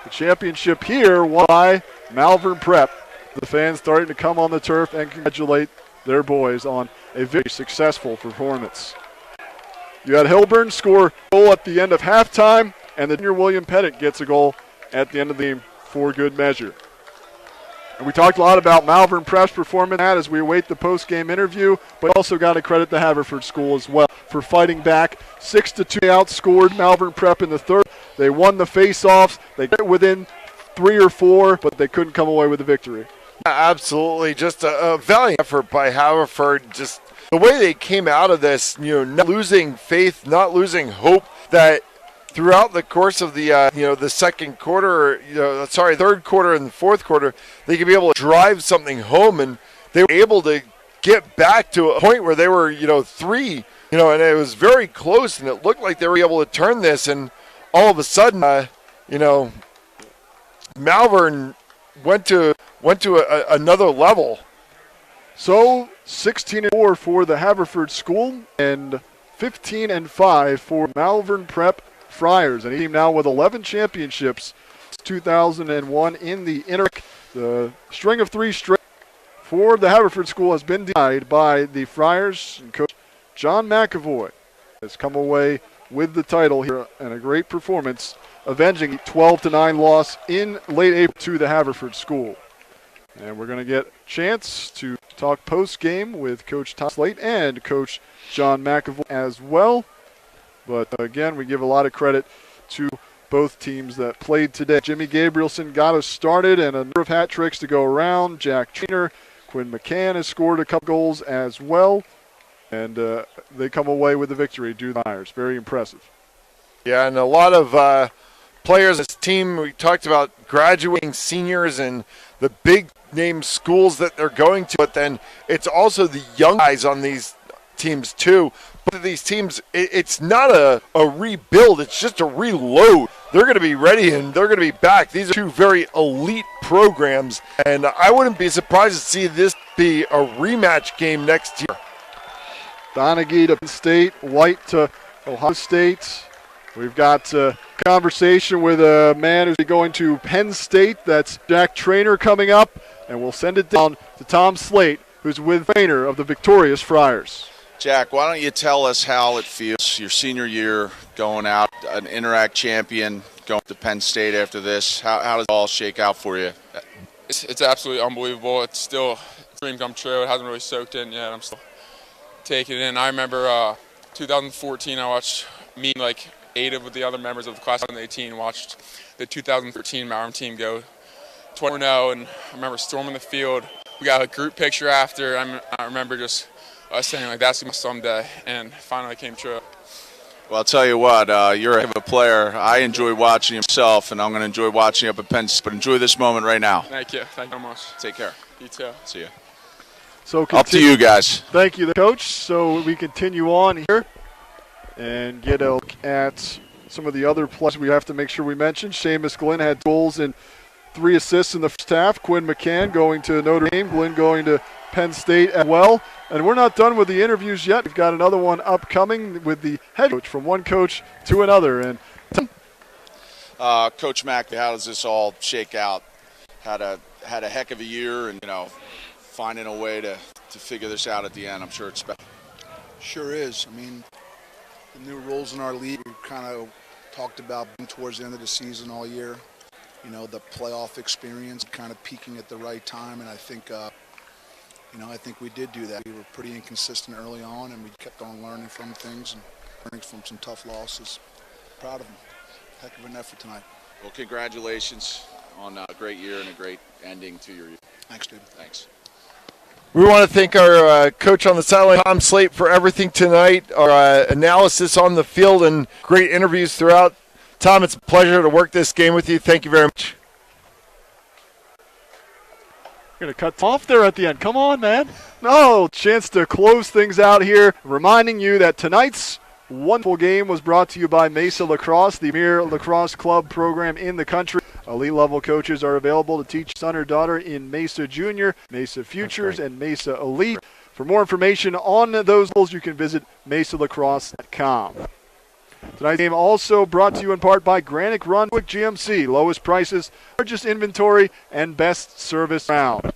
Speaker 1: the championship here won by Malvern Prep. The fans starting to come on the turf and congratulate their boys on a very successful performance. You had Hilburn score a goal at the end of halftime, and the junior William Pettit gets a goal at the end of the game for good measure. And we talked a lot about Malvern Prep's performance as we await the post-game interview, but also got to credit the Haverford School as well for fighting back. 6-2, they outscored Malvern Prep in the third. They won the face-offs. They got within 3 or 4, but they couldn't come away with the victory.
Speaker 2: Absolutely, just a valiant effort by Haverford. Just the way they came out of this, not losing faith, not losing hope, that throughout the course of the the second quarter, third quarter and the fourth quarter, they could be able to drive something home, and they were able to get back to a point where they were 3, and it was very close, and it looked like they were able to turn this, and all of a sudden, Malvern went to another level.
Speaker 1: So 16-4 for the Haverford School and 15-5 for Malvern Prep Friars, and a team now with 11 championships, 2001 in the Inter-Ac. The string of 3 straight for the Haverford School has been denied by the Friars, and Coach John McAvoy has come away with the title here, and a great performance, avenging a 12-9 loss in late April to the Haverford School. And we're going to get a chance to talk post-game with Coach Tom Slate and Coach John McAvoy as well. But again, we give a lot of credit to both teams that played today. Jimmy Gabrielson got us started, and a number of hat tricks to go around. Jack Trainer, Quinn McCann has scored a couple goals as well. And they come away with the victory due to the Friars. Very impressive.
Speaker 2: Yeah, and a lot of players on this team. We talked about graduating seniors and the big-name schools that they're going to, but then it's also the young guys on these teams too. But these teams, it's not a rebuild, it's just a reload. They're going to be ready and they're going to be back. These are 2 very elite programs, and I wouldn't be surprised to see this be a rematch game next year.
Speaker 1: Donaghy to Penn State, White to Ohio State. We've got a conversation with a man who's going to Penn State. That's Jack Trainer coming up, and we'll send it down to Tom Slate, who's with Trainer of the victorious Friars.
Speaker 3: Jack, why don't you tell us how it feels, your senior year, going out, an Inter-Ac champion, going to Penn State after this. How does it all shake out for you?
Speaker 7: It's absolutely unbelievable. It's still a dream come true. It hasn't really soaked in yet. I'm still taking it in. I remember 2014, I watched me 8 of the other members of the class of 2018 watched the 2013 Malvern team go 20-0, and I remember storming the field. We got a group picture after. I remember just us saying, like, that's my someday, and finally came true.
Speaker 3: Well, I'll tell you what, you're a heck of a player. I enjoy watching you myself, and I'm going to enjoy watching you up at Penn State. But enjoy this moment right now.
Speaker 7: Thank you. Thank you very much.
Speaker 3: Take care.
Speaker 7: You too.
Speaker 3: See you.
Speaker 1: So
Speaker 3: Up to you guys.
Speaker 1: Thank you, Coach. So we continue on here and get a look at some of the other players we have to make sure we mention. Seamus Glynn had goals and 3 assists in the first half. Quinn McCann going to Notre Dame. Glynn going to Penn State as well. And we're not done with the interviews yet. We've got another one upcoming with the head coach, from one coach to another. And
Speaker 3: Coach Mack, how does this all shake out? Had a heck of a year, and finding a way to figure this out at the end. I'm sure it's special.
Speaker 6: Sure is. I mean, the new rules in our league, we kind of talked about being towards the end of the season all year. The playoff experience kind of peaking at the right time, and I think I think we did do that. We were pretty inconsistent early on, and we kept on learning from things and learning from some tough losses. Proud of them. Heck of an effort tonight.
Speaker 3: Well, congratulations on a great year and a great ending to your year.
Speaker 6: Thanks, dude.
Speaker 3: Thanks.
Speaker 2: We want to thank our coach on the sideline, Tom Slate, for everything tonight, our analysis on the field, and great interviews throughout. Tom, it's a pleasure to work this game with you. Thank you very much.
Speaker 1: going to cut off there at the end. Come on, man. No, chance to close things out here. Reminding you that tonight's wonderful game was brought to you by Mesa Lacrosse, the premier lacrosse club program in the country. Elite level coaches are available to teach son or daughter in Mesa Junior, Mesa Futures, and Mesa Elite. For more information on those levels, you can visit mesalacrosse.com. Tonight's game also brought to you in part by Granite Run GMC. Lowest prices, largest inventory, and best service around.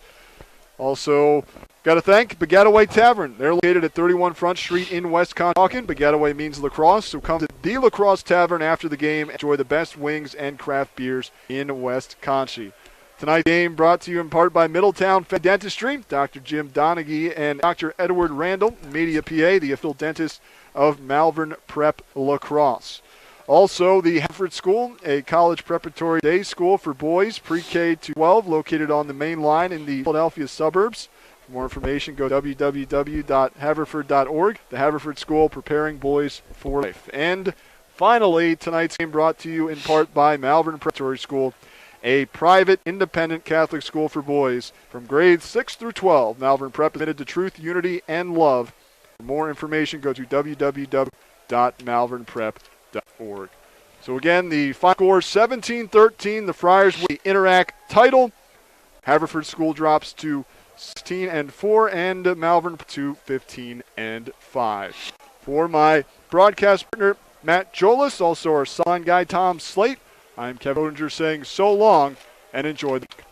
Speaker 1: Also, got to thank Baggataway Tavern. They're located at 31 Front Street in West Conshohocken. Baggataway means lacrosse, so come to the Lacrosse Tavern after the game. Enjoy the best wings and craft beers in West Conshohocken. Tonight's game brought to you in part by Middletown Dentistry. Dr. Jim Donaghy and Dr. Edward Randall, Media PA, the official dentist of Malvern Prep Lacrosse. Also, the Haverford School, a college preparatory day school for boys pre-K to 12, located on the main line in the Philadelphia suburbs. For more information, go to www.haverford.org. The Haverford School, preparing boys for life. And finally, tonight's game brought to you in part by Malvern Preparatory School, a private, independent Catholic school for boys from grades 6 through 12. Malvern Prep is committed to truth, unity, and love. For more information, go to www.malvernprep.org. So again, the final score 17-13. The Friars win the Inter-Ac title. Haverford School drops to 16-4, and Malvern to 15-5. For my broadcast partner, Matt Jolis, also our sign guy, Tom Slate, I'm Kevin Odinger saying so long and enjoy the week.